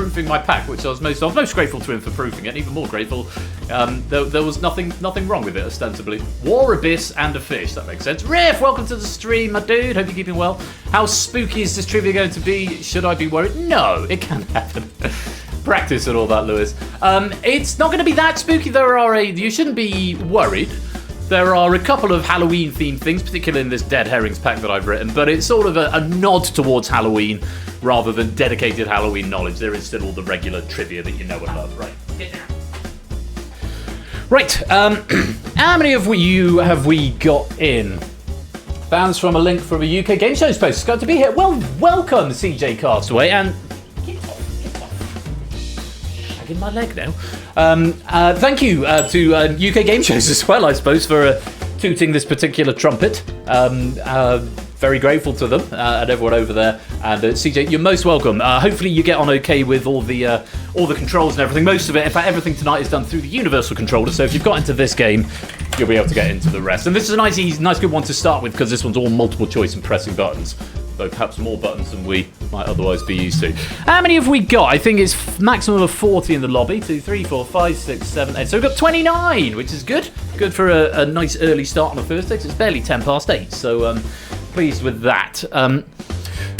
proofing my pack, which I was most grateful to him for proofing it, and even more grateful there was nothing wrong with it, ostensibly. War Abyss and a fish, that makes sense. Riff, welcome to the stream, my dude. Hope you're keeping well. How spooky is this trivia going to be? Should I be worried? No, it can happen. Practice and all that, Lewis. It's not going to be that spooky. You shouldn't be worried. There are a couple of Halloween-themed things, particularly in this Dead Herrings pack that I've written, but it's sort of a nod towards Halloween rather than dedicated Halloween knowledge. There is still all the regular trivia that you know and love, right? Get down. Right, how many of you have we got in? Fans from a link from a UK Game Shows post. It's good to be here. Well, welcome, CJ Castaway, and get off. Shagging my leg now. Thank you to UK Game Shows as well, I suppose, for tooting this particular trumpet. Very grateful to them and everyone over there. And CJ, you're most welcome. Hopefully you get on okay with all the controls and everything. Most of it, in fact, everything tonight is done through the Universal Controller. So if you've got into this game, you'll be able to get into the rest. And this is a nice good one to start with because this one's all multiple choice and pressing buttons. Though perhaps more buttons than we might otherwise be used to. How many have we got? I think it's maximum of 40 in the lobby. 2, 3, 4, 5, 6, 7, 8. So we've got 29, which is good. Good for a nice early start on a Thursday. It's barely 8:10. So pleased with that.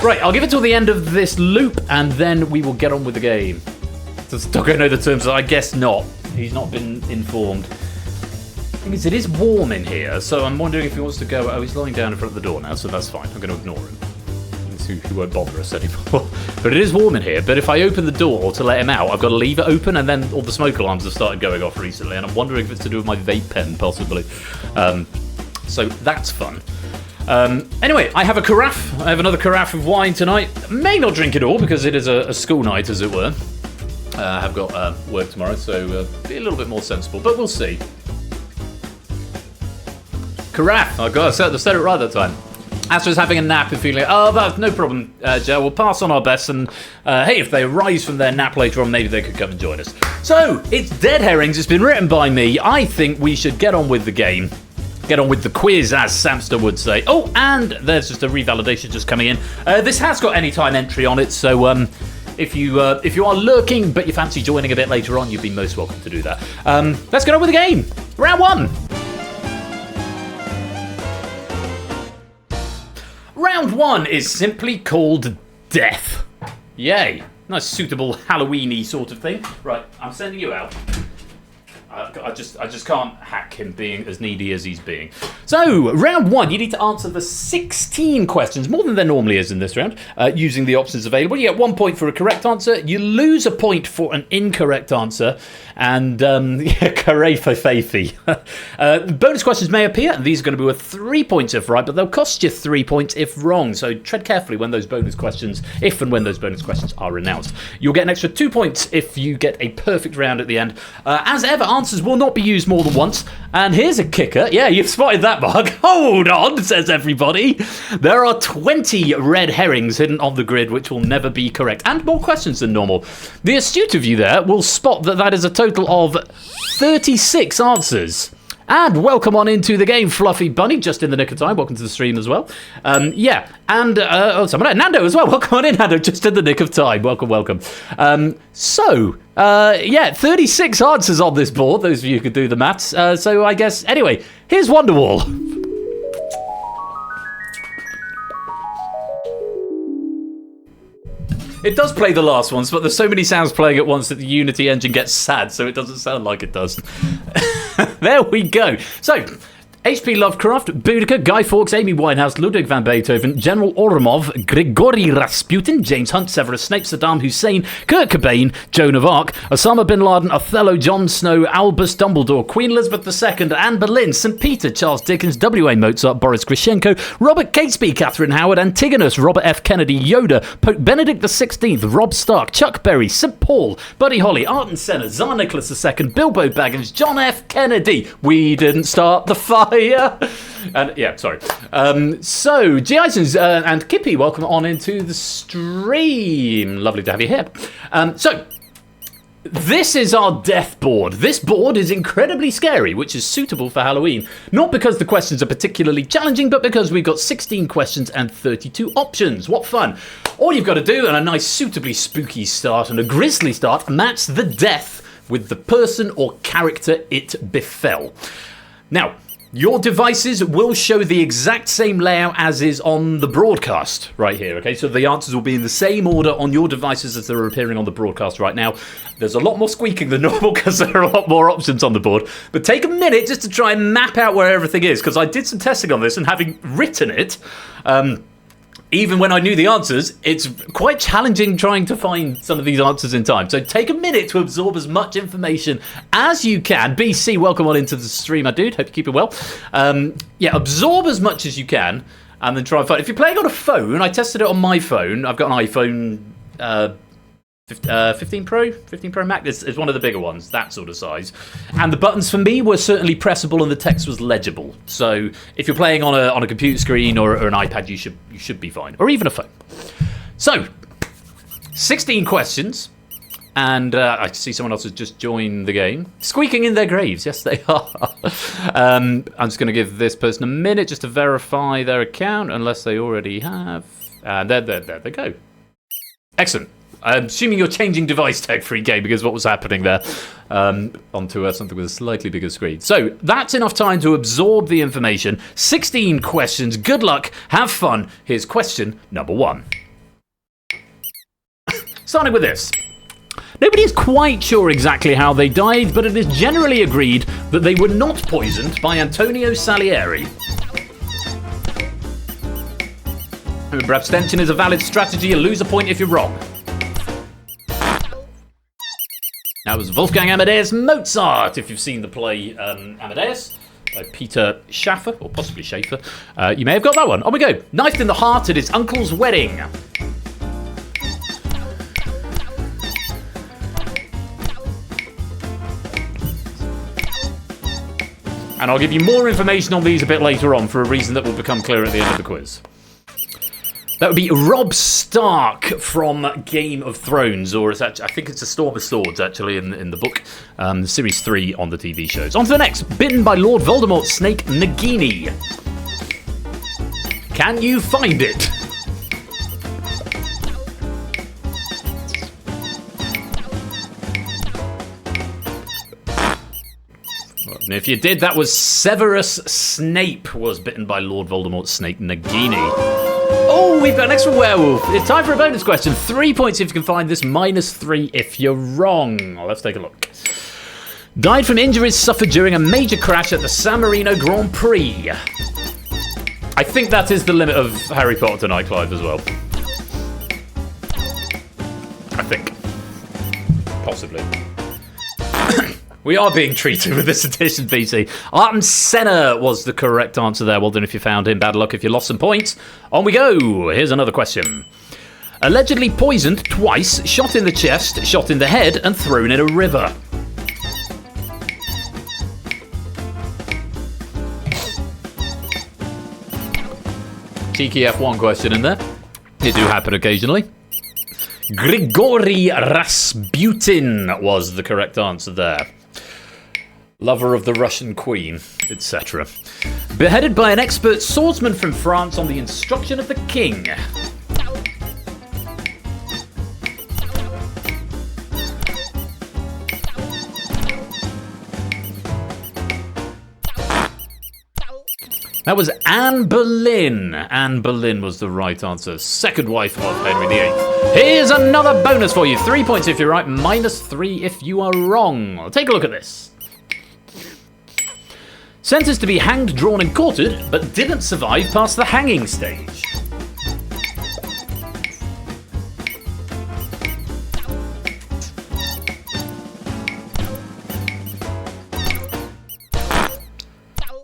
Right, I'll give it till the end of this loop, and then we will get on with the game. Does Doggo know the terms? I guess not. He's not been informed. The thing is, it is warm in here, so I'm wondering if he wants to go. Oh, he's lying down in front of the door now, so that's fine. I'm going to ignore him. He won't bother us anymore. But it is warm in here. But if I open the door to let him out, I've got to leave it open, and then all the smoke alarms have started going off recently, and I'm wondering if it's to do with my vape pen, possibly. So that's fun. Anyway, I have a carafe. I have another carafe of wine tonight. May not drink it all because it is a school night, as it were. I have got work tomorrow, so be a little bit more sensible, but we'll see. Carafe. Oh god, I said it right that time. Astra's having a nap and feeling, oh, that's no problem, Joe. We'll pass on our best, and hey, if they rise from their nap later on, maybe they could come and join us. So, it's Dead Herrings. It's been written by me. I think we should get on with the game. Get on with the quiz, as Samster would say. Oh, and there's just a revalidation just coming in. This has got anytime entry on it, so if you are lurking but you fancy joining a bit later on, you'd be most welcome to do that. Let's get on with the game. Round 1. Round 1 is simply called Death. Yay. Nice, suitable Halloween-y sort of thing. Right, I'm sending you out. I just can't hack him being as needy as he's being. So, round 1, you need to answer the 16 questions, more than there normally is in this round, using the options available. You get 1 point for a correct answer. You lose a point for an incorrect answer. And, carré for Faithy. Bonus questions may appear, and these are going to be worth 3 points if right, but they'll cost you 3 points if wrong. So tread carefully when those bonus questions, if and when those bonus questions are announced. You'll get an extra 2 points if you get a perfect round at the end. As ever, answers will not be used more than once. And here's a kicker. Yeah, you've spotted that, Mark. Hold on, says everybody. There are 20 red herrings hidden on the grid, which will never be correct. And more questions than normal. The astute of you there will spot that is a total of 36 answers. And welcome on into the game, Fluffy Bunny, just in the nick of time. Welcome to the stream as well. Yeah, and Nando as well. Welcome on in, Nando, just in the nick of time. Welcome. Yeah, 36 answers on this board. Those of you who could do the maths. So I guess, anyway, here's Wonderwall. It does play the last ones, but there's so many sounds playing at once that the Unity engine gets sad, so it doesn't sound like it does. There we go. So, H.P. Lovecraft, Boudica, Guy Fawkes, Amy Winehouse, Ludwig van Beethoven, General Oromov, Grigory Rasputin, James Hunt, Severus Snape, Saddam Hussein, Kurt Cobain, Joan of Arc, Osama bin Laden, Othello, Jon Snow, Albus Dumbledore, Queen Elizabeth II, Anne Boleyn, St. Peter, Charles Dickens, W.A. Mozart, Boris Grishenko, Robert Catesby, Catherine Howard, Antigonus, Robert F. Kennedy, Yoda, Pope Benedict XVI, Rob Stark, Chuck Berry, St. Paul, Buddy Holly, Arden Senna, Tsar Nicholas II, Bilbo Baggins, John F. Kennedy. We didn't start the fire. And yeah, sorry. So, G. Isons and Kippy, welcome on into the stream. Lovely to have you here. So, This is our death board. This board is incredibly scary, which is suitable for Halloween. Not because the questions are particularly challenging, but because we've got 16 questions and 32 options. What fun. All you've got to do, and a nice suitably spooky start and a grisly start, match the death with the person or character it befell. Now, your devices will show the exact same layout as is on the broadcast right here, okay? So the answers will be in the same order on your devices as they're appearing on the broadcast right now. There's a lot more squeaking than normal because there are a lot more options on the board. But take a minute just to try and map out where everything is, because I did some testing on this, and having written it, even when I knew the answers, it's quite challenging trying to find some of these answers in time. So take a minute to absorb as much information as you can. BC, welcome on into the stream, my dude. Hope you're keeping well. Yeah, absorb as much as you can, and then try and find. If you're playing on a phone, I tested it on my phone. I've got an iPhone 15 Pro Max is one of the bigger ones, that sort of size. And the buttons for me were certainly pressable and the text was legible. So if you're playing on a computer screen or an iPad, you should be fine, or even a phone. So 16 questions, and I see someone else has just joined the game, squeaking in their graves. Yes, they are. I'm just going to give this person a minute just to verify their account, unless they already have. And there they go. Excellent. I'm assuming you're changing device tech free game because what was happening there onto something with a slightly bigger screen. So that's enough time to absorb the information. 16 questions. Good luck. Have fun. Here's question number 1. Starting with this. Nobody is quite sure exactly how they died, but it is generally agreed that they were not poisoned by Antonio Salieri. Remember, abstention is a valid strategy. You lose a point if you're wrong. That was Wolfgang Amadeus Mozart, if you've seen the play Amadeus, by Peter Schaffer, or possibly Schaeffer. You may have got that one. On we go. Knifed in the heart at his uncle's wedding. And I'll give you more information on these a bit later on for a reason that will become clear at the end of the quiz. That would be Robb Stark from Game of Thrones, or it's actually, I think it's a Storm of Swords, actually, in the book. Series 3 on the TV shows. On to the next. Bitten by Lord Voldemort's snake, Nagini. Can you find it? And if you did, that was Severus Snape was bitten by Lord Voldemort's snake, Nagini. Oh, we've got an extra werewolf. It's time for a bonus question. 3 points if you can find this, -3 if you're wrong. Let's take a look. Died from injuries suffered during a major crash at the San Marino Grand Prix. I think that is the limit of Harry Potter tonight, Clive, as well. I think. Possibly. We are being treated with this edition, BC. Ayrton Senna was the correct answer there. Well done if you found him. Bad luck if you lost some points. On we go. Here's another question. Allegedly poisoned twice, shot in the chest, shot in the head, and thrown in a river. Cheeky F1 question in there. They do happen occasionally. Grigory Rasputin was the correct answer there. Lover of the Russian Queen, etc. Beheaded by an expert swordsman from France on the instruction of the king. That was Anne Boleyn. Anne Boleyn was the right answer. Second wife of Henry VIII. Here's another bonus for you. 3 points if you're right, -3 if you are wrong. Take a look at this. Sentenced to be hanged, drawn and quartered, but didn't survive past the hanging stage.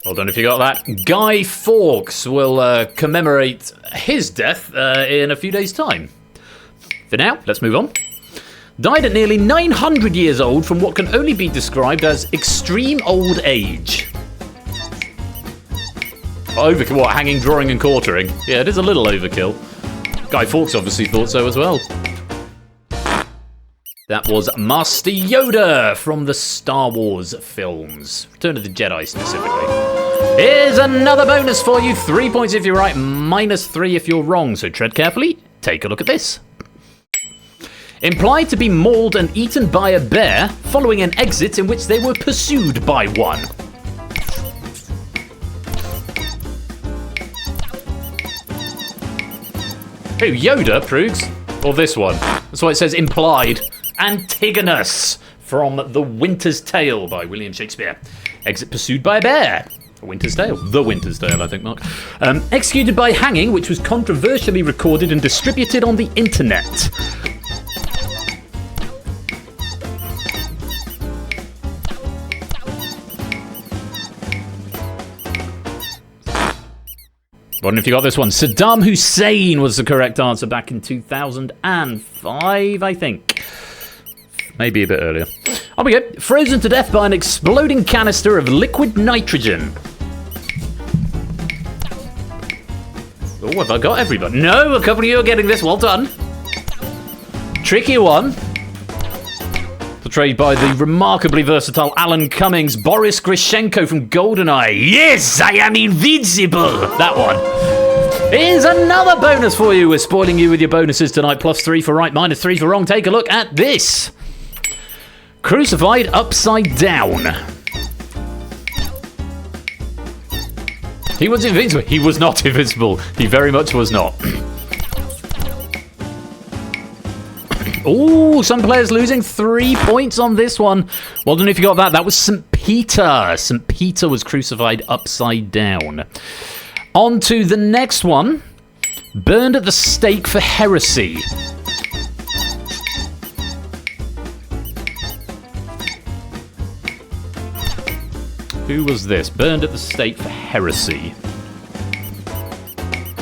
Well done if you got that. Guy Fawkes will commemorate his death in a few days' time. For now, let's move on. Died at nearly 900 years old from what can only be described as extreme old age. Overkill, what, hanging, drawing and quartering? Yeah, it is a little overkill. Guy Fawkes obviously thought so as well. That was Master Yoda from the Star Wars films. Return of the Jedi, specifically. Here's another bonus for you. 3 points if you're right, -3 if you're wrong. So tread carefully. Take a look at this. Implied to be mauled and eaten by a bear following an exit in which they were pursued by one. Who, Yoda, Proogs? Or this one? That's why it says implied. Antigonus from The Winter's Tale by William Shakespeare. Exit pursued by a bear. Winter's Tale. The Winter's Tale, I think, Mark. Executed by hanging, which was controversially recorded and distributed on the internet. Wondering if you got this one. Saddam Hussein was the correct answer back in 2005, I think. Maybe a bit earlier. On we go. Frozen to death by an exploding canister of liquid nitrogen. Oh, have I got everybody? No, a couple of you are getting this. Well done. Tricky one. Portrayed by the remarkably versatile Alan Cummings, Boris Grishenko from GoldenEye. Yes, I am invincible. That one. Here's another bonus for you. We're spoiling you with your bonuses tonight. +3 for right, -3 for wrong. Take a look at this. Crucified upside down. He was invincible. He was not invincible. He very much was not. Oh, some players losing 3 points on this one. Well done if you got that. That was St. Peter. St. Peter was crucified upside down. On to the next one. Burned at the stake for heresy. Who was this? Burned at the stake for heresy.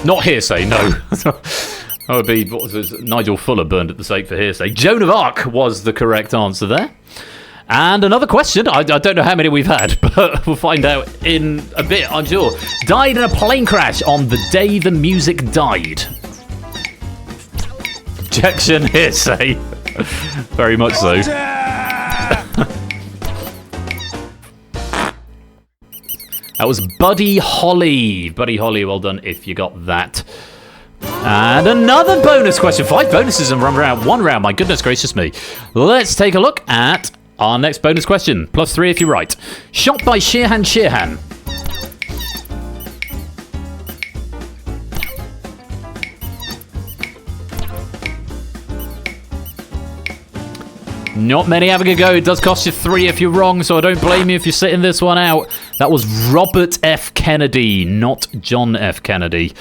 Not hearsay, no. That would be, what was this? Nigel Fuller burned at the stake for hearsay. Joan of Arc was the correct answer there. And another question, I don't know how many we've had, but we'll find out in a bit, I'm sure. Died in a plane crash on the day the music died. Objection, hearsay. Very much so. That was Buddy Holly. Buddy Holly, well done if you got that. And another bonus question. 5 bonuses in one round. My goodness gracious me. Let's take a look at our next bonus question. +3 if you're right. Shot by Shehan. Not many having a go. It does cost you 3 if you're wrong, so I don't blame you if you're sitting this one out. That was Robert F. Kennedy, not John F. Kennedy.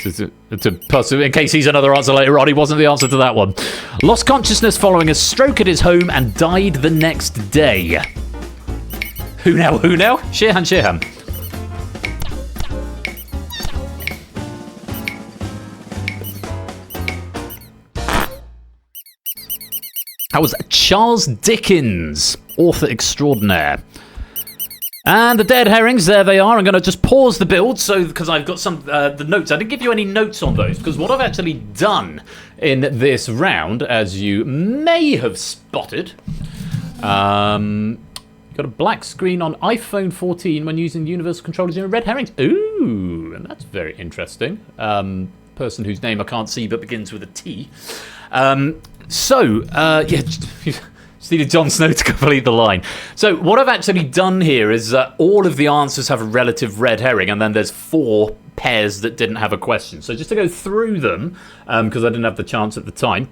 In case he's another answer later on, he wasn't the answer to that one. Lost consciousness following a stroke at his home and died the next day. Who now? Shehan. That was Charles Dickens, author extraordinaire. And the dead herrings, there they are. I'm going to just pause the build because I've got some the notes. I didn't give you any notes on those because what I've actually done in this round, as you may have spotted, got a black screen on iPhone 14 when using universal controllers in red herrings. Ooh, and that's very interesting. Person whose name I can't see but begins with a T. Just needed Jon Snow to complete the line. So what I've actually done here is all of the answers have a relative red herring, and then there's 4 pairs that didn't have a question. So just to go through them, because I didn't have the chance at the time,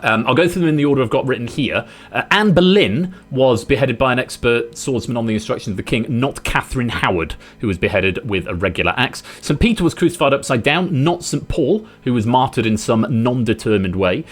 I'll go through them in the order I've got written here. Anne Boleyn was beheaded by an expert swordsman on the instructions of the king, not Catherine Howard, who was beheaded with a regular axe. St. Peter was crucified upside down, not St. Paul, who was martyred in some non-determined way.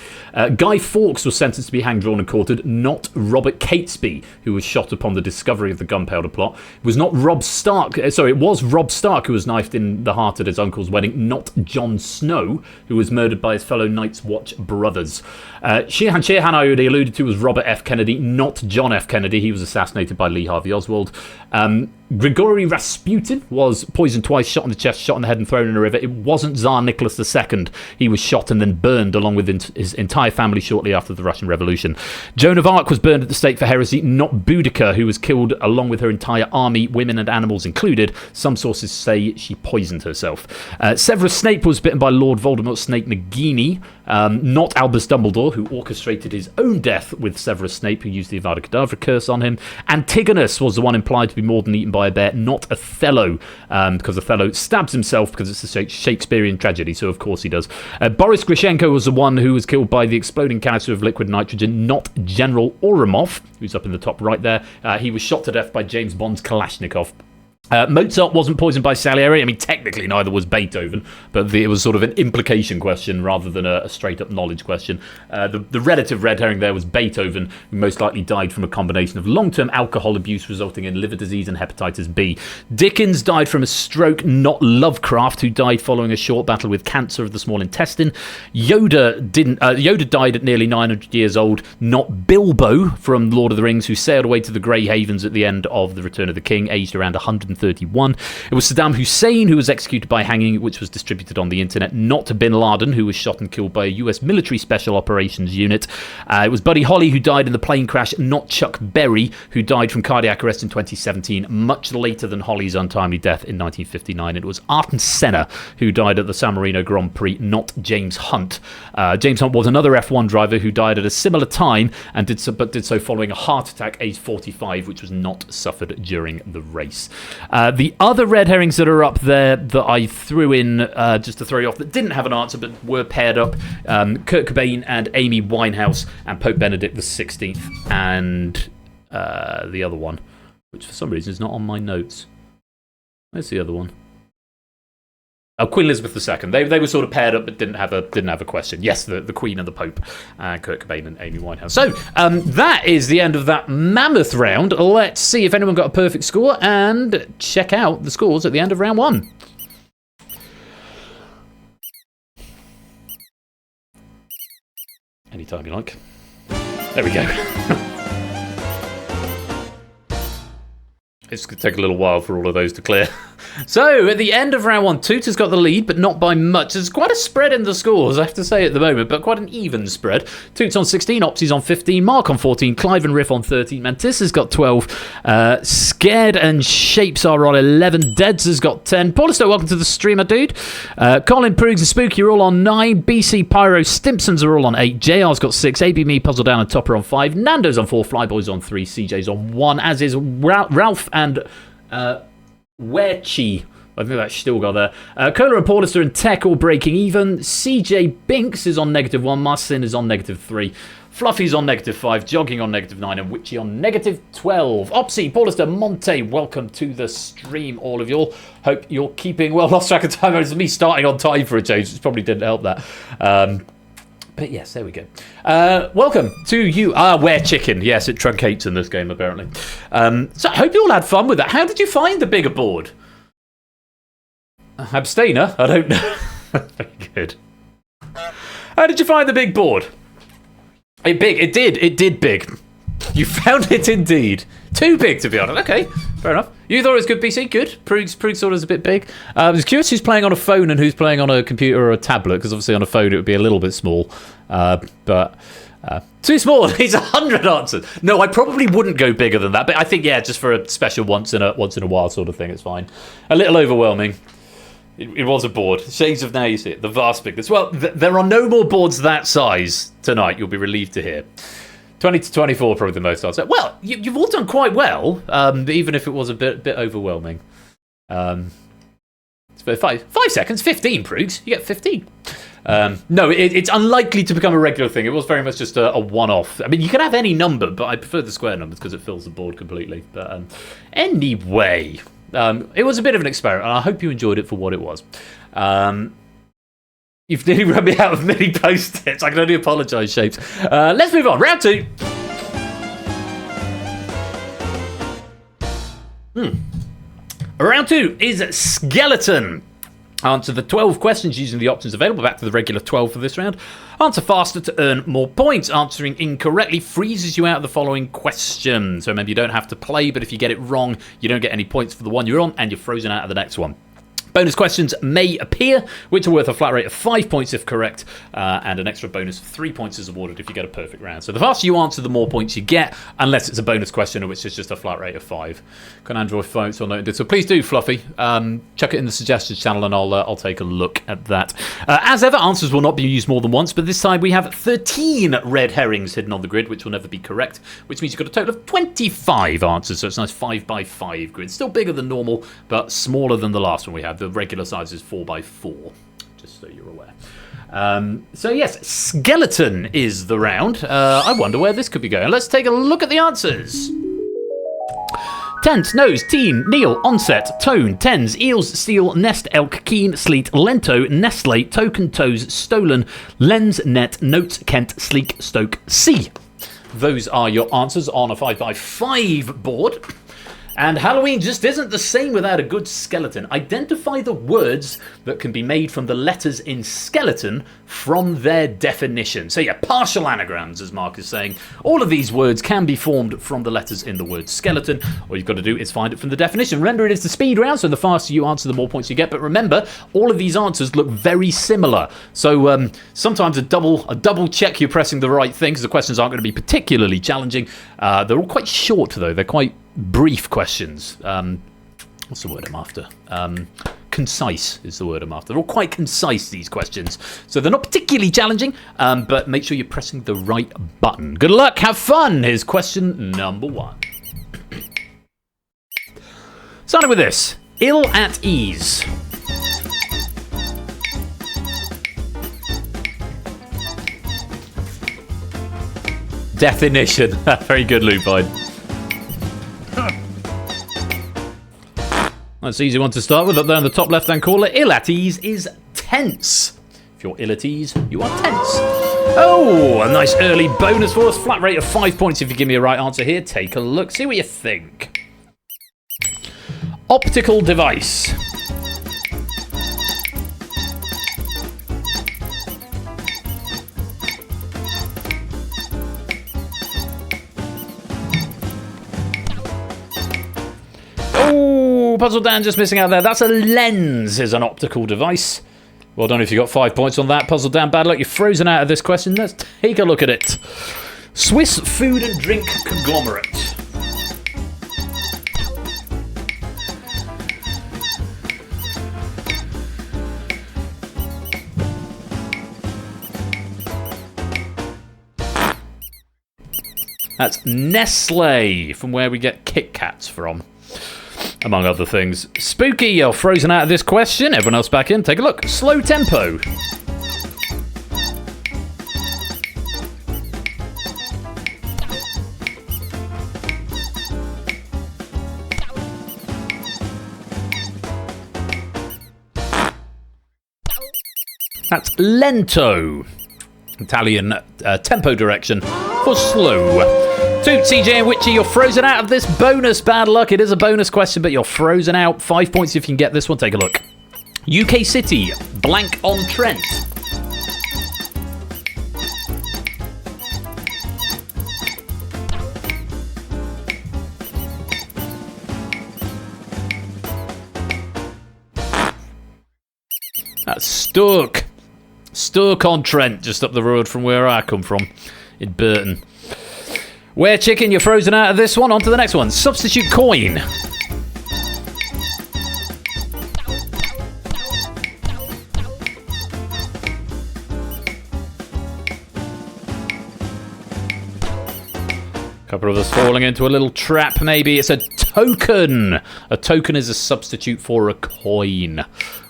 Guy Fawkes was sentenced to be hanged, drawn and quartered, not Robert Catesby, who was shot upon the discovery of the gunpowder plot. It was Rob Stark who was knifed in the heart at his uncle's wedding, not Jon Snow, who was murdered by his fellow Night's Watch brothers. Shehan I already alluded to was Robert F. Kennedy, not John F. Kennedy. He was assassinated by Lee Harvey Oswald. Grigory Rasputin was poisoned twice, shot in the chest, shot in the head and thrown in a river. It wasn't Tsar Nicholas II. He was shot and then burned along with his entire family shortly after the Russian Revolution. Joan of Arc was burned at the stake for heresy, not Boudica, who was killed along with her entire army, women and animals included. Some sources say she poisoned herself. Severus Snape was bitten by Lord Voldemort's snake Nagini, not Albus Dumbledore, who orchestrated his own death with Severus Snape, who used the Avada Kedavra curse on him. Antigonus was the one implied to be more than eaten by a bear, not Othello, because Othello stabs himself because it's a Shakespearean tragedy, so of course he does. Boris Grishenko was the one who was killed by the exploding canister of liquid nitrogen, not General Ourumov, who's up in the top right there. He was shot to death by James Bond's Kalashnikov. Mozart wasn't poisoned by Salieri. I mean, technically neither was Beethoven, but it was sort of an implication question rather than a straight-up knowledge question. The relative red herring there was Beethoven, who most likely died from a combination of long-term alcohol abuse resulting in liver disease and hepatitis B. Dickens died from a stroke, not Lovecraft, who died following a short battle with cancer of the small intestine. Yoda died at nearly 900 years old, not Bilbo from Lord of the Rings, who sailed away to the Grey Havens at the end of The Return of the King, aged around 131. It was Saddam Hussein who was executed by hanging, which was distributed on the internet, not Bin Laden, who was shot and killed by a US military special operations unit. It was Buddy Holly who died in the plane crash, not Chuck Berry, who died from cardiac arrest in 2017, much later than Holly's untimely death in 1959. It was Ayrton Senna who died at the San Marino Grand Prix, not James Hunt. James Hunt was another F1 driver who died at a similar time and did so following a heart attack aged 45, which was not suffered during the race. The other red herrings that are up there that I threw in just to throw you off that didn't have an answer but were paired up, Kurt Cobain and Amy Winehouse and Pope Benedict XVI and the other one, which for some reason is not on my notes. Where's the other one? Oh, Queen Elizabeth II. They were sort of paired up, but didn't have a question. Yes, the Queen and the Pope, Kurt Cobain and Amy Winehouse. So that is the end of that mammoth round. Let's see if anyone got a perfect score and check out the scores at the end of round one. Anytime you like. There we go. It's going to take a little while for all of those to clear. So, at the end of round one, Tooter's got the lead, but not by much. There's quite a spread in the scores, I have to say, at the moment, but quite an even spread. Toot's on 16, Opsy's on 15, Mark on 14, Clive and Riff on 13, Mantissa's got 12, Scared and Shapes are on 11, Deads has got 10, Paulisto, welcome to the streamer, dude. Colin, Proogs and Spooky are all on 9, BC, Pyro, Stimpsons are all on 8, JR's got 6, AB Me, Puzzle Down and Topper on 5, Nando's on 4, Flyboy's on 3, CJ's on 1, as is Ralph and Werchi. I think that's still got there. Cola and Paulister and Tech all breaking even. CJ Binks is on -1. Marcin is on -3. Fluffy's on -5. Jogging on -9. And Witchy on -12. Opsy, Paulister, Monte, welcome to the stream, all of y'all. Hope you're keeping well. Lost track of time. It's me starting on time for a change, which probably didn't help that. But yes, there we go. Welcome to you. Where chicken. Yes, it truncates in this game, apparently. So I hope you all had fun with that. How did you find the bigger board? Abstainer? I don't know. Very good. How did you find the big board? It did big. You found it indeed. Too big, to be honest. Okay, fair enough. You thought it was good, BC? Good. Proogs thought it was a bit big. I was curious who's playing on a phone and who's playing on a computer or a tablet, because obviously on a phone it would be a little bit small. But too small. He's 100 answers. No, I probably wouldn't go bigger than that. But I think, yeah, just for a special once in a while sort of thing, it's fine. A little overwhelming. It was a board. Shades of Now, you see it. The vast bigness. Well, there are no more boards that size tonight, you'll be relieved to hear. 20 to 24, probably the most I'd say. Well, you've all done quite well, even if it was a bit overwhelming. It's 5 seconds, 15, Proogs. You get 15. No, it's unlikely to become a regular thing. It was very much just a one-off. I mean, you can have any number, but I prefer the square numbers because it fills the board completely. But anyway, it was a bit of an experiment, and I hope you enjoyed it for what it was. You've nearly run me out of mini post-its. I can only apologise, Shapes. Let's move on. Round 2. Round 2 is Skeleton. Answer the 12 questions using the options available. Back to the regular 12 for this round. Answer faster to earn more points. Answering incorrectly freezes you out of the following question. So remember, you don't have to play, but if you get it wrong, you don't get any points for the one you're on, and you're frozen out of the next one. Bonus questions may appear, which are worth a flat rate of 5 points if correct, and an extra bonus of 3 points is awarded if you get a perfect round. So the faster you answer, the more points you get, unless it's a bonus question, which is just a flat rate of 5. Can Android phones or noted? So please do, Fluffy. Chuck it in the suggestions channel, and I'll take a look at that. As ever, answers will not be used more than once, but this time we have 13 red herrings hidden on the grid, which will never be correct, which means you've got a total of 25 answers. So it's a nice 5x5 grid. Still bigger than normal, but smaller than the last one we had. The regular size is 4x4, just so you're aware. So yes, skeleton is the round. I wonder where this could be going. Let's take a look at the answers. Tent, nose, teen, kneel, onset, tone, tens, eels, steel, nest, elk, keen, sleet, lento, nestle, token, toes, stolen, lens, net, notes, kent, sleek, stoke, sea. Those are your answers on a 5x5 board. And Halloween just isn't the same without a good skeleton. Identify the words that can be made from the letters in skeleton from their definition. So yeah, partial anagrams, as Mark is saying. All of these words can be formed from the letters in the word skeleton. All you've got to do is find it from the definition. Remember, it is the speed round, so the faster you answer, the more points you get. But remember, all of these answers look very similar. So sometimes a double check you're pressing the right thing, because the questions aren't going to be particularly challenging. They're all quite short, though. They're quite brief questions. What's the word I'm after? Concise is the word I'm after. They're all quite concise, these questions. So they're not particularly challenging, but make sure you're pressing the right button. Good luck, have fun. Here's question number 1. Starting with this. Ill at ease. Definition. Very good, Lupine. That's an easy one to start with. Up there in the top left-hand corner, ill at ease is tense. If you're ill at ease, you are tense. Oh, a nice early bonus for us. Flat rate of 5 points if you give me a right answer here. Take a look, see what you think. Optical device. Puzzle Dan just missing out there. That's a lens, is an optical device. Well done if you got 5 points on that. Puzzle Dan, bad luck. You're frozen out of this question. Let's take a look at it. Swiss food and drink conglomerate. That's Nestle, from where we get Kit Kats from, among other things. Spooky, you're frozen out of this question. Everyone else back in. Take a look. Slow tempo. That's lento. Italian tempo direction for slow. Toot, CJ and Witchy, you're frozen out of this bonus. Bad luck. It is a bonus question, but you're frozen out. 5 points if you can get this one. Take a look. UK City, blank on Trent. That's Stoke. Stoke-on-Trent, just up the road from where I come from, in Burton. Where chicken, you're frozen out of this one. On to the next one. Substitute coin. Couple of us falling into a little trap, maybe. It's a token. A token is a substitute for a coin.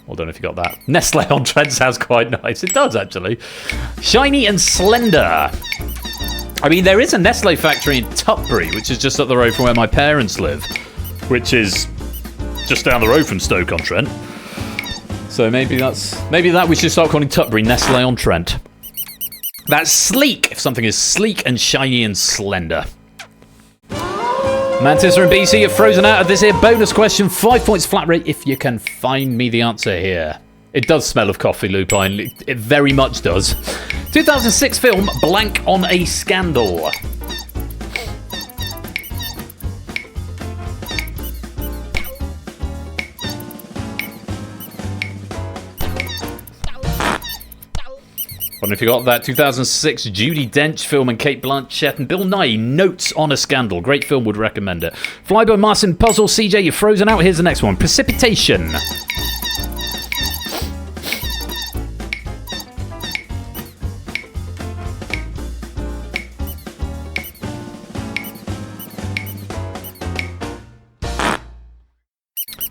Well done if you got that. Nestle on Trent sounds quite nice. It does, actually. Shiny and slender. I mean, there is a Nestle factory in Tutbury, which is just up the road from where my parents live, which is just down the road from Stoke-on-Trent. So maybe that we should start calling Tutbury Nestle on Trent. That's sleek, if something is sleek and shiny and slender. Mantis and BC, you're frozen out of this here bonus question. 5 points flat rate if you can find me the answer here. It does smell of coffee, Lupine. It very much does. 2006 film, Blank on a Scandal. Wonder if you got that. 2006 Judi Dench film and Cate Blanchett and Bill Nighy, Notes on a Scandal. Great film, would recommend it. Flyboy Martin Puzzle, CJ, you're frozen out. Here's the next one. Precipitation.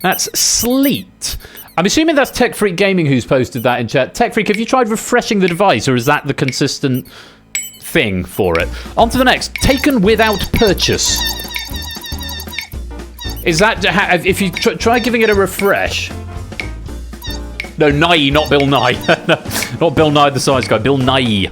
That's Sleet. I'm assuming that's Tech Freak Gaming who's posted that in chat. Tech Freak, have you tried refreshing the device, or is that the consistent thing for it? On to the next. Taken without purchase. Is that... If you try giving it a refresh... No, Nighy, not Bill Nighy. No, not Bill Nighy the Science Guy. Bill Nighy.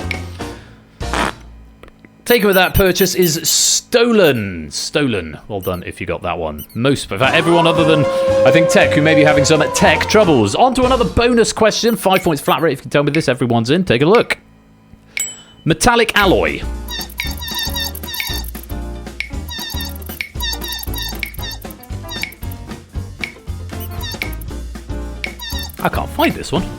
Taken without purchase is Stolen. Stolen. Well done if you got that one. Most, in fact, everyone other than, I think, Tech, who may be having some tech troubles. On to another bonus question. 5 points flat rate. If you can tell me this, everyone's in. Take a look. Metallic alloy. I can't find this one.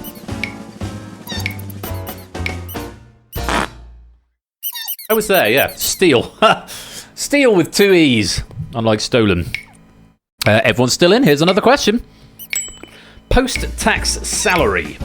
I was there, yeah. Steel. Steel with 2 E's, unlike stolen. Everyone's still in. Here's another question. Post-tax salary.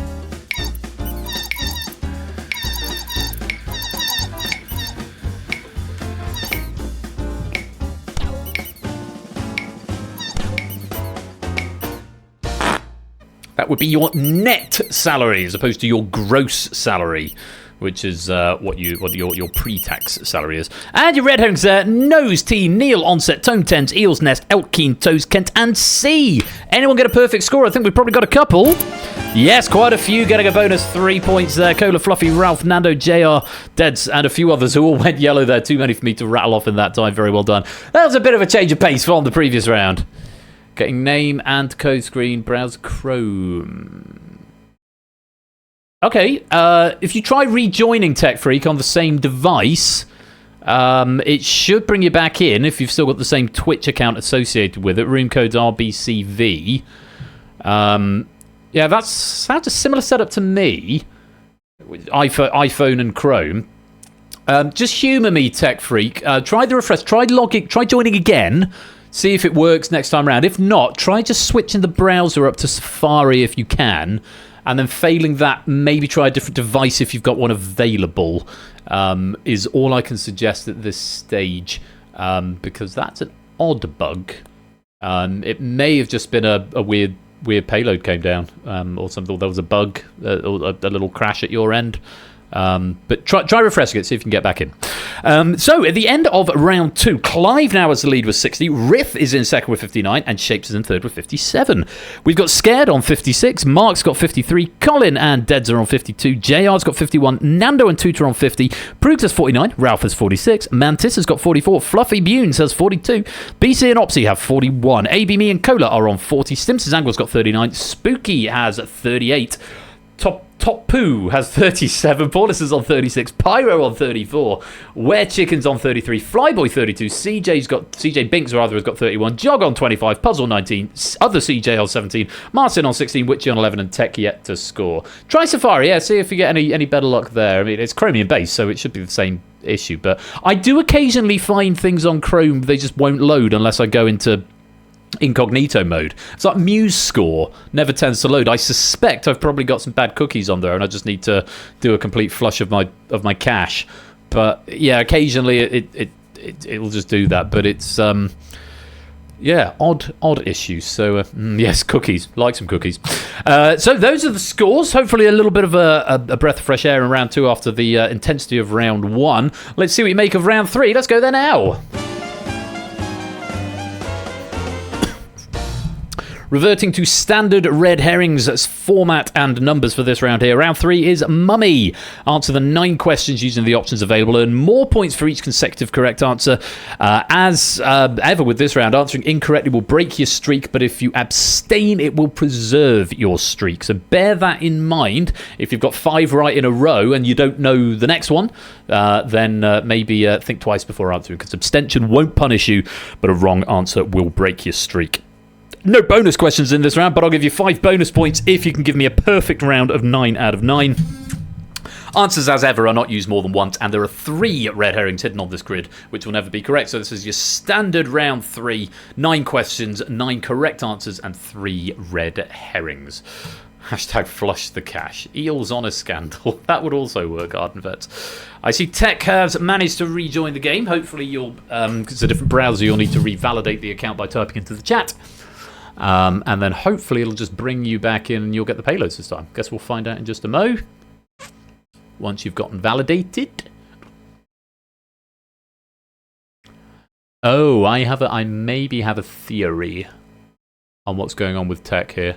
That would be your net salary as opposed to your gross salary, which is what your pre-tax salary is. And your red herrings there: Nose, T, Neil, Onset, Tone Tens, Eel's Nest, Elkeen, Toes, Kent, and C. Anyone get a perfect score? I think we've probably got a couple. Yes, quite a few getting a bonus 3 points there. Cola, Fluffy, Ralph, Nando, JR, Deads, and a few others who all went yellow there. Too many for me to rattle off in that time. Very well done. That was a bit of a change of pace from the previous round. Getting name and code screen, browse Chrome. Okay, if you try rejoining Tech Freak on the same device, it should bring you back in if you've still got the same Twitch account associated with it. Room code's RBCV. Yeah, that sounds a similar setup to me. With iPhone and Chrome. Just humour me, Tech Freak. Try the refresh. Try logging. Try joining again. See if it works next time around. If not, try just switching the browser up to Safari if you can. And then failing that, maybe try a different device if you've got one available, is all I can suggest at this stage, because that's an odd bug. It may have just been a weird payload came down, or something. Or there was a bug, or a little crash at your end. But try refreshing it, see if you can get back in. So, at the end of round 2, Clive now has the lead with 60, Riff is in second with 59, and Shapes is in third with 57. We've got Scared on 56, Mark's got 53, Colin and Deads are on 52, JR's got 51, Nando and Tutor on 50, Proogs has 49, Ralph has 46, Mantis has got 44, Fluffy Bunes has 42, BC and Opsy have 41, AB, Me and Cola are on 40, Stimps' Angle's got 39, Spooky has 38, Top Poo has 37, Paulus is on 36, Pyro on 34, Where Chicken's on 33, Flyboy 32, CJ Binks rather has got 31, Jog on 25, Puzzle 19, other CJ on 17, Martin on 16, Witchy on 11, and Tech yet to score. Try Safari, yeah, see if you get any better luck there. I mean, it's Chromium based, so it should be the same issue, but I do occasionally find things on Chrome, they just won't load unless I go into incognito mode. It's like Muse Score never tends to load. I suspect I've probably got some bad cookies on there and I just need to do a complete flush of my cache. But yeah, occasionally it'll just do that, but it's yeah, odd issues. So yes, cookies, like some cookies. So those are the scores. Hopefully a little bit of a breath of fresh air in round 2 after the intensity of round 1. Let's see what you make of round 3. Let's go there now. Reverting to standard red herrings format and numbers for this round here. Round 3 is Mummy. Answer the 9 questions using the options available. Earn more points for each consecutive correct answer. As ever with this round, answering incorrectly will break your streak, but if you abstain, it will preserve your streak. So bear that in mind. If you've got 5 right in a row and you don't know the next one, then maybe think twice before answering, because abstention won't punish you, but a wrong answer will break your streak. No bonus questions in this round, but I'll give you 5 bonus points if you can give me a perfect round of 9 out of 9. Answers, as ever, are not used more than once, and there are 3 red herrings hidden on this grid, which will never be correct. So this is your standard round 3, 9 questions, 9 correct answers, and 3 red herrings. Hashtag flush the cash. Eels on a scandal. That would also work, Arden Vets. I see Tech has managed to rejoin the game. Hopefully you'll, because it's a different browser, you'll need to revalidate the account by typing into the chat. And then hopefully it'll just bring you back in and you'll get the payloads this time. Guess we'll find out in just a mo. Once you've gotten validated. Oh, I maybe have a theory on what's going on with Tech here.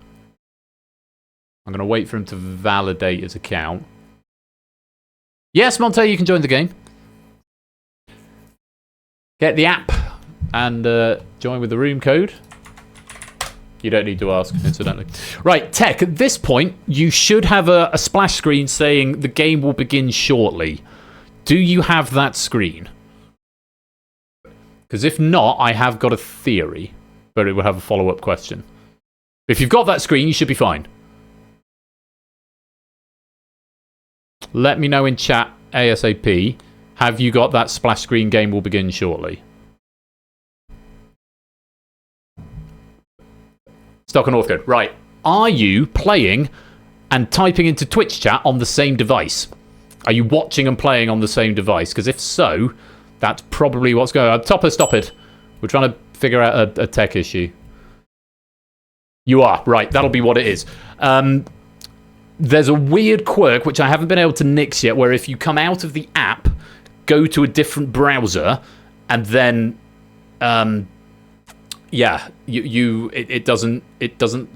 I'm going to wait for him to validate his account. Yes, Monte, you can join the game. Get the app and join with the room code. You don't need to ask, incidentally. Right, Tech, at this point, you should have a splash screen saying the game will begin shortly. Do you have that screen? Because if not, I have got a theory, but it will have a follow-up question. If you've got that screen, you should be fine. Let me know in chat ASAP. Have you got that splash screen game will begin shortly? Stock and North Code. Right. Are you playing and typing into Twitch chat on the same device? Are you watching and playing on the same device? Because if so, that's probably what's going on. Topper, stop it. We're trying to figure out a tech issue. You are. Right. That'll be what it is. There's a weird quirk, which I haven't been able to nix yet, where if you come out of the app, go to a different browser, and then... yeah, it doesn't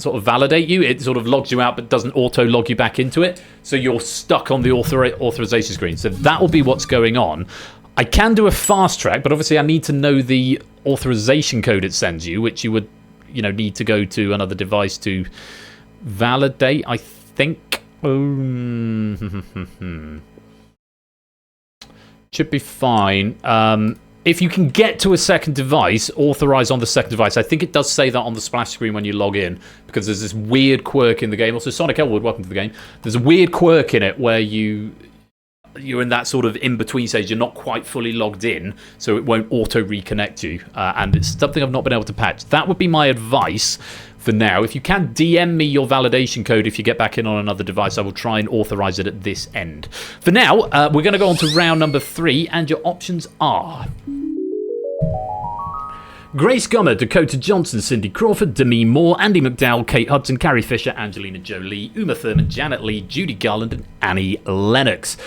sort of validate you. It sort of logs you out, but doesn't auto log you back into it. So you're stuck on the authorization screen. So that will be what's going on. I can do a fast track, but obviously I need to know the authorization code it sends you, which you would, need to go to another device to validate. I think. Should be fine. If you can get to a second device, authorize on the second device. I think it does say that on the splash screen when you log in, because there's this weird quirk in the game. Also, Sonic Elwood, welcome to the game. There's a weird quirk in it where you're in that sort of in-between stage. You're not quite fully logged in, so it won't auto-reconnect you. And it's something I've not been able to patch. That would be my advice for now. If you can DM me your validation code if you get back in on another device, I will try and authorize it at this end. For now, we're going to go on to round number 3, and your options are... Grace Gummer, Dakota Johnson, Cindy Crawford, Demi Moore, Andy McDowell, Kate Hudson, Carrie Fisher, Angelina Jolie, Uma Thurman, Janet Leigh, Judy Garland, and Annie Lennox.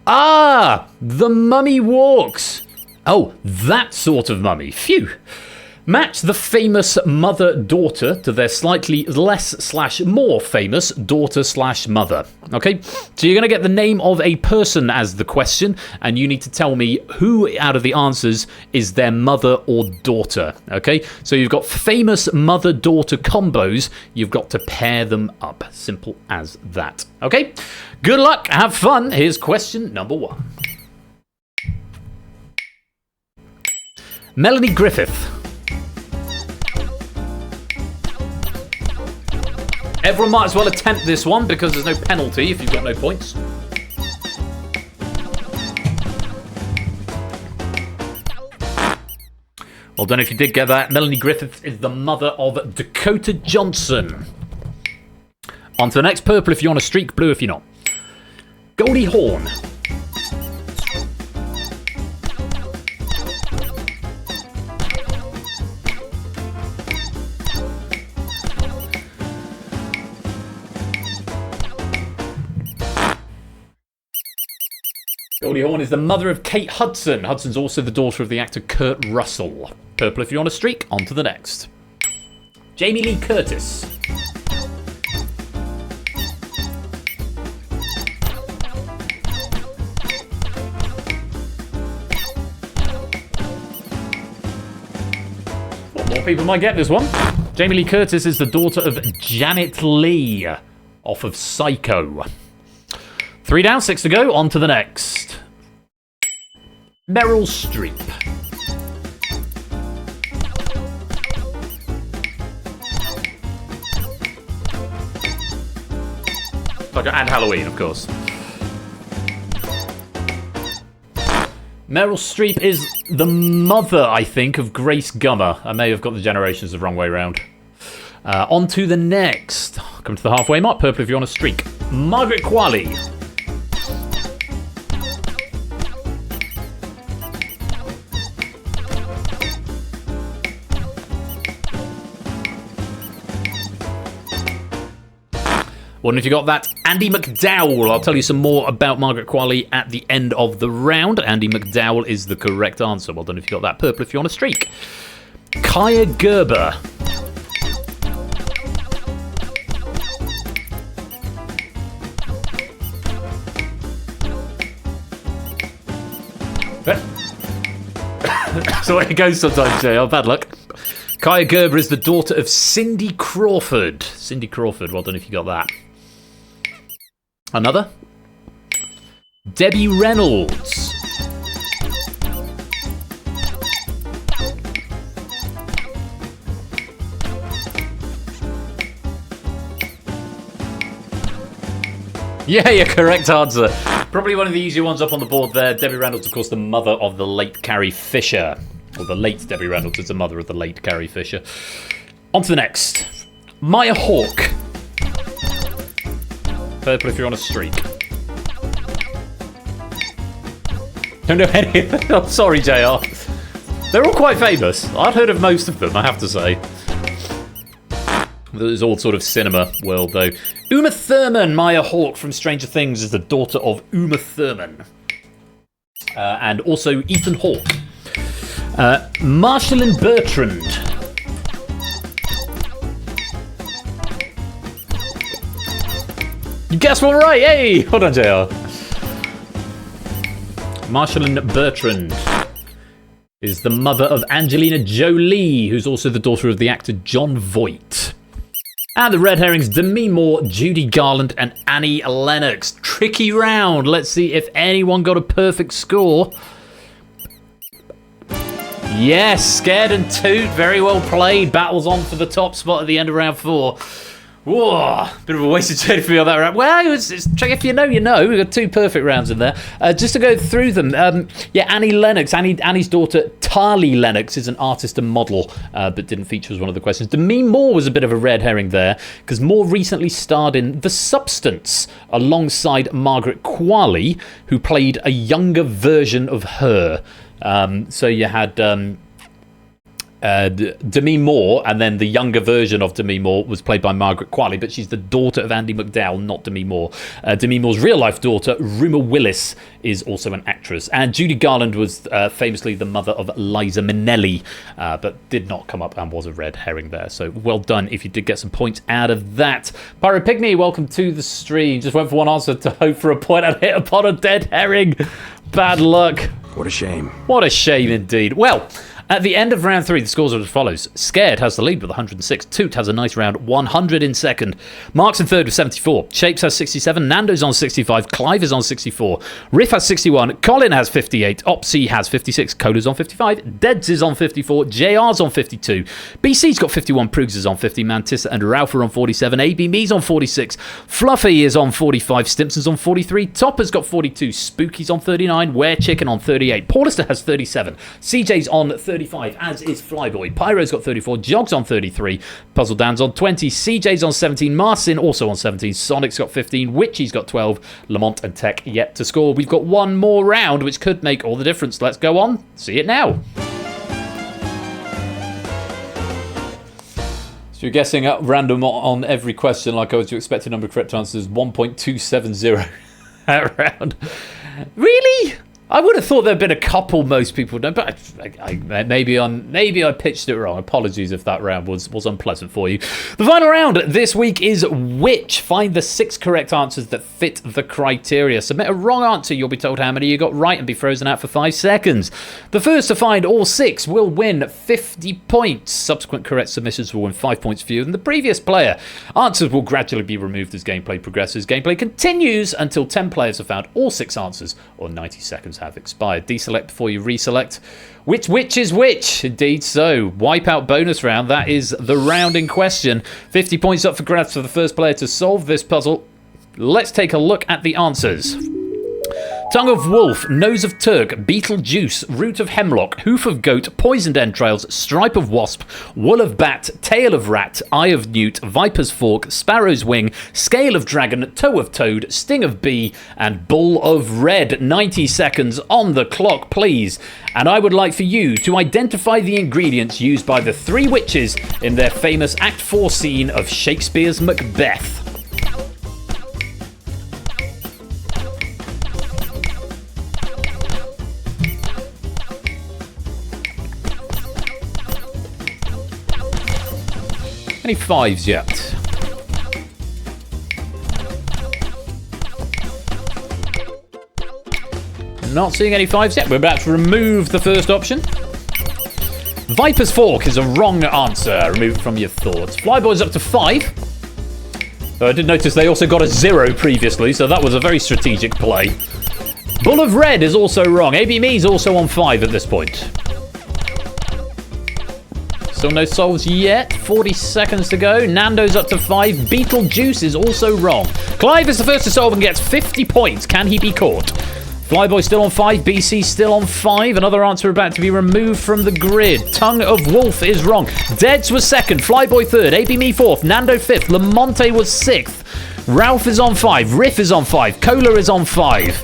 Ah! The Mummy Walks! Oh, that sort of mummy. Phew. Match the famous mother-daughter to their slightly less/more famous daughter/mother. Okay? So you're going to get the name of a person as the question, and you need to tell me who out of the answers is their mother or daughter. Okay? So you've got famous mother-daughter combos. You've got to pair them up. Simple as that. Okay? Good luck. Have fun. Here's question number 1. Melanie Griffith. Everyone might as well attempt this one because there's no penalty if you've got no points. Well done if you did get that. Melanie Griffith is the mother of Dakota Johnson. On to the next. Purple if you're on a streak, blue if you're not. Goldie Hawn. Goldie Hawn is the mother of Kate Hudson. Hudson's also the daughter of the actor Kurt Russell. Purple if you're on a streak, on to the next. Jamie Lee Curtis. More people might get this one. Jamie Lee Curtis is the daughter of Janet Leigh off of Psycho. 3 down, 6 to go. On to the next. Meryl Streep. And Halloween, of course. Meryl Streep is the mother, I think, of Grace Gummer. I may have got the generations the wrong way around. On to the next. Come to the halfway mark. Purple if you're on a streak. Margaret Qualley. Wondering if you got that. Andy McDowell. I'll tell you some more about Margaret Qualley at the end of the round. Andy McDowell is the correct answer. Well done if you got that. Purple if you're on a streak. Kaya Gerber. That's the way it goes sometimes, Jay. Oh, bad luck. Kaya Gerber is the daughter of Cindy Crawford. Cindy Crawford. Well done if you got that. Another. Debbie Reynolds. Yeah, correct answer. Probably one of the easier ones up on the board there. Debbie Reynolds, of course, the mother of the late Carrie Fisher. Or the late Debbie Reynolds is the mother of the late Carrie Fisher. On to the next. Maya Hawke. Purple if you're on a streak. Don't know any of them. I'm sorry, JR. They're all quite famous. I've heard of most of them, I have to say. There's all sort of cinema world, though. Uma Thurman, Maya Hawke from Stranger Things, is the daughter of Uma Thurman. And also Ethan Hawke. Marshallyn Bertrand. You guessed one right, hey! Hold on, JR. Marshallyn Bertrand is the mother of Angelina Jolie, who's also the daughter of the actor Jon Voight. And the red herrings, Demi Moore, Judy Garland, and Annie Lennox. Tricky round. Let's see if anyone got a perfect score. Yes, Scared and Toot. Very well played. Battles on for the top spot at the end of round 4. Whoa, bit of a wasted journey for me on that round. Well, it's if you know, you know. We've got 2 perfect rounds in there. Just to go through them, Annie Lennox. Annie's daughter, Tali Lennox, is an artist and model, but didn't feature as one of the questions. Demi Moore was a bit of a red herring there, because Moore recently starred in The Substance alongside Margaret Qualley, who played a younger version of her. So you had Demi Moore, and then the younger version of Demi Moore was played by Margaret Qualley, but she's the daughter of Andy McDowell, not Demi Moore. Demi Moore's real-life daughter, Rumer Willis, is also an actress. And Judy Garland was famously the mother of Liza Minnelli, but did not come up and was a red herring there. So well done if you did get some points out of that. Pyro Pygmy, welcome to the stream. Just went for one answer to hope for a point and hit upon a dead herring. Bad luck. What a shame. What a shame indeed. Well, at the end of round 3, the scores are as follows. Scared has the lead with 106. Toot has a nice round, 100 in second. Mark's in third with 74. Shapes has 67. Nando's on 65. Clive is on 64. Riff has 61. Colin has 58. Opsy has 56. Coda's on 55. Deads is on 54. JR's on 52. BC's got 51. Prugs is on 50. Mantissa and Ralph are on 47. AB Me's on 46. Fluffy is on 45. Stimpson's on 43. Topper's got 42. Spooky's on 39. Were Chicken on 38. Paulister has 37. CJ's on 35, as is Flyboy. Pyro's got 34. Jog's on 33. Puzzle Dan's on 20. CJ's on 17. Marcin also on 17. Sonic's got 15. Witchy's got 12. Lamont and Tech yet to score. We've got one more round, which could make all the difference. Let's go on. See it now. So you're guessing at random on every question, like I was. You expect a number of correct answers. 1.270 that round. Really? I would have thought there'd been a couple most people know, but maybe I pitched it wrong. Apologies if that round was unpleasant for you. The final round this week is Which? Find the 6 correct answers that fit the criteria. Submit a wrong answer, you'll be told how many you got right and be frozen out for 5 seconds. The first to find all 6 will win 50 points. Subsequent correct submissions will win 5 points fewer than the previous player. Answers will gradually be removed as gameplay progresses. Gameplay continues until 10 players have found all 6 answers or 90 seconds have expired. Deselect before you reselect. Which is which? Indeed so. Wipeout bonus round. That is the round in question. 50 points up for grabs for the first player to solve this puzzle. Let's take a look at the answers. Tongue of wolf, nose of Turk, Beetlejuice, root of hemlock, hoof of goat, poisoned entrails, stripe of wasp, wool of bat, tail of rat, eye of newt, viper's fork, sparrow's wing, scale of dragon, toe of toad, sting of bee, and bull of red. 90 seconds on the clock, please. And I would like for you to identify the ingredients used by the 3 witches in their famous Act 4 scene of Shakespeare's Macbeth. Any 5s yet? Not seeing any 5s yet. We're about to remove the first option. Viper's fork is a wrong answer. Remove it from your thoughts. Flyboy's up to 5. I did notice they also got a 0 previously, so that was a very strategic play. Bull of red is also wrong. AB Me's also on 5 at this point. Still no solves yet. 40 seconds to go. Nando's up to 5. Beetlejuice is also wrong. Clive is the first to solve and gets 50 points. Can he be caught? Flyboy still on 5. BC still on 5. Another answer about to be removed from the grid. Tongue of wolf is wrong. Deads was 2nd. Flyboy 3rd. AB Me 4th. Nando 5th. Lamonte was 6th. Ralph is on 5. Riff is on 5. Cola is on 5.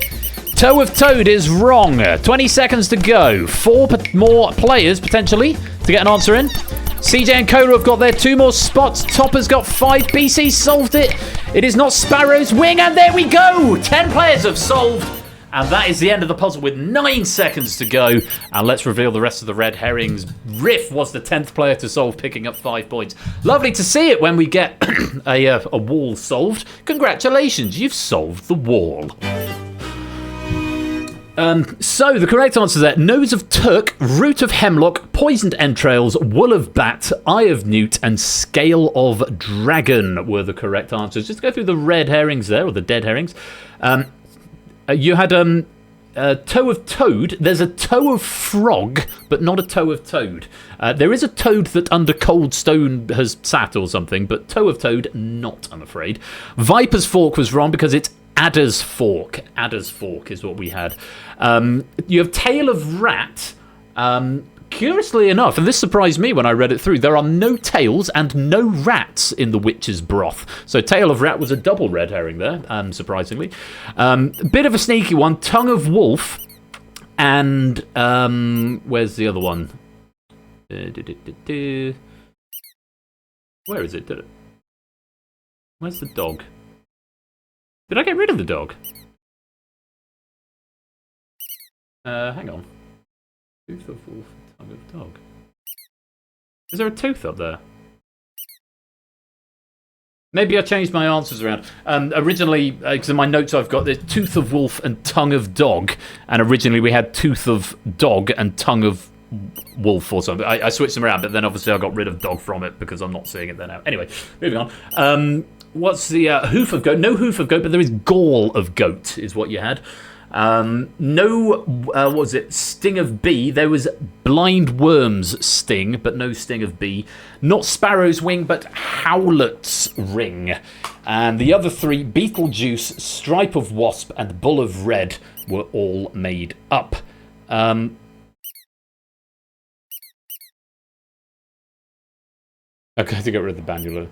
Toe of Toad is wrong. 20 seconds to go. 4 more players, potentially, to get an answer in. CJ and Cola have got their 2 more spots. Topper's got 5. BC solved it. It is not Sparrow's wing, and there we go. 10 players have solved. And that is the end of the puzzle with 9 seconds to go. And let's reveal the rest of the red herrings. Riff was the 10th player to solve, picking up 5 points. Lovely to see it when we get a wall solved. Congratulations, you've solved the wall. So the correct answers there: nose of Turk, root of hemlock, poisoned entrails, wool of bat, eye of newt, and scale of dragon were the correct answers. Just to go through the red herrings there, or the dead herrings. You had a toe of toad. There's a toe of frog, but not a toe of toad. There is a toad that under cold stone has sat or something, but toe of toad, not, I'm afraid. Viper's fork was wrong because it's adder's fork. Adder's fork is what we had. You have tail of rat. Curiously enough, and this surprised me when I read it through, there are no tails and no rats in the witch's broth. So tail of rat was a double red herring there, surprisingly. Bit of a sneaky one, tongue of wolf, and where's the other one? Where is it? Where's the dog? Did I get rid of the dog? Hang on. Tooth of wolf, tongue of dog. Is there a tooth up there? Maybe I changed my answers around. Originally, because in my notes I've got the tooth of wolf and tongue of dog, and originally we had tooth of dog and tongue of wolf or something. I switched them around, but then obviously I got rid of dog from it because I'm not seeing it there now. Anyway, moving on. What's the hoof of goat? No hoof of goat, but there is gall of goat is what you had. No, what was it? Sting of bee. There was blind worm's sting, but no sting of bee. Not sparrow's wing, but howlet's ring. And the other 3, Beetlejuice, stripe of wasp, and bull of red, were all made up. Okay, to get rid of the bannular.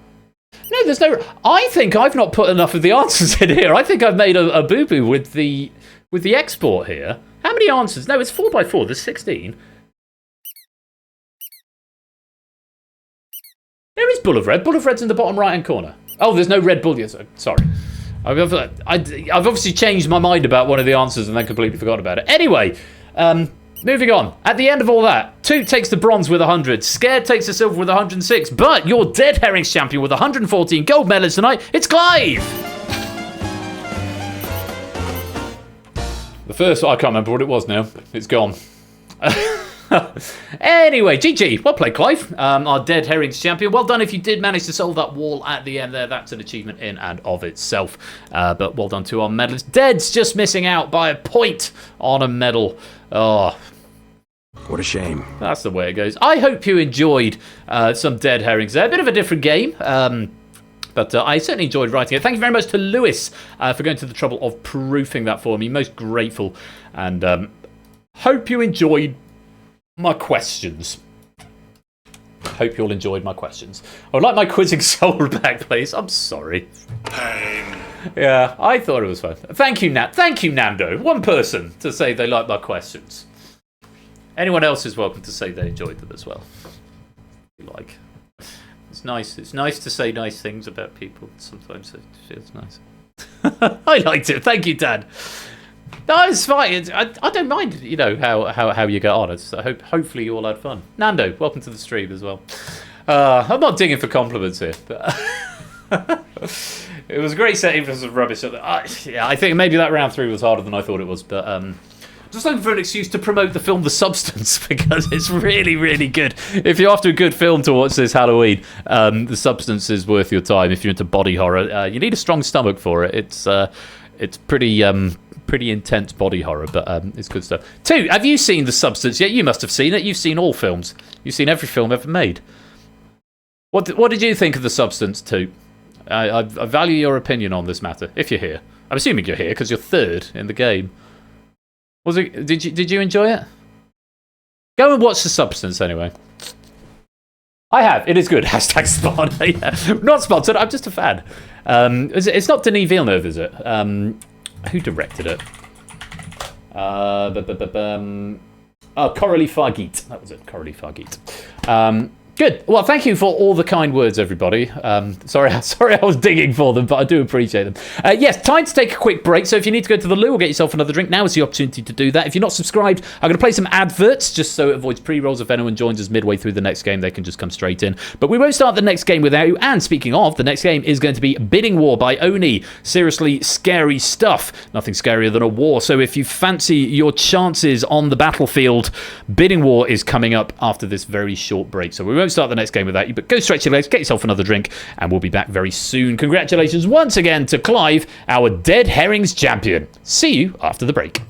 No, there's no. I think I've not put enough of the answers in here. I think I've made a boo-boo with the export here. How many answers? No, it's 4x4. There's 16. There is bull of red. Bull of red's in the bottom right-hand corner. Oh, there's no red bull yet. Sorry. I've obviously changed my mind about one of the answers and then completely forgot about it. Anyway, moving on. At the end of all that, Toot takes the bronze with 100. Scared takes the silver with 106. But your Dead Herrings champion with 114 gold medals tonight, it's Clive! The first, I can't remember what it was now. It's gone. Anyway, GG. Well played, Clive. Our Dead Herrings champion. Well done if you did manage to solve that wall at the end there. That's an achievement in and of itself. But well done to our medalists. Dead's just missing out by a point on a medal. Oh, what a shame. That's the way it goes. I hope you enjoyed some Dead Herrings there. A bit of a different game. But I certainly enjoyed writing it. Thank you very much to Lewis for going to the trouble of proofing that for me. Most grateful. And hope you enjoyed my questions. Hope you all enjoyed my questions. I would like my quizzing soul back, please. I'm sorry. Pain. Yeah, I thought it was fun. Thank you, Nando. One person to say they like my questions. Anyone else is welcome to say they enjoyed them as well. If you like. It's nice. It's nice to say nice things about people. Sometimes it feels nice. I liked it. Thank you, Dad. No, it's fine. I don't mind, you know, how you get on. Hopefully you all had fun. Nando, welcome to the stream as well. I'm not digging for compliments here, but it was a great set even for some rubbish. Yeah, I think maybe that round 3 was harder than I thought it was, but just looking for an excuse to promote the film The Substance because it's really, really good. If you're after a good film to watch this Halloween, The Substance is worth your time. If you're into body horror, you need a strong stomach for it. It's pretty intense body horror, but it's good stuff. 2, have you seen The Substance yet? You must have seen it. You've seen all films. You've seen every film ever made. What did you think of The Substance 2? I value your opinion on this matter, if you're here. I'm assuming you're here because you're 3rd in the game. Was it? Did you enjoy it? Go and watch The Substance anyway. I have. It is good. Hashtag spawn. Yeah. Not sponsored. I'm just a fan. It's not Denis Villeneuve, is it? Who directed it? Coralie Fargeet. That was it. Coralie Fargeet. Good. Well, thank you for all the kind words, everybody. Sorry I was digging for them, but I do appreciate them. Yes, time to take a quick break. So if you need to go to the loo or get yourself another drink, now is the opportunity to do that. If you're not subscribed, I'm going to play some adverts just so it avoids pre-rolls. If anyone joins us midway through the next game, they can just come straight in. But we won't start the next game without you. And speaking of, the next game is going to be Bidding War by Oni. Seriously scary stuff. Nothing scarier than a war. So if you fancy your chances on the battlefield, Bidding War is coming up after this very short break. So we won't start the next game without you, but go stretch your legs, get yourself another drink, and we'll be back very soon. Congratulations once again to Clive, our Dead Herrings champion. See you after the break.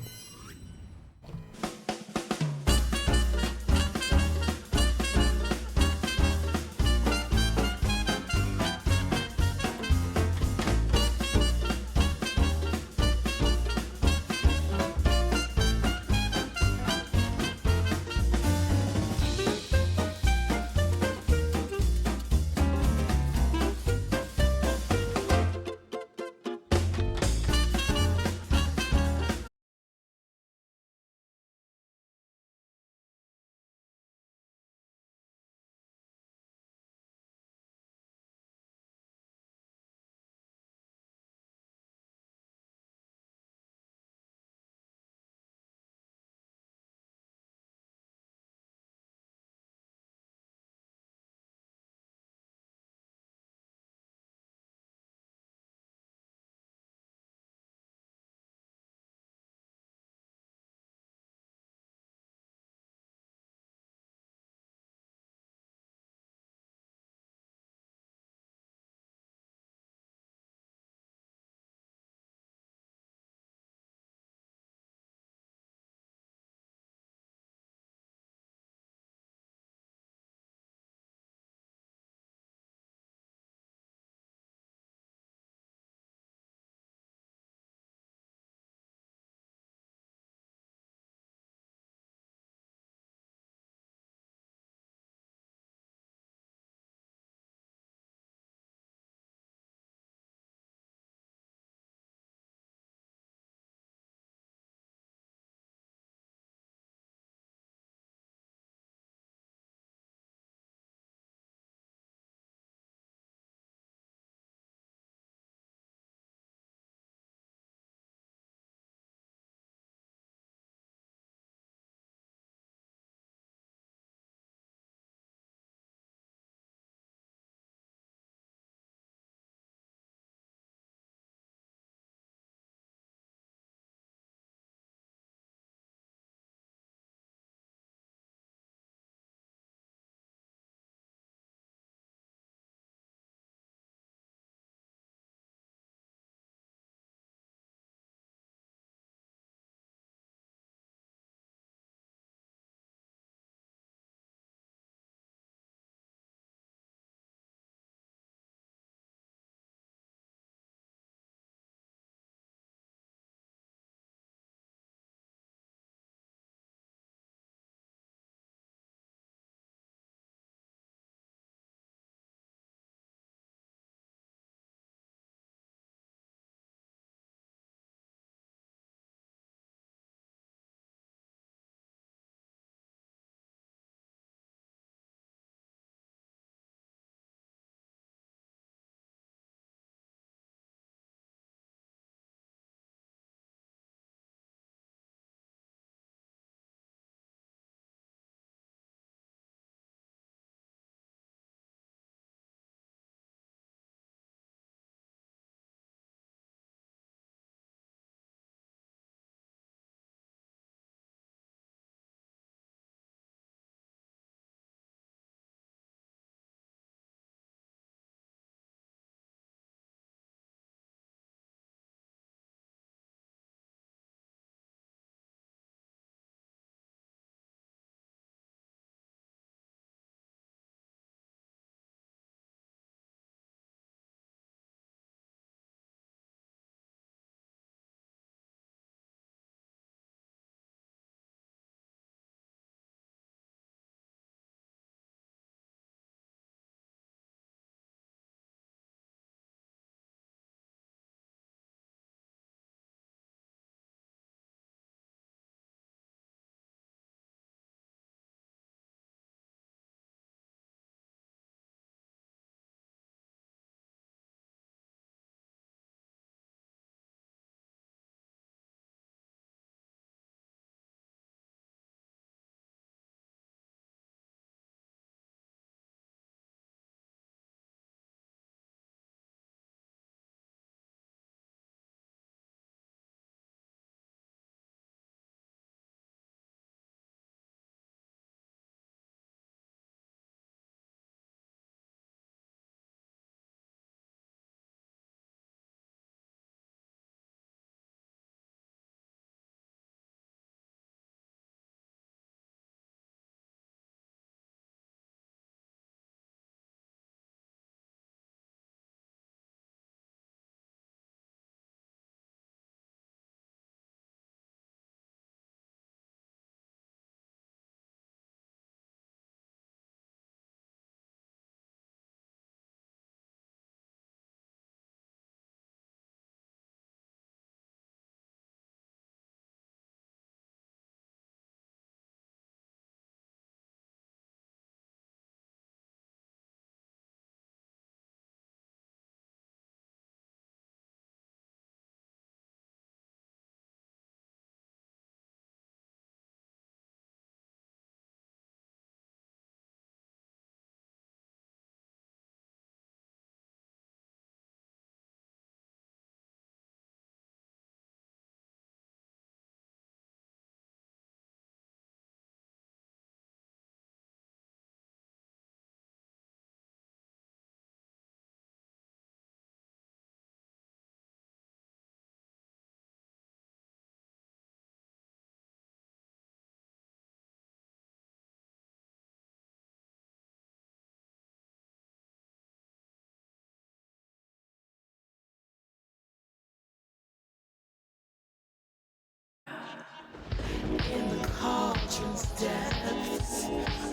ocean's depths,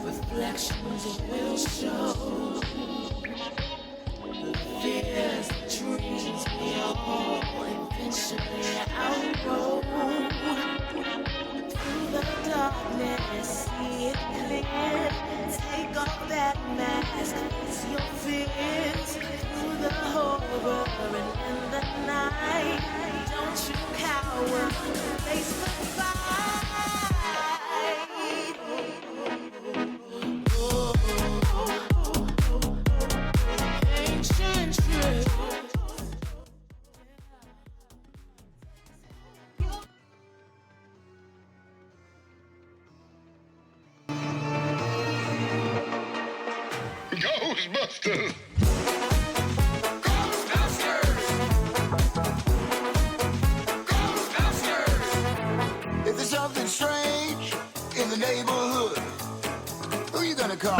reflections will show the fears, dreams we all eventually outgrow. Through the darkness, see it clear. Take off that mask, face your fears. Through the horror and in the night, don't you cower, face the fight. Ancient truth. Ghostbusters! If there's something strange in the neighborhood, who you gonna call?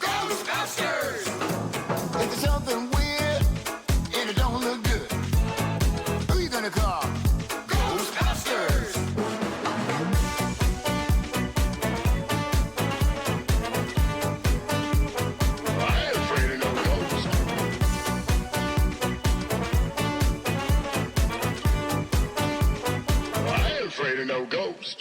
Ghostbusters! If there's something weird and it don't look good, who you gonna call? Ghostbusters! I ain't afraid of no ghosts. I ain't afraid of no ghosts.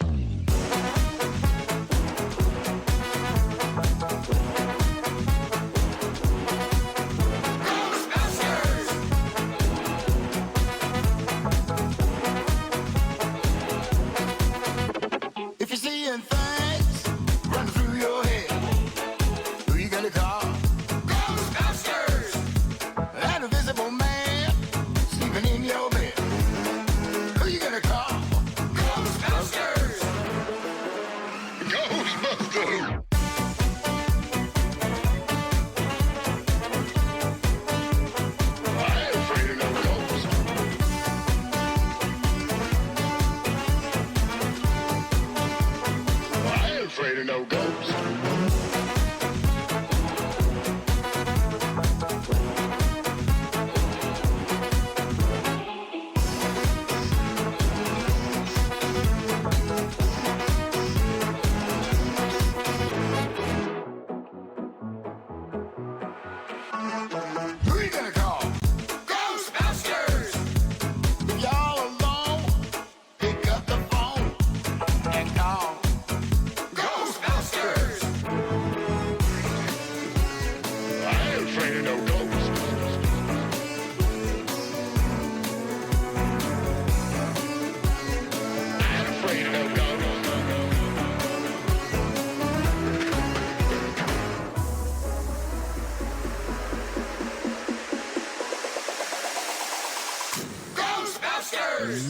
If you're seeing things run through your head, who you gonna call? Ghostbusters! That invisible man sleeping in your bed, who you gonna call? Ghostbusters! Ghostbusters! I ain't afraid of no ghosts. I ain't afraid of no ghosts. Who you gonna call? Ghostbusters! If y'all alone, pick up the phone and call Ghostbusters! I ain't afraid of no ghosts. I ain't afraid of no ghosts. Ghostbusters!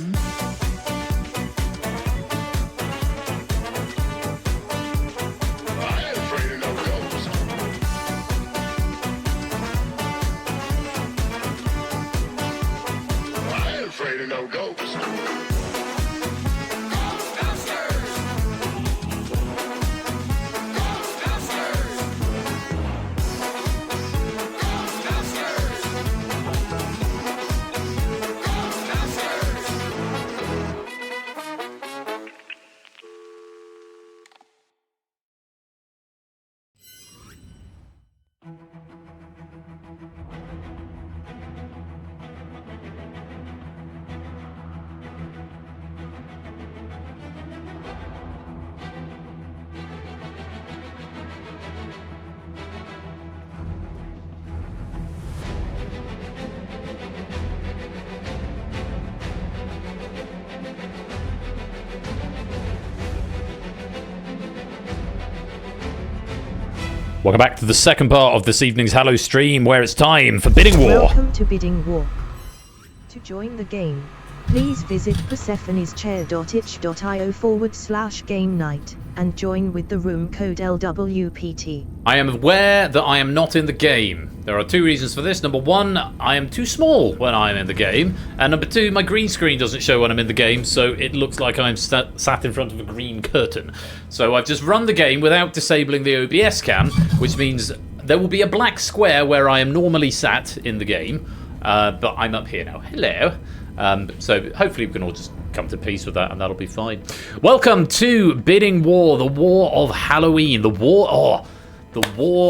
I ain't afraid of no ghosts. I ain't afraid of no ghosts. Welcome back to the second part of this evening's Hallowstream, where it's time for Bidding War. Welcome to Bidding War. To join the game, please visit persephoneschair.itch.io/game night and join with the room code LWPT. I am aware that I am not in the game. There are two reasons for this. Number one, I am too small when I'm in the game. And number two, my green screen doesn't show when I'm in the game, so it looks like I'm sat in front of a green curtain. So I've just run the game without disabling the OBS cam, which means there will be a black square where I am normally sat in the game. But I'm up here now. Hello. So hopefully we can all just come to peace with that, and that'll be fine. Welcome to Bidding War, the War of Halloween, the War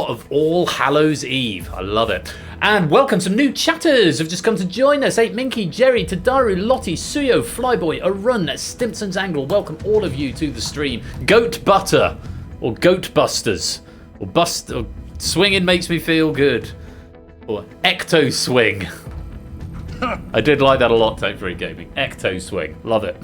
of All Hallows Eve. I love it. And welcome some new chatters who've just come to join us. 8 Minky, Jerry, Tadaru, Lottie, Suyo, Flyboy, Arun, Stimpson's Angle. Welcome all of you to the stream. Goat Butter, or Goat Busters, or Swinging Makes Me Feel Good, or Ectoswing. I did like that a lot, Take Free Gaming. Ectoswing, love it.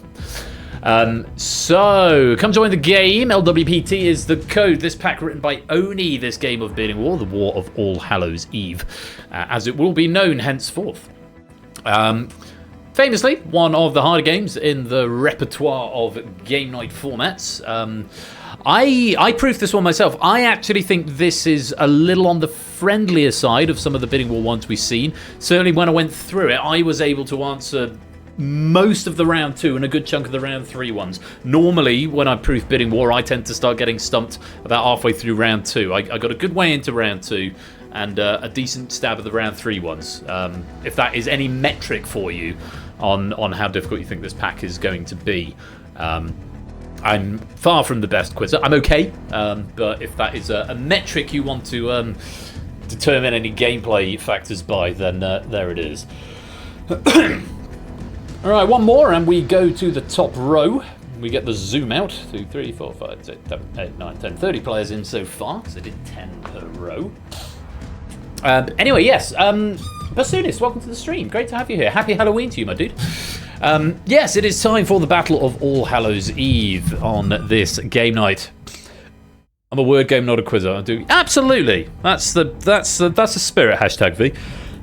So, come join the game. LWPT is the code. This pack written by Oni, this game of Bidding War, the War of All Hallows Eve, as it will be known henceforth. Famously, one of the harder games in the repertoire of game night formats. I proofed this one myself. I actually think this is a little on the friendlier side of some of the Bidding War ones we've seen. Certainly when I went through it, I was able to answer most of the round 2 and a good chunk of the round 3 ones. Normally, when I proof Bidding War, I tend to start getting stumped about halfway through round 2. I got a good way into round 2 and a decent stab at the round 3 ones. If that is any metric for you on how difficult you think this pack is going to be. I'm far from the best quizzer. I'm okay, but if that is a metric you want to determine any gameplay factors by, then there it is. Alright, one more and we go to the top row. We get the zoom out. 2, 3, 4, 5, 6, 7, 8, 9, 10, 30 players in so far, because I did 10 per row. Anyway, yes, Basunis, welcome to the stream. Great to have you here. Happy Halloween to you, my dude. Yes, it is time for the Battle of All Hallows Eve on this game night. I'm a word game, not a quizzer. I do absolutely. That's the spirit. Hashtag V.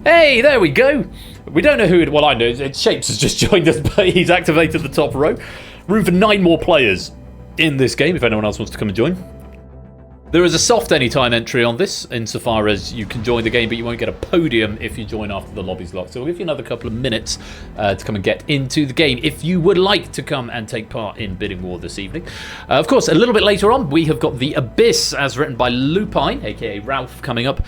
Hey, there we go. We don't know who it. Well, I know. Shapes has just joined us, but he's activated the top row. Room for 9 more players in this game. If anyone else wants to come and join. There is a soft anytime entry on this, insofar as you can join the game, but you won't get a podium if you join after the lobby's locked. So we'll give you another couple of minutes to come and get into the game if you would like to come and take part in Bidding War this evening. Of course, a little bit later on, we have got The Abyss, as written by Lupine, aka Ralph, coming up,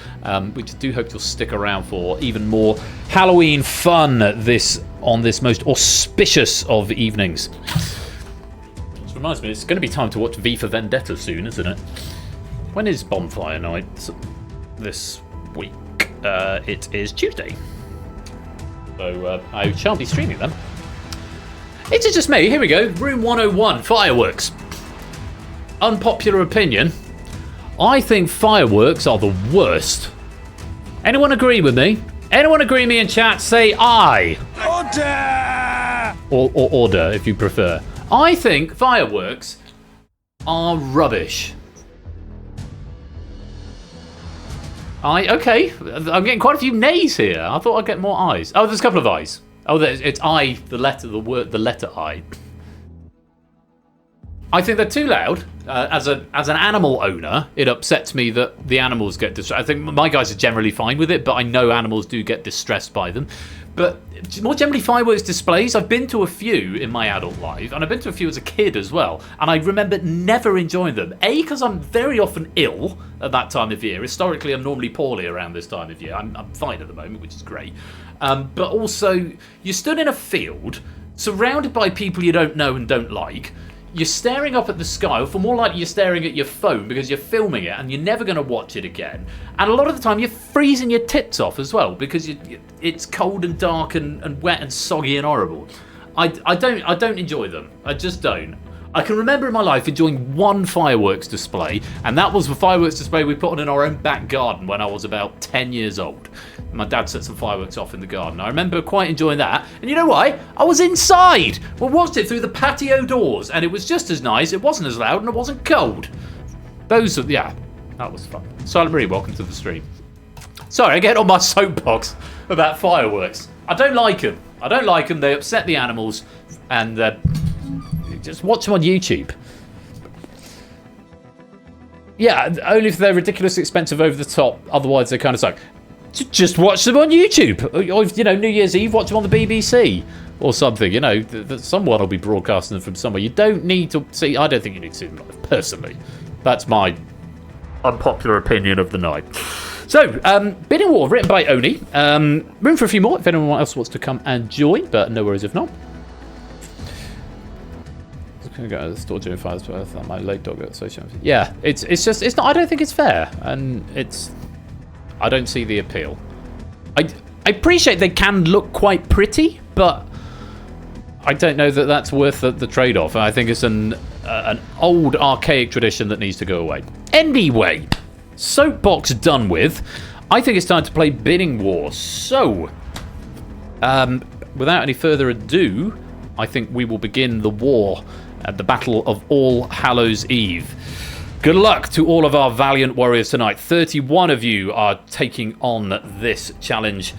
which I do hope you'll stick around for even more Halloween fun on this most auspicious of evenings. Which reminds me, it's going to be time to watch V for Vendetta soon, isn't it? When is Bonfire Night this week? It is Tuesday. So I shall be streaming them. It is just me. Here we go. Room 101. Fireworks. Unpopular opinion. I think fireworks are the worst. Anyone agree with me? Anyone agree with me in chat? Say aye. Order! Or order, if you prefer. I think fireworks are rubbish. Okay, I'm getting quite a few nays here. I thought I'd get more I's. Oh, there's a couple of I's. Oh, it's I, the letter I. I think they're too loud. As an animal owner, it upsets me that the animals get distressed. I think my guys are generally fine with it, but I know animals do get distressed by them. But more generally, fireworks displays, I've been to a few in my adult life, and I've been to a few as a kid as well, and I remember never enjoying them. A, because I'm very often ill at that time of year. Historically, I'm normally poorly around this time of year. I'm fine at the moment, which is great. But also, you're stood in a field, surrounded by people you don't know and don't like. You're staring up at the sky, or for more likely you're staring at your phone because you're filming it and you're never going to watch it again. And a lot of the time you're freezing your tits off as well because it's cold and dark and wet and soggy and horrible. I don't enjoy them. I just don't. I can remember in my life enjoying one fireworks display, and that was the fireworks display we put on in our own back garden when I was about 10 years old. My dad set some fireworks off in the garden. I remember quite enjoying that. And you know why? I was inside. We watched it through the patio doors, and it was just as nice. It wasn't as loud, and it wasn't cold. Yeah, that was fun. Silent Marie, welcome to the stream. Sorry, I get on my soapbox about fireworks. I don't like them. They upset the animals, and just watch them on YouTube. Yeah, only if they're ridiculously expensive over the top. Otherwise, they kind of suck. Just watch them on YouTube. Or, New Year's Eve, watch them on the BBC or something. Someone will be broadcasting them from somewhere. You don't need to see. I don't think you need to see them live, personally. That's my unpopular opinion of the night. So, Bidding War, written by Oni. Room for a few more if anyone else wants to come and join, but no worries if not. I got a store during fire's birth. My late dog got social. Yeah, it's not. I don't think it's fair, and I don't see the appeal. I appreciate they can look quite pretty, but I don't know that that's worth the trade-off. I think it's an old archaic tradition that needs to go away. Anyway, soapbox done with. I think it's time to play Bidding War. So, without any further ado, I think we will begin the war at the Battle of All Hallows Eve. Good luck to all of our valiant warriors tonight. 31 of you are taking on this challenge.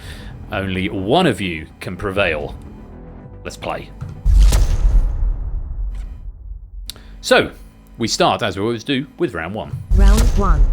Only one of you can prevail. Let's play. So, we start, as we always do, with round one. Round 1.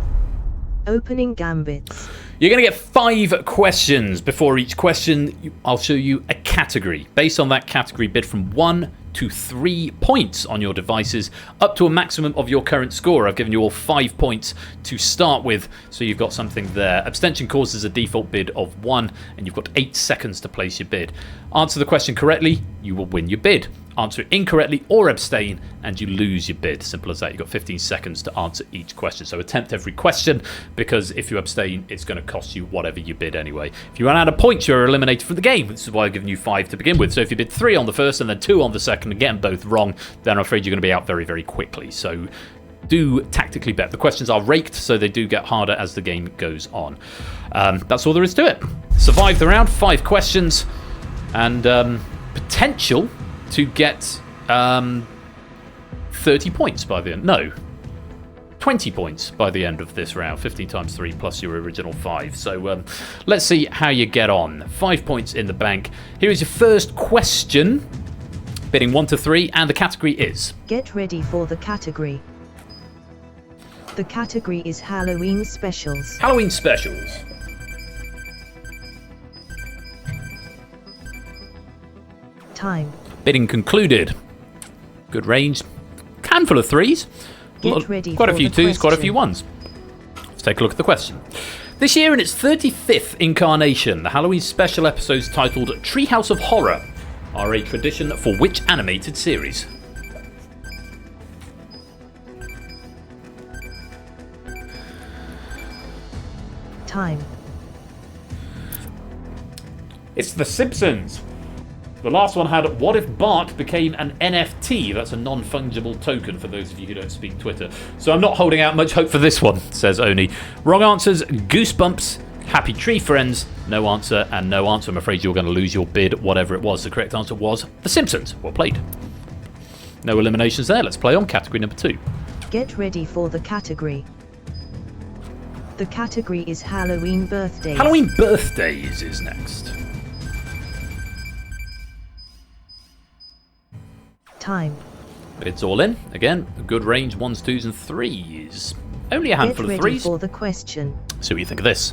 Opening gambits. You're going to get 5 questions. Before each question, I'll show you a category. Based on that category, bid from 1 to 3 points on your devices, up to a maximum of your current score. I've given you all 5 points to start with, so you've got something there. Abstention causes a default bid of 1, and you've got 8 seconds to place your bid. Answer the question correctly, you will win your bid. Answer it incorrectly or abstain, and you lose your bid. Simple as that. You've got 15 seconds to answer each question. So attempt every question, because if you abstain, it's going to cost you whatever you bid anyway. If you run out of points, you're eliminated from the game. This is why I've given you 5 to begin with. So if you bid 3 on the first and then 2 on the second and get them both wrong, then I'm afraid you're going to be out very, very quickly. So do tactically bet. The questions are raked, so they do get harder as the game goes on. That's all there is to it. Survive the round, 5 questions, and potential to get 30 points by the end. No, 20 points by the end of this round. 15 times 3 plus your original 5. So let's see how you get on. 5 points in the bank. Here is your first question. Bidding 1 to 3, and the category is... Get ready for the category. The category is Halloween specials. Halloween specials. Time. Bidding concluded. Good range. Handful of 3s. Get ready Quite a for few the 2s, quite a question. few 1s. Let's take a look at the question. This year, in its 35th incarnation, the Halloween special episodes titled Treehouse of Horror are a tradition for which animated series? Time. It's The Simpsons. The last one had What If Bart became an NFT? That's a non-fungible token for those of you who don't speak Twitter. So I'm not holding out much hope for this one, says Oni. Wrong answers, Goosebumps, Happy Tree Friends, no answer, and no answer. I'm afraid you're going to lose your bid, whatever it was. The correct answer was The Simpsons. Well played. No eliminations there. Let's play on category number 2. Get ready for the category. The category is Halloween birthdays. Halloween birthdays is next. Time. It's all in. Again, a good range, 1s, 2s, and 3s. Only a handful Get of ready 3s. for the question. See what you think of this.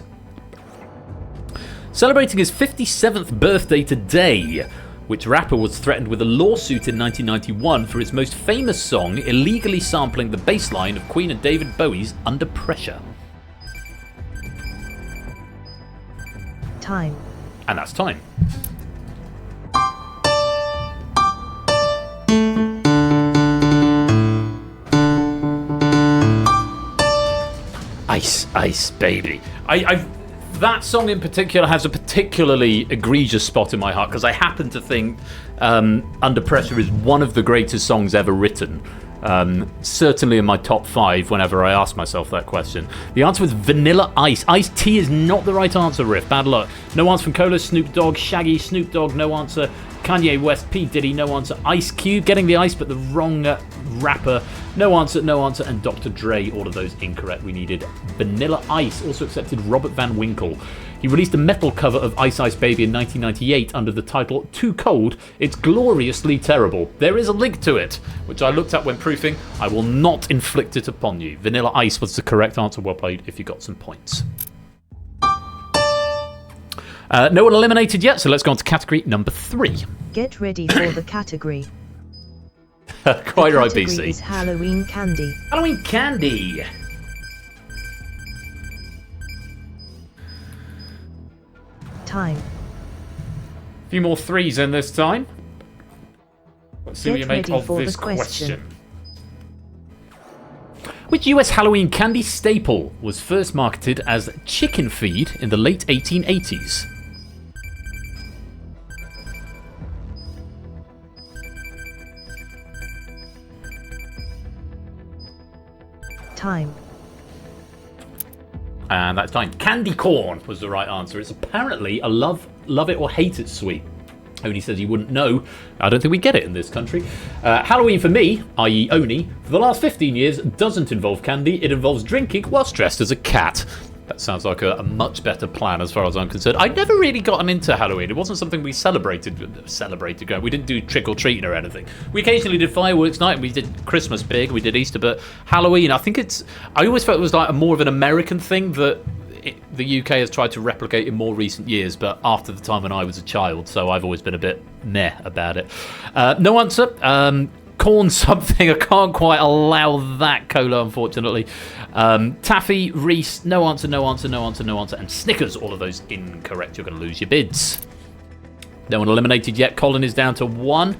Celebrating his 57th birthday today, which rapper was threatened with a lawsuit in 1991 for his most famous song illegally sampling the bass line of Queen and David Bowie's Under Pressure? Time. And that's time. Ice, Ice Baby. That song in particular has a particularly egregious spot in my heart because I happen to think Under Pressure is one of the greatest songs ever written. Certainly in my top 5 whenever I ask myself that question. The answer was Vanilla Ice. Iced Tea is not the right answer, Riff. Bad luck. No answer from Cola, Snoop Dogg, Shaggy, Snoop Dogg, no answer. Kanye West, P. Diddy, no answer. Ice Cube, getting the ice but the wrong rapper. No answer, and Dr. Dre, all of those incorrect. We needed Vanilla Ice. Also accepted Robert Van Winkle. He released a metal cover of Ice Ice Baby in 1998 under the title Too Cold, It's Gloriously Terrible. There is a link to it, which I looked at when proofing. I will not inflict it upon you. Vanilla Ice was the correct answer. Well played if you got some points. No one eliminated yet, so let's go on to category number 3. Get ready for the category. Quite right, The category BC. is Halloween candy. Halloween candy. Time. A few more 3s in this time. Let's see what you Get make ready of for this the question. Which US Halloween candy staple was first marketed as chicken feed in the late 1880s? Time. And that's time. Candy corn was the right answer. It's apparently a love it or hate it sweet. Oni says he wouldn't know. I don't think we get it in this country. Halloween for me, i.e. Oni, for the last 15 years doesn't involve candy. It involves drinking whilst dressed as a cat. That sounds like a much better plan as far as I'm concerned. I'd never really gotten into Halloween. It wasn't something we celebrated. We didn't do trick-or-treating or anything. We occasionally did fireworks night. We did Christmas big. We did Easter. But Halloween, I always felt it was like more of an American thing that the UK has tried to replicate in more recent years, but after the time when I was a child, so I've always been a bit meh about it. No answer. Corn something. I can't quite allow that cola, unfortunately. Taffy, Reese, no answer, no answer, no answer, no answer. And Snickers, all of those incorrect. You're going to lose your bids. No one eliminated yet. Colin is down to 1.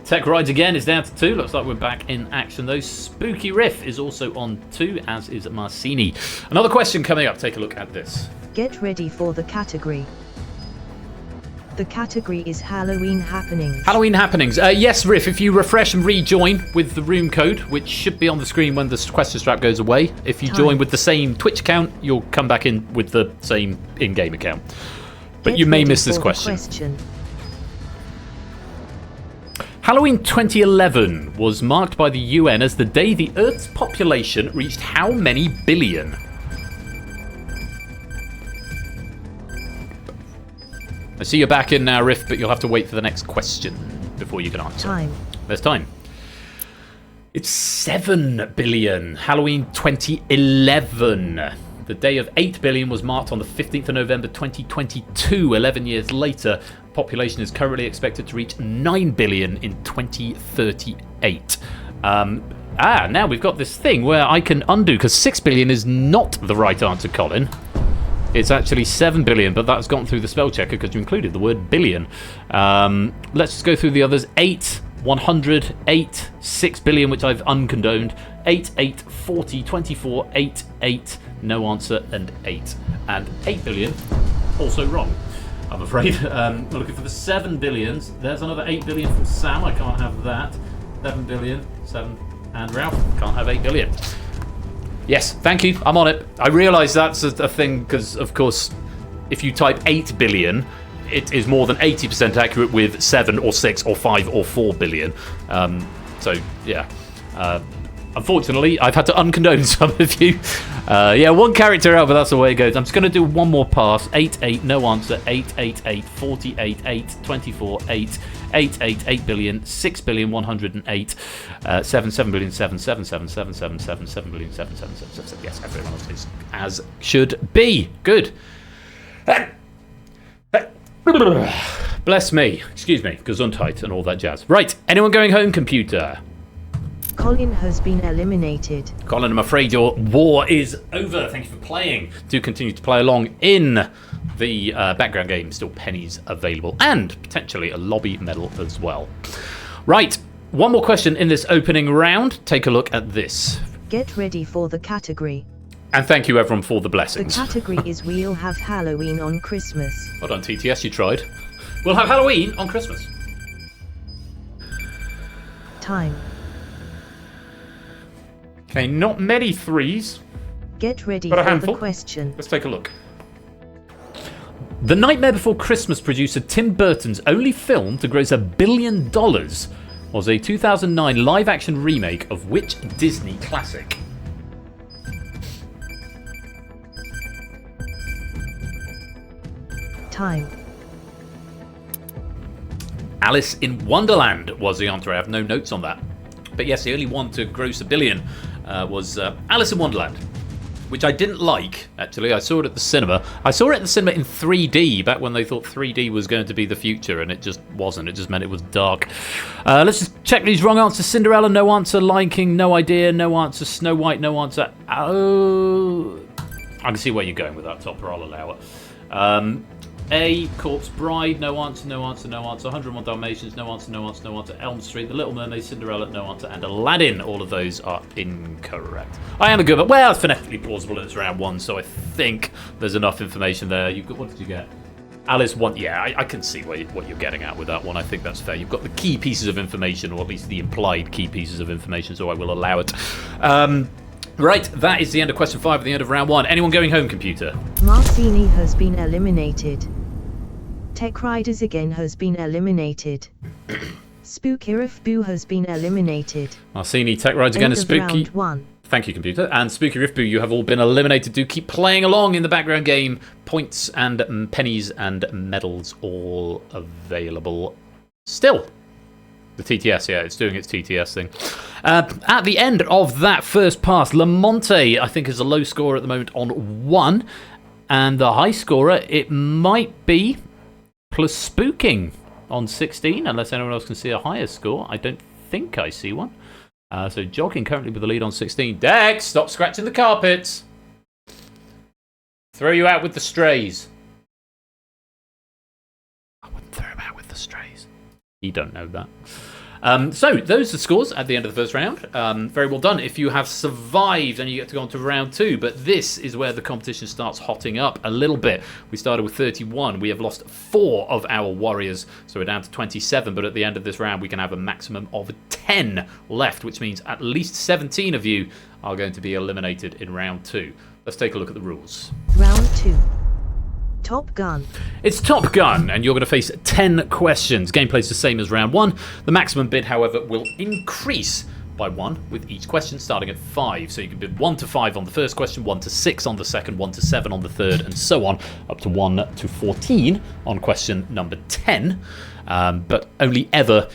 Tech Rides again is down to 2. Looks like we're back in action though. Spooky Riff is also on 2, as is Marcini. Another question coming up. Take a look at this. Get ready for the category. The category is Halloween happenings. Halloween happenings. Yes, Riff, if you refresh and rejoin with the room code, which should be on the screen when the question strap goes away, if you join with the same Twitch account, you'll come back in with the same in-game account. But you may miss this question. Halloween 2011 was marked by the UN as the day the Earth's population reached how many billion? I see you're back in now, Riff, but you'll have to wait for the next question before you can answer. Time. There's time. It's 7 billion. Halloween 2011. The day of 8 billion was marked on the 15th of November 2022. 11 years later, population is currently expected to reach 9 billion in 2038. Now we've got this thing where I can undo, because 6 billion is not the right answer, Colin. It's actually 7 billion, but that's gone through the spell checker because you included the word billion. Let's just go through the others. 8, 100, 8, 6 billion, which I've uncondoned. 8, 8, 40, 24, 8, 8, no answer, and 8. And 8 billion, also wrong, I'm afraid. We're looking for the 7 billions. There's another 8 billion from Sam. I can't have that. 7 billion, 7, and Ralph. Can't have 8 billion. Yes, thank you. I'm on it. I realise that's a thing because, of course, if you type 8 billion, it is more than 80% accurate with 7 or 6 or 5 or 4 billion. So, yeah. Unfortunately, I've had to uncondone some of you. Yeah, one character out, but that's the way it goes. I'm just going to do one more pass. 8, 8, no answer. 8, 8, 8, 48, 8, 24, 8, 8, 8, 8 billion, 6 billion, 108, 7, 7 billion, 7, 7, 7, 7, 7, 7, 7 billion, 7, 7, 7, 7, 7. Yes, everyone else is as should be. Good. Bless me. Excuse me. Gesundheit and all that jazz. Right. Anyone going home, computer? Colin has been eliminated. Colin, I'm afraid your war is over. Thank you for playing. Do continue to play along in the background game. Still pennies available. And potentially a lobby medal as well. Right. One more question in this opening round. Take a look at this. Get ready for the category. And thank you, everyone, for the The blessings. category is We'll Have Halloween on Christmas. Well done, TTS. You tried. We'll have Halloween on Christmas. Time. Okay, not many threes. Get ready Got a for handful? the question. Let's take a look. The Nightmare Before Christmas producer Tim Burton's only film to gross $1 billion was a 2009 live-action remake of which Disney classic? Time. Alice in Wonderland was the answer. I have no notes on that. But yes, the only one to gross $1 billion was Alice in Wonderland, which I didn't like, actually. I saw it at the cinema. I saw it at the cinema in 3D, back when they thought 3D was going to be the future, and it just wasn't. It just meant it was dark. Let's just check these wrong answers. Cinderella, no answer. Lion King, no idea. No answer. Snow White, no answer. Oh, I can see where you're going with that, Topper. I'll allow it. A. Corpse Bride, no answer, no answer, no answer. 101 Dalmatians, no answer, no answer, no answer. Elm Street, The Little Mermaid, Cinderella, no answer. And Aladdin, all of those are incorrect. I am a good, but well, it's phonetically plausible and it's round 1, so I think there's enough information there. What did you get? Alice 1, yeah, I can see what you're getting at with that one. I think that's fair. You've got the key pieces of information, or at least the implied key pieces of information, so I will allow it. Right, that is the end of question 5 at the end of round 1. Anyone going home, computer? Marcini has been eliminated. Tech Riders again has been eliminated. Spookirif Boo has been eliminated. Marcini, Tech Rides again, is Spooky. Round 1. Thank you, computer. And Spooky Riftboo, you have all been eliminated. Do keep playing along in the background game. Points and pennies and medals all available still. The TTS, yeah, it's doing its TTS thing. At the end of that first pass, Lamonte, I think, is a low scorer at the moment on 1. And the high scorer, it might be plus Spooking on 16, unless anyone else can see a higher score. I don't think I see one. So Jogging currently with the lead on 16. Dex, stop scratching the carpets. Throw you out with the strays. I wouldn't throw him out with the strays. You don't know that. So those are the scores at the end of the first round. Very well done if you have survived and you get to go on to round 2. But this is where the competition starts hotting up a little bit. We started with 31. We have lost 4 of our warriors, so we're down to 27. But at the end of this round, we can have a maximum of 10 left, which means at least 17 of you are going to be eliminated in round 2. Let's take a look at the rules. Round 2. Top Gun. It's Top Gun, and you're going to face 10 questions. Gameplay's the same as round 1. The maximum bid, however, will increase by 1 with each question, starting at 5. So you can bid 1 to 5 on the first question, 1 to 6 on the second, 1 to 7 on the third, and so on, up to 1 to 14 on question number 10. But only ever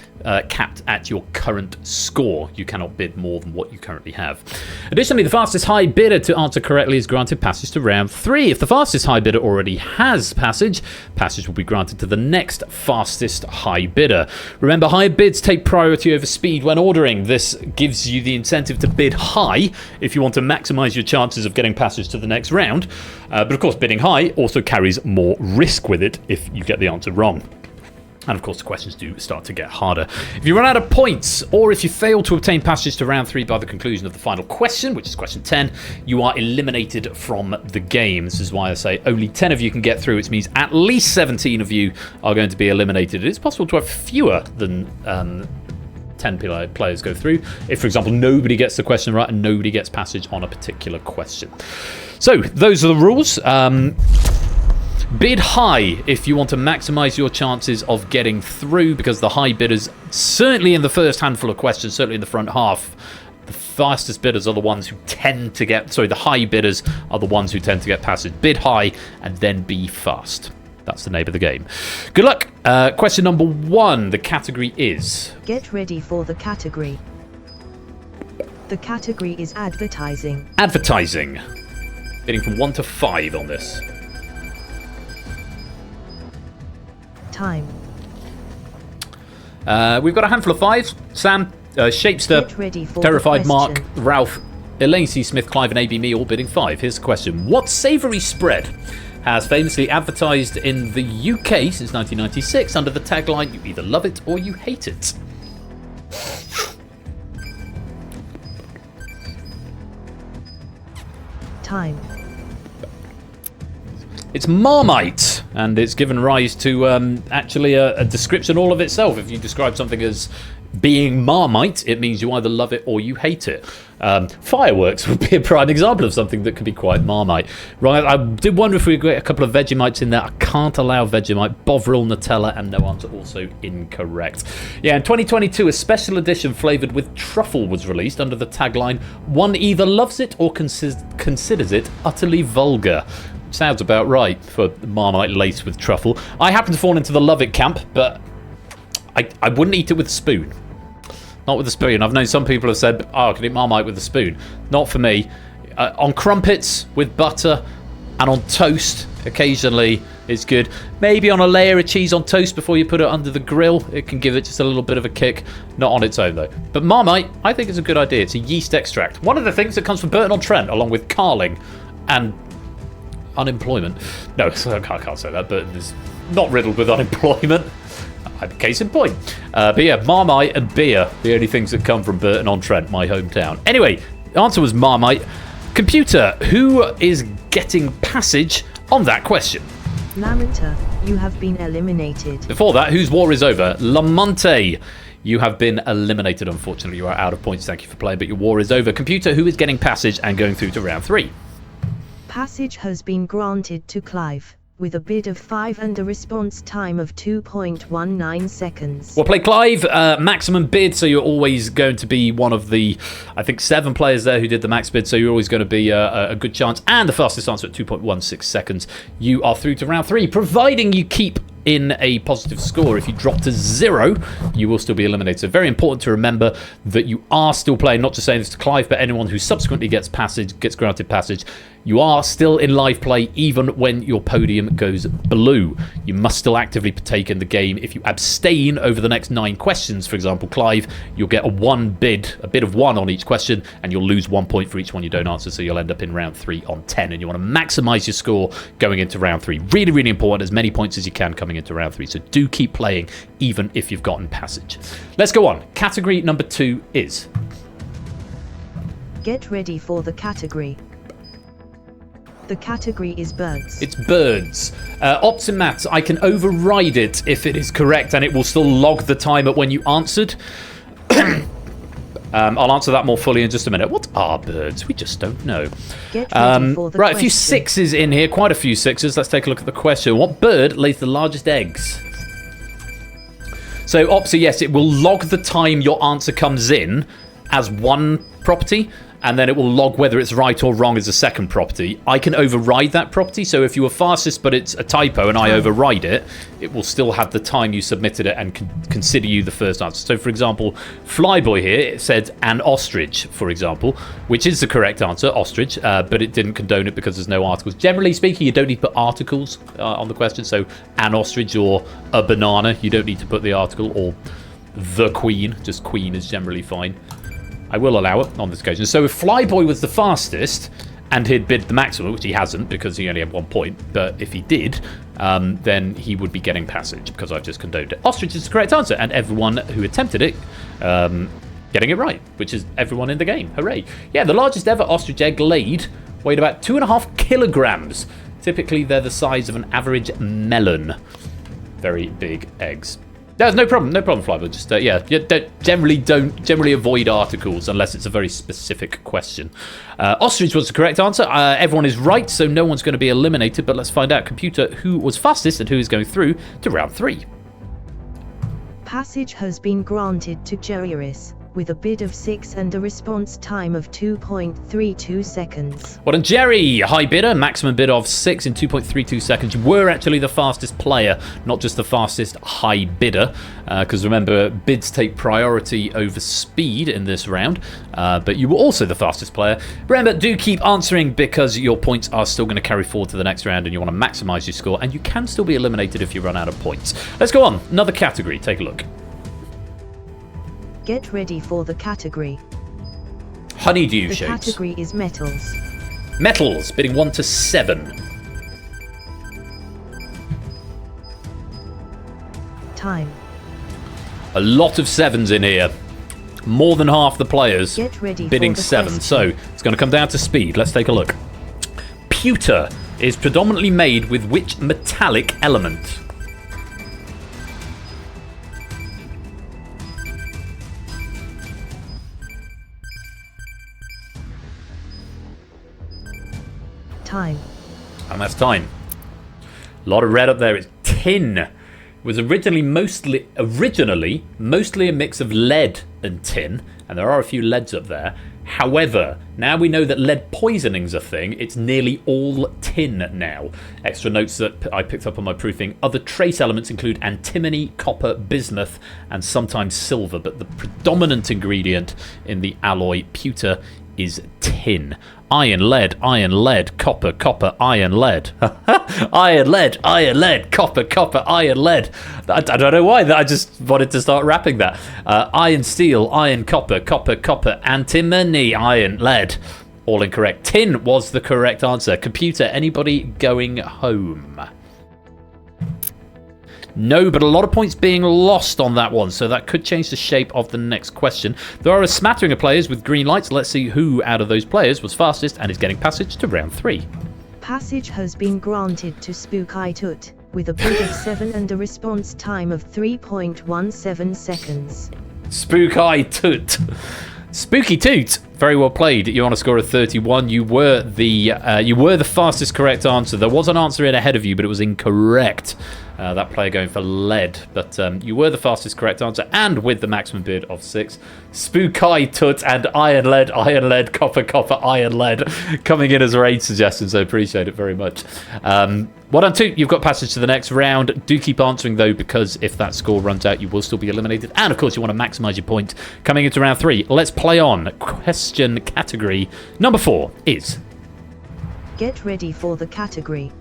capped at your current score. You cannot bid more than what you currently have. Additionally, the fastest high bidder to answer correctly is granted passage to round 3. If the fastest high bidder already has passage will be granted to the next fastest high bidder. Remember, high bids take priority over speed when ordering. This gives you the incentive to bid high if you want to maximize your chances of getting passage to the next round. But of course, bidding high also carries more risk with it if you get the answer wrong. And of course, the questions do start to get harder. If you run out of points, or if you fail to obtain passage to round 3 by the conclusion of the final question, which is question 10, you are eliminated from the game. This is why I say only 10 of you can get through, which means at least 17 of you are going to be eliminated. It is possible to have fewer than 10 players go through if, for example, nobody gets the question right and nobody gets passage on a particular question. So, those are the rules. Bid high if you want to maximize your chances of getting through, because the high bidders, certainly in the first handful of questions, certainly in the front half, the fastest bidders are the ones who tend to get, the high bidders are the ones who tend to get passage. Bid high and then be fast. That's the name of the game. Good luck. Question number 1. The category is... Get ready for the category. The category is advertising. Advertising. Bidding from 1 to 5 on this. Time. We've got a handful of 5s. Sam, Shapester, Terrified Mark, Ralph, Elaine C. Smith, Clive and AB Me all bidding 5. Here's the question. What savoury spread has famously advertised in the UK since 1996 under the tagline, you either love it or you hate it? Time. It's Marmite, and it's given rise to actually a description all of itself. If you describe something as being Marmite, it means you either love it or you hate it. Fireworks would be a prime example of something that could be quite Marmite. Right, I did wonder if we could get a couple of Vegemites in there. I can't allow Vegemite. Bovril, Nutella, and no answer also incorrect. Yeah, in 2022, a special edition flavoured with truffle was released under the tagline, one either loves it or considers it utterly vulgar. Sounds about right for Marmite laced with truffle. I happen to fall into the love it camp, but I wouldn't eat it with a spoon. Not with a spoon. I've known some people have said, oh, I can eat Marmite with a spoon. Not for me. On crumpets with butter and on toast, occasionally, it's good. Maybe on a layer of cheese on toast before you put it under the grill. It can give it just a little bit of a kick. Not on its own, though. But Marmite, I think it's a good idea. It's a yeast extract. One of the things that comes from Burton-on-Trent, along with Carling and unemployment. No, I can't say that, but it's not riddled with unemployment. Case in point. But yeah, Marmite and beer, the only things that come from Burton-on-Trent, my hometown. Anyway, the answer was Marmite. Computer, who is getting passage on that question? Lamenta, you have been eliminated. Before that, whose war is over? Lamonte, you have been eliminated, unfortunately. You are out of points. Thank you for playing, but your war is over. Computer, who is getting passage and going through to round 3? Passage has been granted to Clive, with a bid of 5 and a response time of 2.19 seconds. We'll play Clive, maximum bid, so you're always going to be one of the, I think, 7 players there who did the max bid, so you're always going to be a good chance. And the fastest answer at 2.16 seconds. You are through to round 3, providing you keep in a positive score. If you drop to 0, you will still be eliminated. So very important to remember that you are still playing, not just saying this to Clive, but anyone who subsequently gets granted passage. You are still in live play even when your podium goes blue. You must still actively partake in the game. If you abstain over the next 9 questions, for example, Clive, you'll get a bid of 1 on each question, and you'll lose 1 point for each one you don't answer, so you'll end up in round 3 on 10, and you want to maximise your score going into round 3. Really, really important, as many points as you can coming into round 3, so do keep playing even if you've gotten passage. Let's go on. Category number 2 is... Get ready for the category. The category is birds. It's birds. Ops and maths, I can override it if it is correct, and it will still log the time at when you answered. I'll answer that more fully in just a minute. What are birds? We just don't know. Get ready for the right, question. a few 6s in here, quite a few 6s. Let's take a look at the question. What bird lays the largest eggs? So, Opsy, yes, it will log the time your answer comes in as one property, and then it will log whether it's right or wrong as a second property. I can override that property, so if you were fastest but it's a typo and I override it, it will still have the time you submitted it and consider you the first answer. So, for example, Flyboy here, it said an ostrich, for example, which is the correct answer, ostrich, but it didn't condone it because there's no articles. Generally speaking, you don't need to put articles on the question, so an ostrich or a banana, you don't need to put the article, or the queen, just queen is generally fine. I will allow it on this occasion. So if Flyboy was the fastest and he'd bid the maximum, which he hasn't because he only had 1 point, but if he did, then he would be getting passage because I've just condoned it. Ostrich is the correct answer, and everyone who attempted it getting it right, which is everyone in the game. Hooray. Yeah, the largest ever ostrich egg laid weighed about 2.5 kilograms. Typically, they're the size of an average melon. Very big eggs. There's no problem, Flyboy. Just generally avoid articles unless it's a very specific question. Ostrich was the correct answer. Everyone is right, so no one's going to be eliminated. But let's find out, computer, who was fastest and who is going through to round 3. Passage has been granted to Jerryris, with a bid of 6 and a response time of 2.32 seconds. Well done, Jerry. High bidder, maximum bid of 6 in 2.32 seconds. You were actually the fastest player, not just the fastest high bidder, because remember, bids take priority over speed in this round, but you were also the fastest player. Remember, do keep answering because your points are still going to carry forward to the next round and you want to maximize your score, and you can still be eliminated if you run out of points. Let's go on. Another category. Take a look. Get ready for the category. Honeydew The shapes. category is metals. Metals, bidding 1 to 7. Time. A lot of 7s in here. More than half the players Get ready bidding for the 7. question. So it's going to come down to speed. Let's take a look. Pewter is predominantly made with which metallic element? Time. And that's time. A lot of red up there. It's tin. It was originally mostly a mix of lead and tin, and there are a few leads up there. However, now we know that lead poisoning's a thing. It's nearly all tin now. Extra notes that I picked up on my proofing. Other trace elements include antimony, copper, bismuth, and sometimes silver, but the predominant ingredient in the alloy pewter is tin. Iron, lead, copper, copper, iron, lead. Iron, lead, copper, iron, lead. I don't know why, I just wanted to start rapping that. Iron, steel, iron, copper, antimony, iron, lead. All incorrect. Tin was the correct answer. Computer, anybody going home? No, but a lot of points being lost on that one, so that could change the shape of the next question. There are a smattering of players with green lights. Let's see who out of those players was fastest and is getting passage to round 3. Passage has been granted to Spook I Toot, with a bid of 7 and a response time of 3.17 seconds. Spook I Toot. Spooky Toot. Very well played. You're on a score of 31. You were the fastest correct answer. There was an answer in ahead of you, but it was incorrect. That player going for lead. But you were the fastest correct answer, and with the maximum bid of 6. Spooky Toot and iron lead, copper, iron lead coming in as raid suggestions. I appreciate it very much. Well done, Toot. You've got passage to the next round. Do keep answering, though, because if that score runs out, you will still be eliminated. And, of course, you want to maximise your point coming into round 3. Let's play on. Question category number 4 is... Get ready for the category.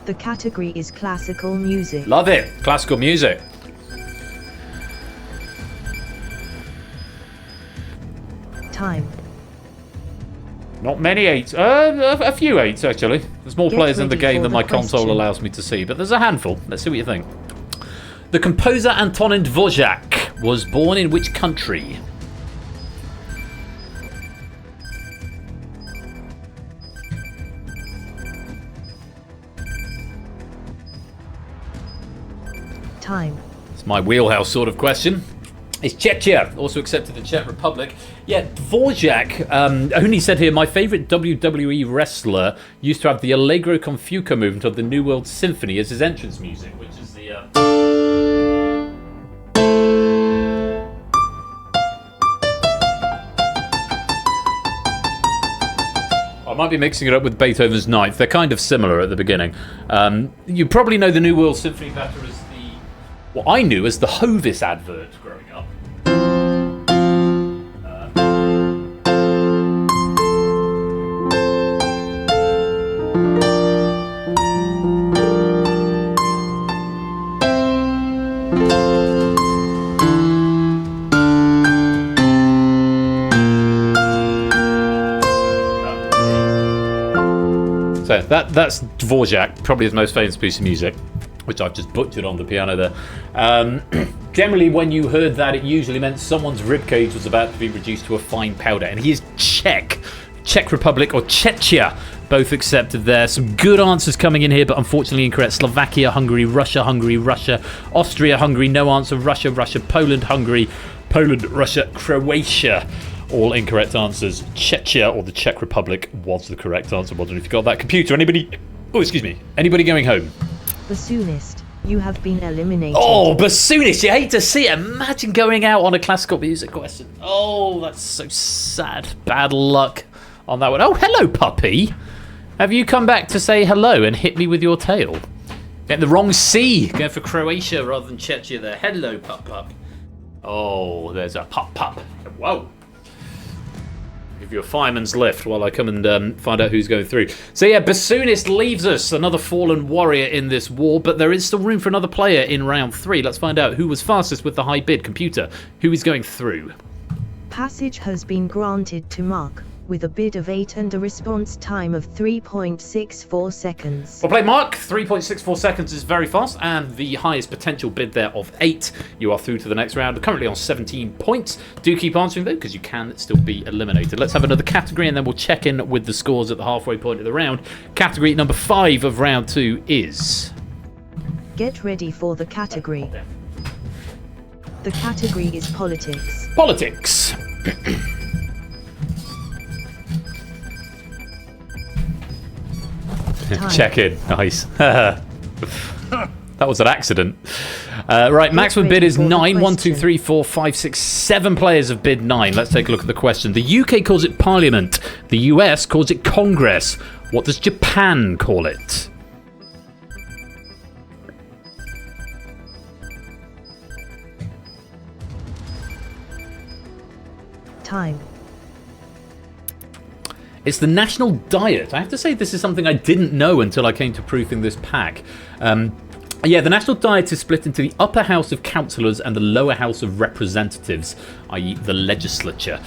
The category is classical music. Love it. Classical music. Time. Not many 8s. A few 8s, actually. There's more Get players in the ready game for than the my console question. allows me to see, but there's a handful. Let's see what you think. The composer Antonin Dvorak was born in which country? Time. It's my wheelhouse sort of question. It's Czechia, also accepted the Czech Republic. Yeah, Dvorak, only said here, my favourite WWE wrestler used to have the Allegro con Fuoco movement of the New World Symphony as his entrance music, which is the... I might be mixing it up with Beethoven's Ninth. They're kind of similar at the beginning. You probably know the New World Symphony better as what I knew as the Hovis advert growing up. So that's Dvorak, probably his most famous piece of music, which I've just butchered on the piano there. Generally, when you heard that, it usually meant someone's ribcage was about to be reduced to a fine powder. And he is Czech. Czech Republic or Czechia, both accepted there. Some good answers coming in here, but unfortunately incorrect. Slovakia, Hungary, Russia, Austria, Hungary, no answer. Russia, Poland, Hungary, Poland, Russia, Croatia. All incorrect answers. Czechia or the Czech Republic was the correct answer. Wondering if you got that. Computer, anybody... Oh, excuse me. Anybody going home? Bassoonist, you have been eliminated. Oh, bassoonist, you hate to see it. Imagine going out on a classical music question. Oh, that's so sad. Bad luck on that one. Oh, hello, puppy. Have you come back to say hello and hit me with your tail? Getting the wrong C. Going for Croatia rather than Czechia there. Hello, pup. Oh, there's a pup. Whoa. Give you a fireman's lift while I come and find out who's going through. So yeah, bassoonist leaves us, another fallen warrior in this war, but there is still room for another player in round 3. Let's find out who was fastest with the high bid. Computer, who is going through? Passage has been granted to Mark, with a bid of 8 and a response time of 3.64 seconds. Well played, Mark. 3.64 seconds is very fast, and the highest potential bid there of 8. You are through to the next round, currently on 17 points. Do keep answering though, because you can still be eliminated. Let's have another category, and then we'll check in with the scores at the halfway point of the round. Category number 5 of round 2 is... Get ready for the category. The category is politics. Politics. Check in. Nice. That was an accident. Right, maximum bid is 9. 1, 2, 3, 4, 5, 6, 7 players have bid 9. Let's take a look at the question. The UK calls it Parliament. The US calls it Congress. What does Japan call it? Time. It's the national diet. I have to say this is something I didn't know until I came to proofing this pack. Yeah, the national diet is split into the upper house of councillors and the lower house of representatives, i.e. the legislature.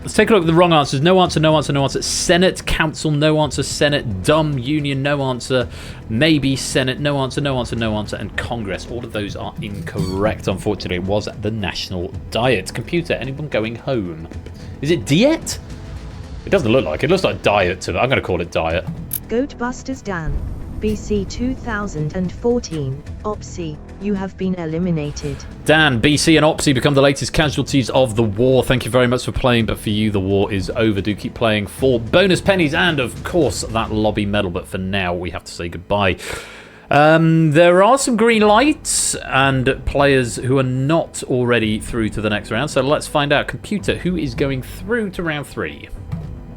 Let's take a look at the wrong answers. No answer, no answer, no answer. Senate, council, no answer. Senate, dumb, union, no answer. Maybe, Senate, no answer, no answer, no answer. And Congress, all of those are incorrect. Unfortunately, it was the National Diet. Computer, anyone going home? Is it Diet? It doesn't look like it. It looks like Diet to me. I'm going to call it Diet. Goatbusters Dan. BC 2014. OPSI, you have been eliminated. Dan, BC and OPSI become the latest casualties of the war. Thank you very much for playing, but for you, the war is over. Do keep playing for bonus pennies and, of course, that lobby medal. But for now, we have to say goodbye. There are some green lights and players who are not already through to the next round. So let's find out. Computer, who is going through to round 3?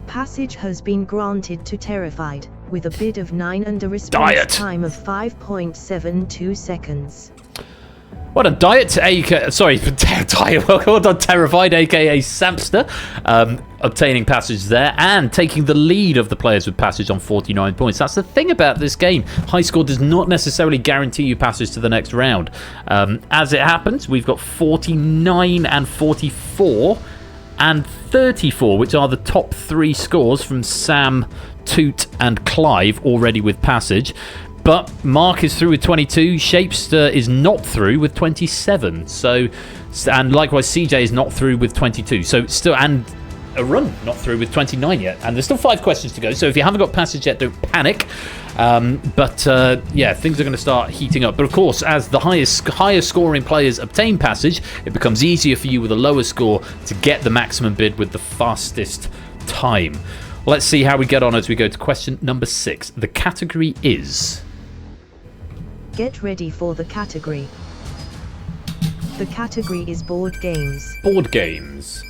Passage has been granted to Terrified, with a bid of 9 and a response time of 5.72 seconds. What a Diet, Diet, well done, Terrified, aka Samster, obtaining Passage there and taking the lead of the players with Passage on 49 points. That's the thing about this game. High score does not necessarily guarantee you Passage to the next round. As it happens, we've got 49 and 44 and 34, which are the top 3 scores from Sam, Toot and Clive, already with Passage. But Mark is through with 22, Shapester is not through with 27, so, and likewise CJ is not through with 22, so still, and a run not through with 29 yet, and there's still 5 questions to go, so if you haven't got Passage yet, don't panic. Yeah, things are going to start heating up. But of course, as the higher scoring players obtain Passage, it becomes easier for you with a lower score to get the maximum bid with the fastest time. Let's see how we get on as we go to question number 6. The category is... Get ready for the category. The category is board games. Board games.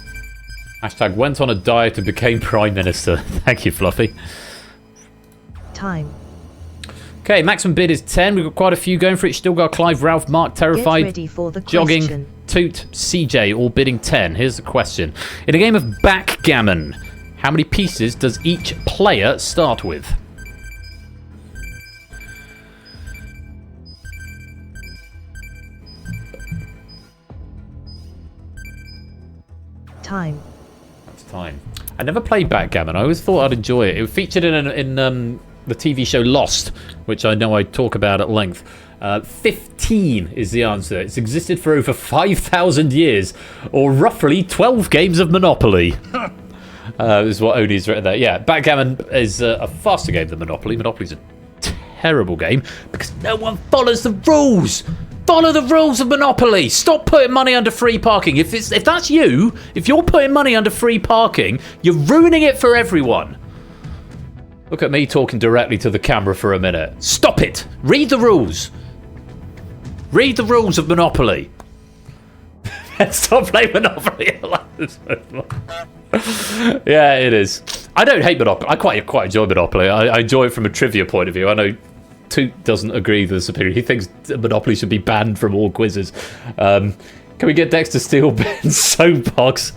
Hashtag went on a diet and became Prime Minister. Thank you, Fluffy. Time. Okay, maximum bid is 10. We've got quite a few going for it. Still got Clive, Ralph, Mark, Terrified, Get ready for the Jogging, question. Toot, CJ, all bidding 10. Here's the question. In a game of backgammon, how many pieces does each player start with? Time. That's time. I never played backgammon. I always thought I'd enjoy it. It featured in the TV show Lost, which I know I talk about at length. 15 is the answer. It's existed for over 5,000 years, or roughly 12 games of Monopoly. This is what Oni's written there. Yeah, backgammon is a faster game than Monopoly. Monopoly's a terrible game because no one follows the rules. Follow the rules of Monopoly. Stop putting money under free parking. If that's you, if you're putting money under free parking, you're ruining it for everyone. Look at me talking directly to the camera for a minute. Stop it. Read the rules. Read the rules of Monopoly. Stop playing Monopoly. Yeah, it is. I don't hate Monopoly. I quite enjoy Monopoly. I enjoy it from a trivia point of view. I know Toot doesn't agree with this opinion. He thinks Monopoly should be banned from all quizzes. Can we get Dexter Steele Ben's soapbox?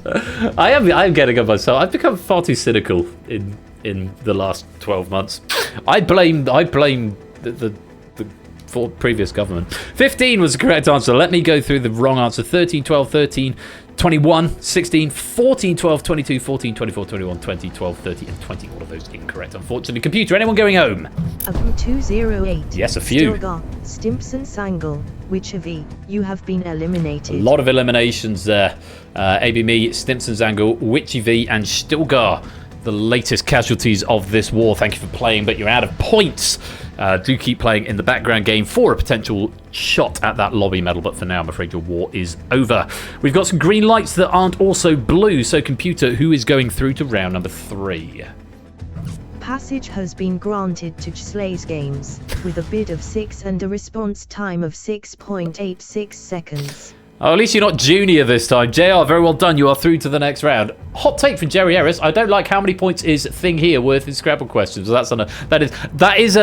I am getting on myself. I've become far too cynical in the last 12 months. I blame the previous government. 15 was the correct answer. Let me go through the wrong answer. 13, 12, 13, 21, 16, 14, 12, 22, 14, 24, 21, 20, 12, 30, and 20. All of those incorrect, unfortunately. Computer, anyone going home? 208. Yes, a few. Stilgar, Stimpson Sangle, Witcherv, you have been eliminated. A lot of eliminations there. ABME, Stimpson's Angle, Witchy and Stilgar, the latest casualties of this war. Thank you for playing, but you're out of points. Do keep playing in the background game for a potential shot at that lobby medal, but for now, I'm afraid your war is over. We've got some green lights that aren't also blue, so computer, who is going through to round number 3? Passage has been granted to Slays Games, with a bid of 6 and a response time of 6.86 seconds. Oh, at least you're not junior this time. JR, very well done. You are through to the next round. Hot take from Jerry Harris. I don't like how many points is thing here worth in Scrabble questions. That is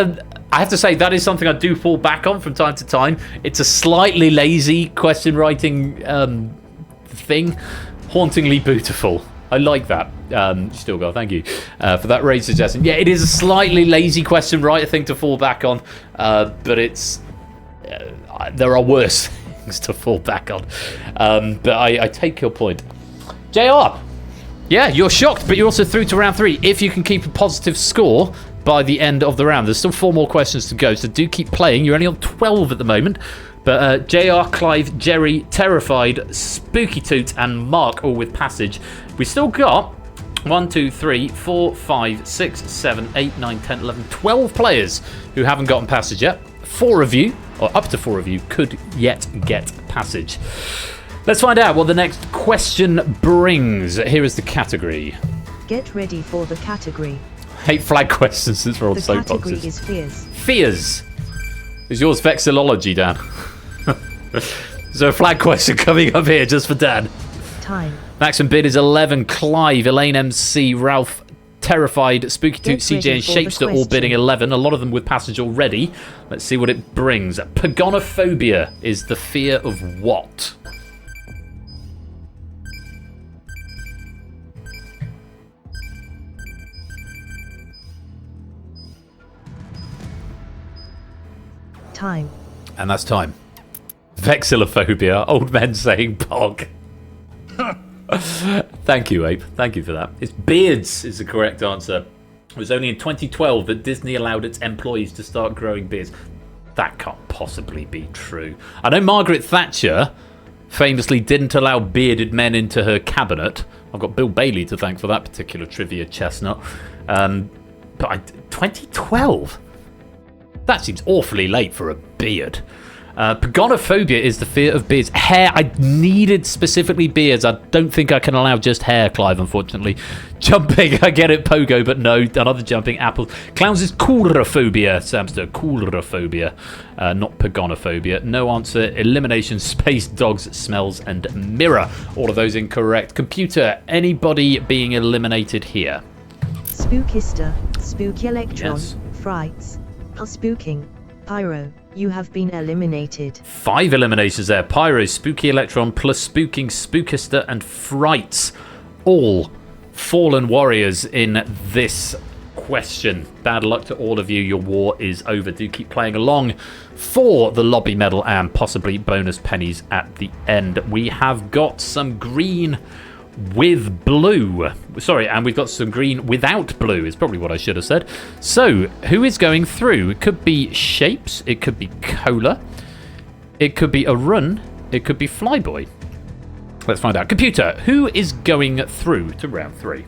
I have to say, that is something I do fall back on from time to time. It's a slightly lazy question writing thing. Hauntingly beautiful. I like that. Still go, thank you for that raised suggestion. Yeah, it is a slightly lazy question writer thing to fall back on, but it's there are worse to fall back on. But I take your point. JR, Yeah, you're shocked, but you're also through to round 3. If you can keep a positive score by the end of the round. There's still 4 more questions to go, so do keep playing. You're only on 12 at the moment. But JR, Clive, Jerry, Terrified, Spooky Toot, and Mark all with passage. We still got 1, 2, 3, 4, 5, 6, 7, 8, 9, 10, 11, 12 players who haven't gotten passage yet. 4 of you, or up to 4 of you, could yet get passage. Let's find out what the next question brings. Here is the category. Get ready for the category. Hate flag questions since we're on The soapboxes. category is fears. Fears. Is yours vexillology, Dan? Is there a flag question coming up here just for Dan? Time. Maximum bid is 11. Clive, Elaine MC, Ralph, Terrified, Spooky Toot, Get CJ, and ready for the Shapester all question. bidding 11. A lot of them with passage already. Let's see what it brings. Pagonophobia is the fear of what? Time. And that's time. Vexillophobia, old men saying pog. Thank you, Ape. Thank you for that. It's beards is the correct answer. It was only in 2012 that Disney allowed its employees to start growing beards. That can't possibly be true. I know Margaret Thatcher famously didn't allow bearded men into her cabinet. I've got Bill Bailey to thank for that particular trivia chestnut. But 2012? That seems awfully late for a beard. Pagonophobia is the fear of beards. Hair, I needed specifically beards. I don't think I can allow just hair, Clive, unfortunately. Jumping, I get it, pogo, but no, another jumping. Apples. Clowns is coulrophobia, Samster. Coulrophobia, not pagonophobia. No answer. Elimination, space, dogs, smells, and mirror. All of those incorrect. Computer, anybody being eliminated here? Spookista, Spooky Electron, Yes. Frights, Spooking, Pyro, you have been eliminated. 5 eliminations there. Pyro, Spooky Electron, plus Spooking, Spookista, and Frights. All fallen warriors in this question. Bad luck to all of you. Your war is over. Do keep playing along for the lobby medal and possibly bonus pennies at the end. We have got some green with blue. Sorry, and we've got some green without blue is probably what I should have said. So, who is going through? It could be Shapes, it could be Cola, it could be a Run, it could be Flyboy. Let's find out. Computer, who is going through to round 3?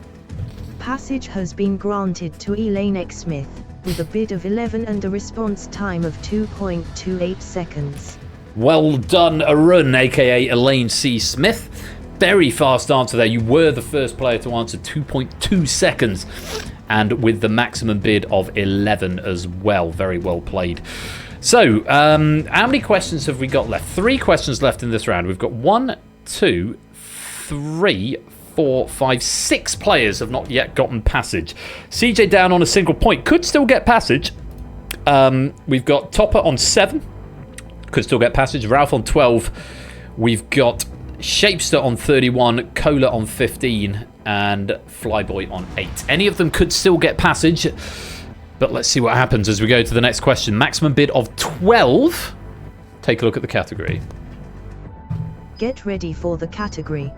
Passage has been granted to Elaine X. Smith, with a bid of 11 and a response time of 2.28 seconds. Well done, a Run, aka Elaine C. Smith. Very fast answer there. You were the first player to answer, 2.2 seconds. And with the maximum bid of 11 as well. Very well played. So, how many questions have we got left? 3 questions left in this round. We've got 1, 2, 3, 4, 5, 6 players have not yet gotten passage. CJ down on a single point. Could still get passage. We've got Topper on 7. Could still get passage. Ralph on 12. We've got Shapester on 31, Cola on 15, and Flyboy on 8. Any of them could still get passage, but let's see what happens as we go to the next question. Maximum bid of 12. Take a look at the category. Get ready for the category.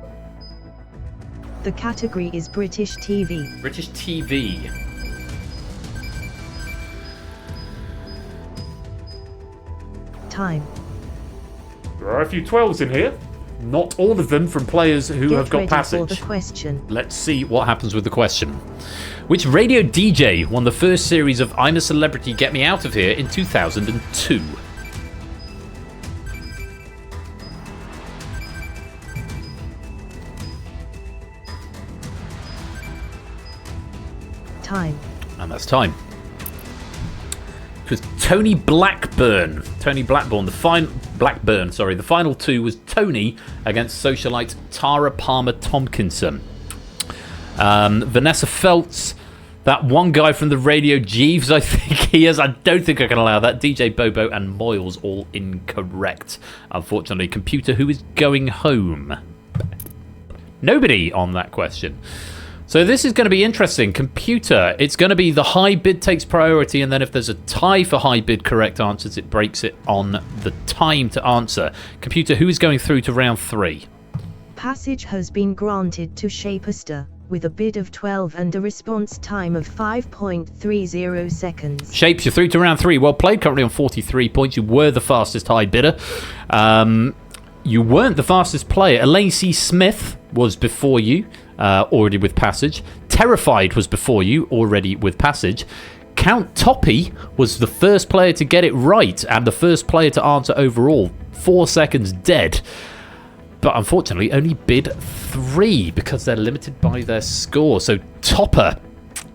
The category is British TV. British TV. Time. There are a few 12s in here. Not all of them from players who Get have got ready passage. for the question. Let's see what happens with the question. Which radio DJ won the first series of I'm a Celebrity, Get Me Out of Here in 2002? Time. And that's time. It was Tony Blackburn. Tony Blackburn. The final 2 was Tony against socialite Tara Palmer Tompkinson. Vanessa Feltz. That one guy from the radio, Jeeves, I think he is. I don't think I can allow that. DJ Bobo and Moyles, all incorrect. Unfortunately, computer, who is going home? Nobody on that question. So this is going to be interesting. Computer, it's going to be the high bid takes priority, and then if there's a tie for high bid correct answers, it breaks it on the time to answer. Computer, who is going through to round 3? Passage has been granted to Shapester, with a bid of 12 and a response time of 5.30 seconds. Shapes, you're through to round 3. Well played, currently on 43 points. You were the fastest high bidder. You weren't the fastest player. Elaine C. Smith was before you, already with passage. Terrified was before you, already with passage. Count Toppy was the first player to get it right and the first player to answer overall. 4 seconds dead. But unfortunately, only bid 3 because they're limited by their score. So Topper,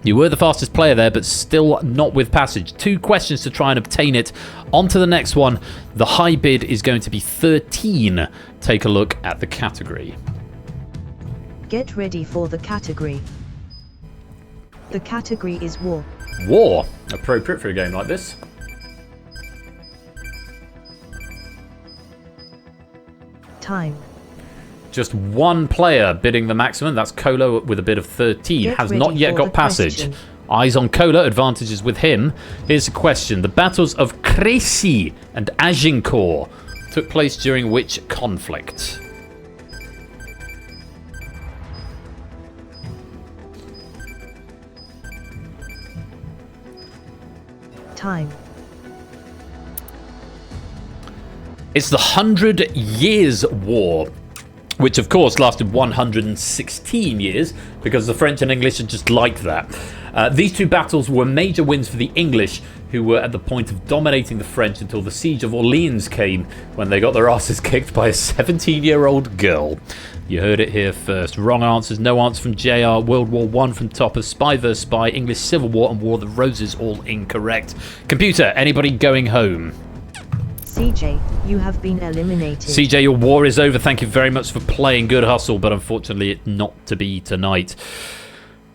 you were the fastest player there, but still not with passage. 2 questions to try and obtain it. On to the next one. The high bid is going to be 13. Take a look at the category. Get ready for the category. The category is war. War. Appropriate for a game like this. Time. Just one player bidding the maximum. That's Kolo with a bid of 13. Get Has ready not yet for got the passage. question. Eyes on Kola, advantages with him. Here's a question. The battles of Crécy and Agincourt took place during which conflict? Time. It's the 100 Years' War, which of course lasted 116 years because the French and English are just like that. These 2 battles were major wins for the English, who were at the point of dominating the French until the siege of Orleans came, when they got their asses kicked by a 17-year-old girl. You heard it here first. Wrong answers, no answer from JR, World War I from Topper, Spy vs Spy, English Civil War and War of the Roses, all incorrect. Computer, anybody going home? CJ, you have been eliminated. CJ, your war is over. Thank you very much for playing. Good hustle, but unfortunately it's not to be tonight.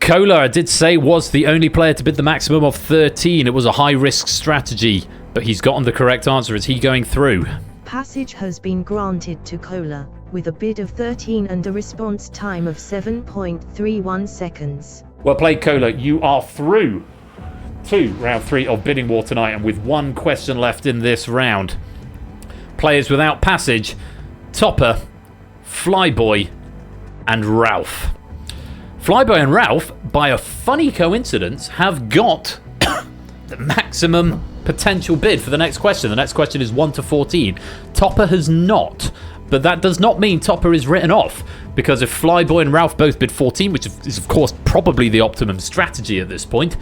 Kola, I did say, was the only player to bid the maximum of 13. It was a high-risk strategy, but he's gotten the correct answer. Is he going through? Passage has been granted to Kola, with a bid of 13 and a response time of 7.31 seconds. Well played, Kola. You are through to round 3 of Bidding War tonight, and with 1 question left in this round. Players without passage: Topper, Flyboy, and Ralph. Flyboy and Ralph, by a funny coincidence, have got the maximum potential bid for the next question. The next question is 1 to 14. Topper has not, but that does not mean Topper is written off, because if Flyboy and Ralph both bid 14, which is of course probably the optimum strategy at this point,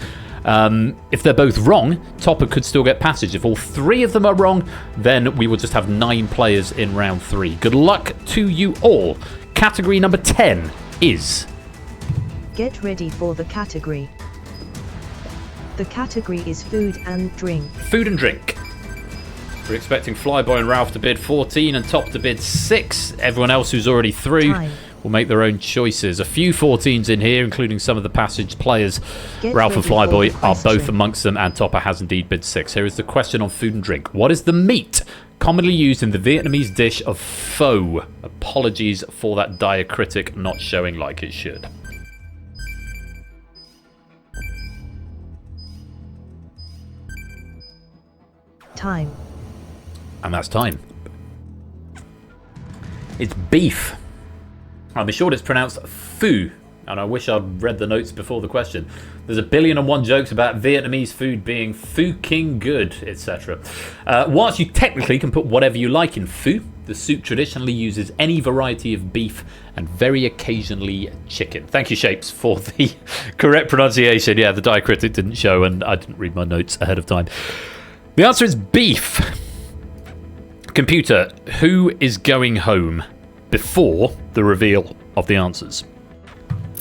if they're both wrong, Topper could still get passage. If all 3 of them are wrong, then we will just have 9 players in round 3. Good luck to you all. Category number 10 is... Get ready for the category. The category is food and drink. Food and drink. We're expecting Flyboy and Ralph to bid 14 and Top to bid 6. Everyone else who's already through will make their own choices. A few 14s in here, including some of the passage players. Ralph and Flyboy are both amongst them, and Topper has indeed bid 6. Here is the question on food and drink. What is the meat commonly used in the Vietnamese dish of pho? Apologies for that diacritic not showing like it should. Time. And that's time. It's beef. I'll be sure it's pronounced pho, and I wish I'd read the notes before the question. There's a 1,000,001 jokes about Vietnamese food being fucking good, etc. Whilst you technically can put whatever you like in pho, the soup traditionally uses any variety of beef and very occasionally chicken. Thank you, Shapes, for the correct pronunciation. Yeah, the diacritic didn't show, and I didn't read my notes ahead of time. The answer is beef. Computer, who is going home before the reveal of the answers?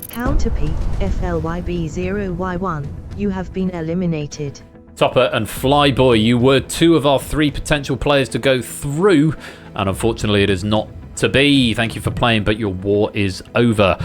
Counter P, FLYB0Y1, you have been eliminated. Topper and Flyboy, you were 2 of our 3 potential players to go through, and unfortunately it is not to be. Thank you for playing, but your war is over.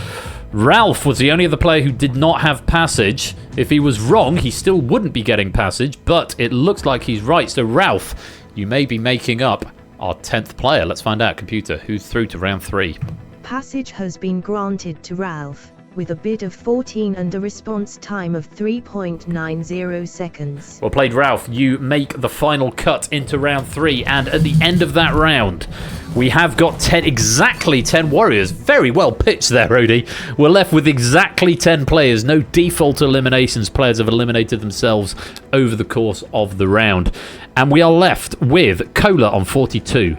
Ralph was the only other player who did not have passage. If he was wrong, he still wouldn't be getting passage, but it looks like he's right. So Ralph, you may be making up our 10th player. Let's find out, computer, who's through to round 3. Passage has been granted to Ralph, with a bid of 14 and a response time of 3.90 seconds. Well played, Ralph. You make the final cut into round 3, and at the end of that round, we have got exactly 10 warriors. Very well pitched there, Odie. We're left with exactly 10 players. No default eliminations. Players have eliminated themselves over the course of the round. And we are left with Cola on 42.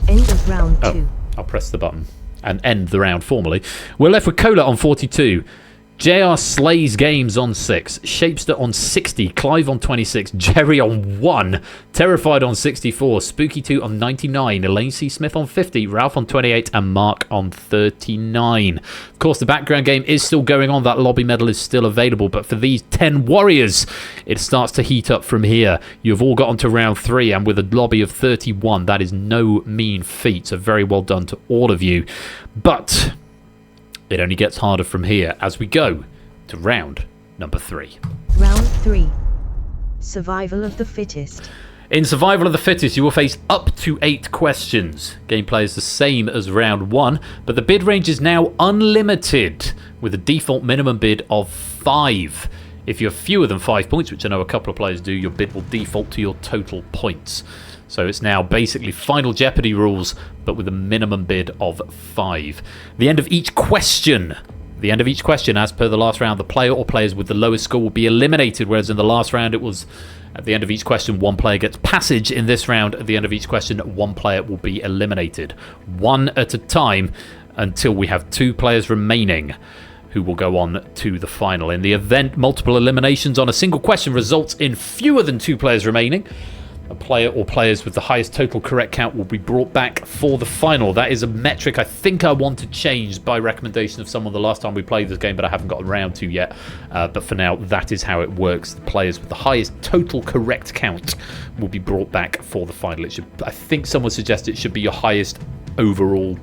End of round 2. I'll press the button and end the round formally. We're left with Cola on 42. JR Slays Games on 6, Shapester on 60, Clive on 26, Jerry on 1, Terrified on 64, Spooky 2 on 99, Elaine C. Smith on 50, Ralph on 28, and Mark on 39. Of course, the background game is still going on. That lobby medal is still available, but for these 10 warriors, it starts to heat up from here. You've all got onto round 3, and with a lobby of 31, that is no mean feat. So very well done to all of you. But it only gets harder from here as we go to round number 3. Round 3. Survival of the fittest. In Survival of the Fittest, you will face up to 8 questions. Gameplay is the same as round 1, but the bid range is now unlimited with a default minimum bid of 5. If you have fewer than 5 points, which I know a couple of players do, your bid will default to your total points. So it's now basically Final Jeopardy rules, but with a minimum bid of 5. The end of each question, as per the last round, the player or players with the lowest score will be eliminated, whereas in the last round it was at the end of each question, one player gets passage. In this round, at the end of each question, one player will be eliminated. One at a time until we have 2 players remaining who will go on to the final. In the event multiple eliminations on a single question results in fewer than 2 players remaining, a player or players with the highest total correct count will be brought back for the final. That is a metric I think I want to change by recommendation of someone the last time we played this game, but I haven't gotten around to yet. But for now, that is how it works. The players with the highest total correct count will be brought back for the final. I think someone suggested it should be your highest overall,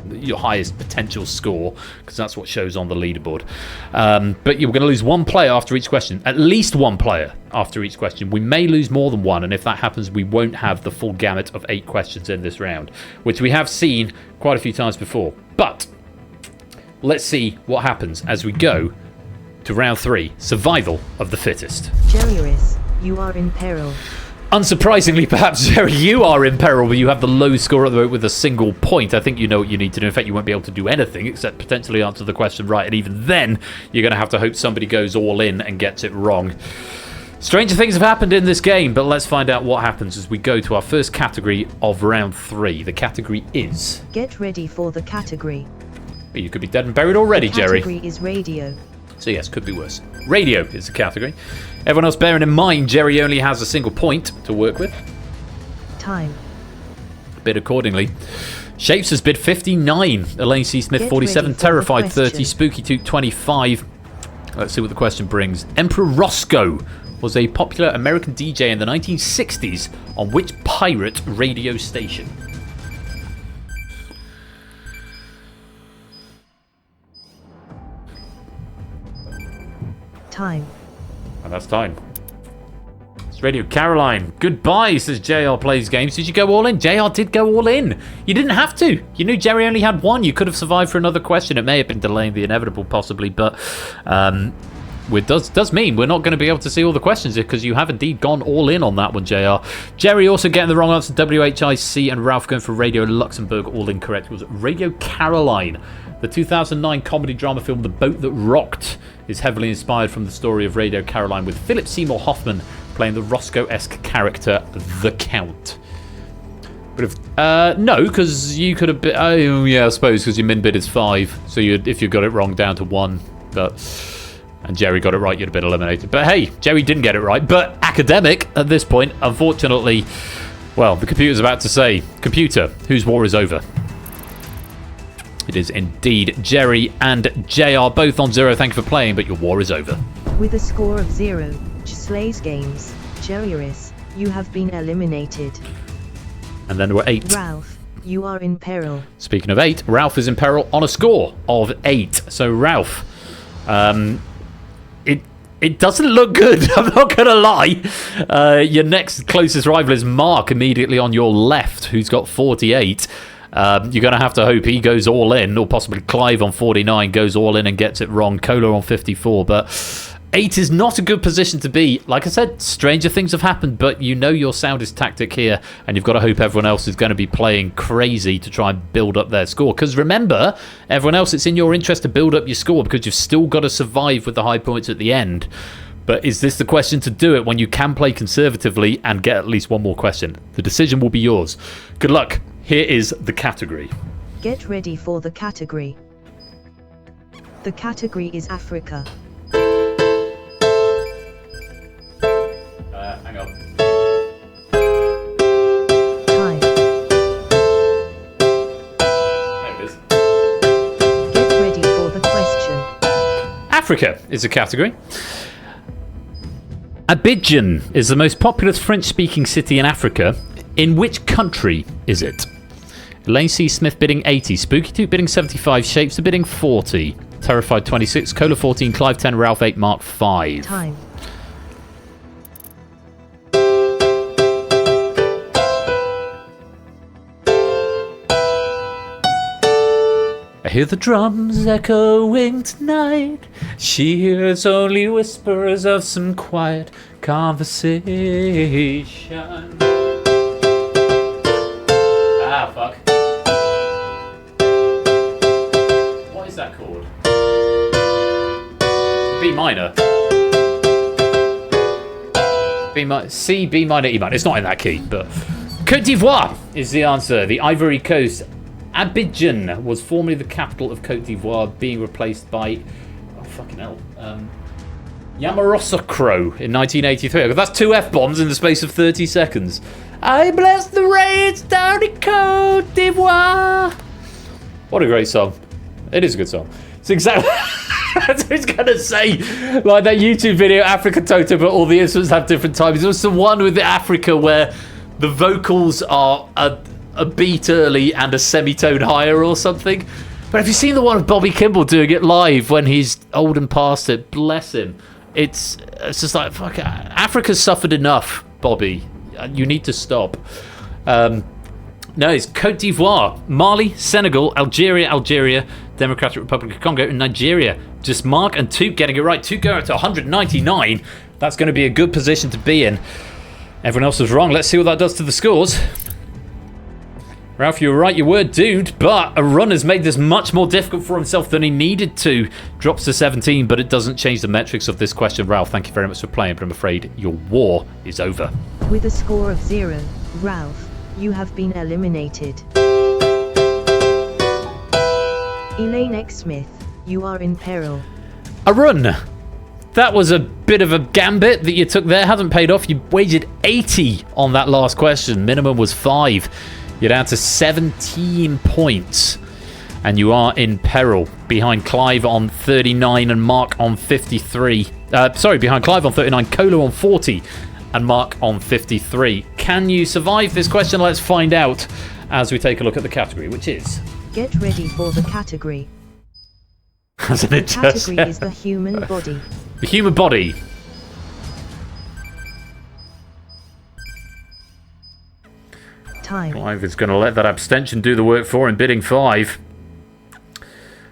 your highest potential score, because that's what shows on the leaderboard. But you're going to lose 1 player after each question, at least 1 player after each question. We may lose more than 1, and if that happens, we won't have the full gamut of 8 questions in this round, which we have seen quite a few times before. But let's see what happens as we go to round 3, Survival of the Fittest. Jerryris, you are in peril. Unsurprisingly, perhaps, Jerry, you are in peril, but you have the low score at the moment with a single point. I think you know what you need to do. In fact, you won't be able to do anything except potentially answer the question right, and even then, you're going to have to hope somebody goes all in and gets it wrong. Stranger things have happened in this game, but let's find out what happens as we go to our first category of round 3. The category is... Get ready for the category. You could be dead and buried already, Jerry. The category is radio. So yes, could be worse. Radio is the category. Everyone else bearing in mind, Jerry only has a single point to work with. Time. Bid accordingly. Shapes has bid 59. Elaine C. Smith Get 47. ready for Terrified the 30. question. Spooky 2 25. Let's see what the question brings. Emperor Roscoe was a popular American DJ in the 1960s on which pirate radio station? Time. And that's time. It's Radio Caroline. Goodbye, says JR Plays Games. Did you go all in? JR did go all in. You didn't have to. You knew Jerry only had 1. You could have survived for another question. It may have been delaying the inevitable, possibly, but it does mean we're not going to be able to see all the questions because you have indeed gone all in on that one, JR. Jerry also getting the wrong answer. WHIC and Ralph going for Radio Luxembourg, all incorrect. It was Radio Caroline. The 2009 comedy drama film The Boat That Rocked is heavily inspired from the story of Radio Caroline, with Philip Seymour Hoffman playing the Roscoe-esque character The Count. But no, because you could have been... Oh, yeah, I suppose, because your min bid is 5. So if you got it wrong, down to 1. And Jerry got it right, you'd have been eliminated. But hey, Jerry didn't get it right. But academic at this point, unfortunately... Well, the computer's about to say, computer, whose war is over? It is indeed Jerry and JR, both on 0. Thank you for playing, but your war is over. With a score of 0, Slays Games, Jerryris, you have been eliminated. And then there were 8. Ralph, you are in peril. Speaking of 8, Ralph is in peril on a score of 8. So Ralph, it doesn't look good, I'm not going to lie. Your next closest rival is Mark, immediately on your left, who's got 48. You're going to have to hope he goes all in, or possibly Clive on 49 goes all in and gets it wrong. Cola on 54, but 8 is not a good position to be. Like I said, stranger things have happened, but you know your soundest tactic here, and you've got to hope everyone else is going to be playing crazy to try and build up their score. Because remember, everyone else, it's in your interest to build up your score because you've still got to survive with the high points at the end. But is this the question to do it when you can play conservatively and get at least one more question? The decision will be yours. Good luck. Here is the category. Get ready for the category. The category is Africa. Hang on. Time. There it is. Get ready for the question. Africa is a category. Abidjan is the most populous French-speaking city in Africa. In which country is it? Elaine C. Smith bidding 80, Spooky 2 bidding 75, Shapes are bidding 40, Terrified 26, Cola 14, Clive 10, Ralph 8, Mark 5. Time. I hear the drums echoing tonight. She hears only whispers of some quiet conversation. Ah, fuck. What is that chord? B minor. C, B minor, E minor. It's not in that key, but... Côte d'Ivoire is the answer. The Ivory Coast. Abidjan was formerly the capital of Côte d'Ivoire, being replaced by... Oh, fucking hell. Yamoussoukro in 1983. That's 2 F-bombs in the space of 30 seconds. I bless the rains down in Côte d'Ivoire. What a great song. It is a good song. It's exactly... That's what I was going to say. Like that YouTube video, Africa Toto, but all the instruments have different times. There was the one with the Africa where the vocals are a beat early and a semitone higher or something. But have you seen the one of Bobby Kimball doing it live when he's old and past it? Bless him. It's just like, fuck, Africa's suffered enough, Bobby. You need to stop. No, it's Côte d'Ivoire, Mali, Senegal, Algeria, Democratic Republic of Congo, and Nigeria. Just Mark and Toot getting it right. Toot going up to 199. That's going to be a good position to be in. Everyone else was wrong. Let's see what that does to the scores. Ralph, you were right, you were doomed, but a run has made this much more difficult for himself than he needed to. Drops to 17, but it doesn't change the metrics of this question. Ralph, thank you very much for playing, but I'm afraid your war is over. With a score of 0, Ralph, you have been eliminated. Elaine X. Smith, you are in peril. A run. That was a bit of a gambit that you took there. Hasn't paid off. You wagered 80 on that last question. Minimum was 5. You're down to 17 points. And you are in peril. Behind Clive on 39 and Mark on 53. Behind Clive on 39, Cola on 40 and Mark on 53. Can you survive this question? Let's find out as we take a look at the category, which is... Get ready for the category. The category is the human body. The human body. Time. Clive is going to let that abstention do the work for him, bidding 5.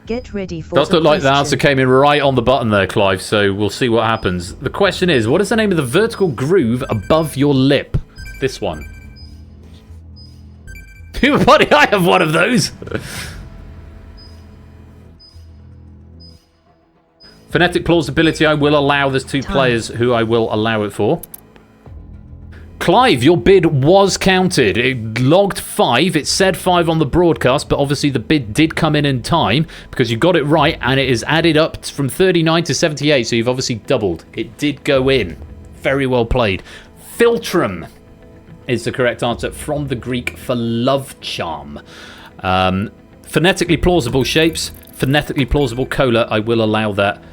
Get ready for Does the look like the question. answer came in right on the button there, Clive, so we'll see what happens. The question is, what is the name of the vertical groove above your lip? This one. Human body, I have one of those! Phonetic plausibility, I will allow. There's 2 players who I will allow it for. Clive, your bid was counted. It logged 5. It said 5 on the broadcast, but obviously the bid did come in time because you got it right, and it is added up from 39 to 78, so you've obviously doubled. It did go in. Very well played. Philtrum is the correct answer, from the Greek for love charm. Phonetically plausible Shapes, phonetically plausible Cola, I will allow that.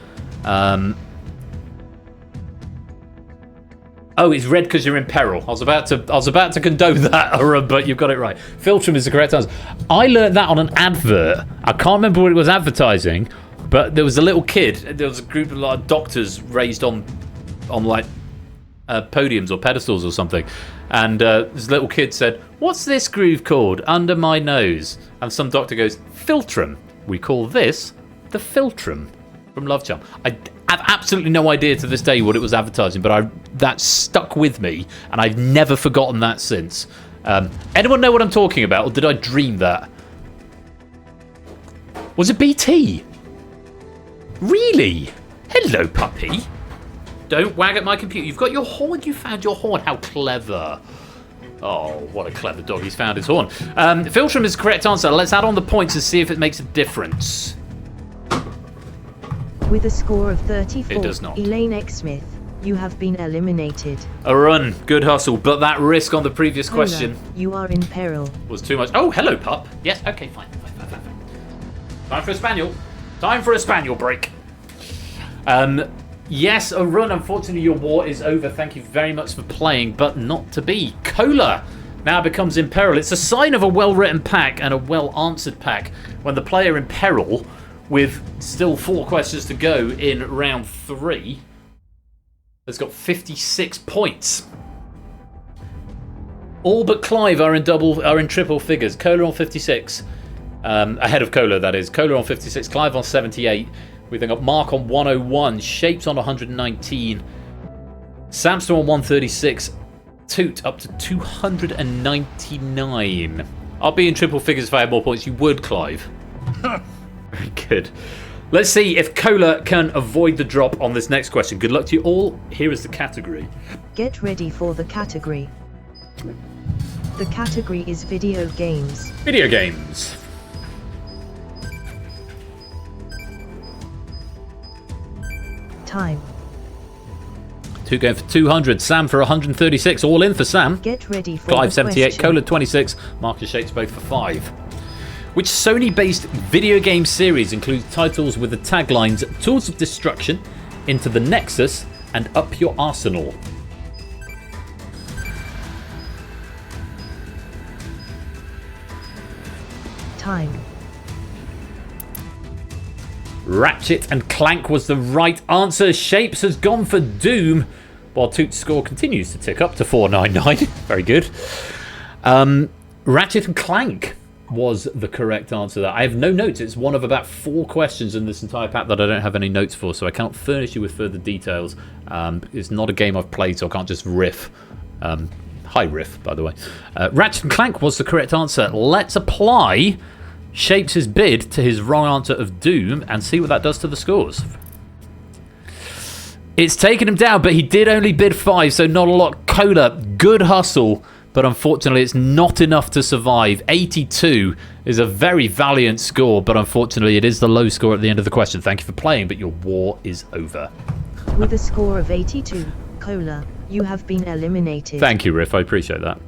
Oh, it's red because you're in peril. I was about to condone that, but you've got it right. Philtrum is the correct answer. I learned that on an advert. I can't remember what it was advertising, but there was a little kid. There was a group of doctors raised on like podiums or pedestals or something. And this little kid said, "What's this groove called? Under my nose." And some doctor goes, "Philtrum. We call this the Philtrum from Love Charm." I have absolutely no idea to this day what it was advertising, but that stuck with me, and I've never forgotten that since. Anyone know what I'm talking about, or did I dream that? Was it BT? Really? Hello, puppy. Don't wag at my computer. You've got your horn. You found your horn. How clever. Oh, what a clever dog. He's found his horn. Philtrum is the correct answer. Let's add on the points and see if it makes a difference. With a score of 34, It does not. Elaine X. Smith, you have been eliminated. A run. Good hustle. But that risk on the previous Cola, question you are in peril. was too much. Oh, hello, pup. Yes, okay, fine. Time for a spaniel. Time for a spaniel break. Yes, a run. Unfortunately, your war is over. Thank you very much for playing, but not to be. Cola now becomes in peril. It's a sign of a well-written pack and a well-answered pack when the player in peril, with still 4 questions to go in round 3, has got 56 points. All but Clive are in triple figures. Cola on 56, ahead of Cola, that is. Cola on 56, Clive on 78. We've then got Mark on 101, Shapes on 119, Samster on 136, Toot up to 299. I'll be in triple figures if I had more points. You would, Clive. Very good. Let's see if Cola can avoid the drop on this next question. Good luck to you all. Here is the category. Get ready for the category. The category is video games. Video games. Time. 2 going for 200. Sam for 136. All in for Sam. Get ready for Clive the 78. question. Cola 26. Marcus Shapes both for 5. Which Sony-based video game series includes titles with the taglines Tools of Destruction, Into the Nexus, and Up Your Arsenal? Time. Ratchet and Clank was the right answer. Shapes has gone for Doom, while Toot's score continues to tick up to 499. Very good. Ratchet and Clank was the correct answer there. I have no notes. It's one of about 4 questions in this entire pack that I don't have any notes for, so I can't furnish you with further details. It's not a game I've played, so I can't just riff. High riff, by the way. Ratchet and Clank was the correct answer. Let's apply Shapes' bid to his wrong answer of Doom and see what that does to the scores. It's taken him down, but he did only bid 5, so not a lot. Cola, good hustle, but unfortunately it's not enough to survive. 82 is a very valiant score, but unfortunately it is the low score at the end of the question. Thank you for playing, but your war is over. With a score of 82, Cola, you have been eliminated. Thank you, Riff. I appreciate that.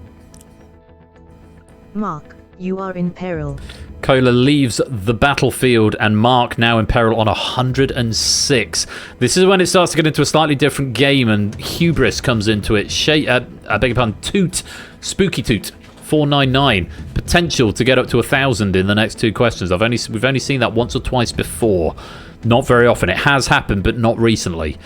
Mark, you are in peril. Cola leaves the battlefield, and Mark now in peril on 106. This is when it starts to get into a slightly different game, and hubris comes into it. I beg your pardon, Toot, Spooky Toot, 499. Potential to get up to 1,000 in the next 2 questions. We've only seen that once or twice before. Not very often. It has happened, but not recently.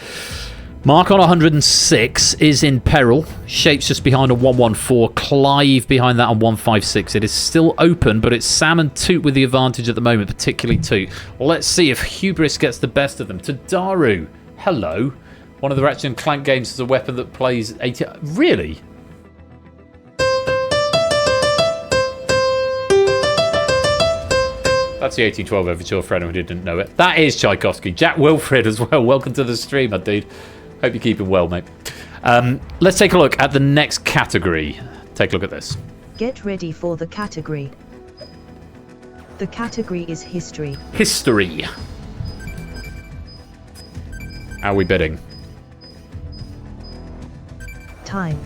Mark on 106 is in peril. Shapes just behind on 114. Clive behind that on 156. It is still open, but it's Sam and Toot with the advantage at the moment, particularly Toot. Let's see if hubris gets the best of them. Tadaru, hello. One of the Ratchet and Clank games is a weapon that plays 80... Really? That's the 1812 overture for anyone who didn't know it. That is Tchaikovsky. Jack Wilfred as well. Welcome to the stream, my dude. Hope you're keeping well, mate. Let's take a look at the next category. Take a look at this. Get ready for the category. The category is history. History. How are we bidding? Time.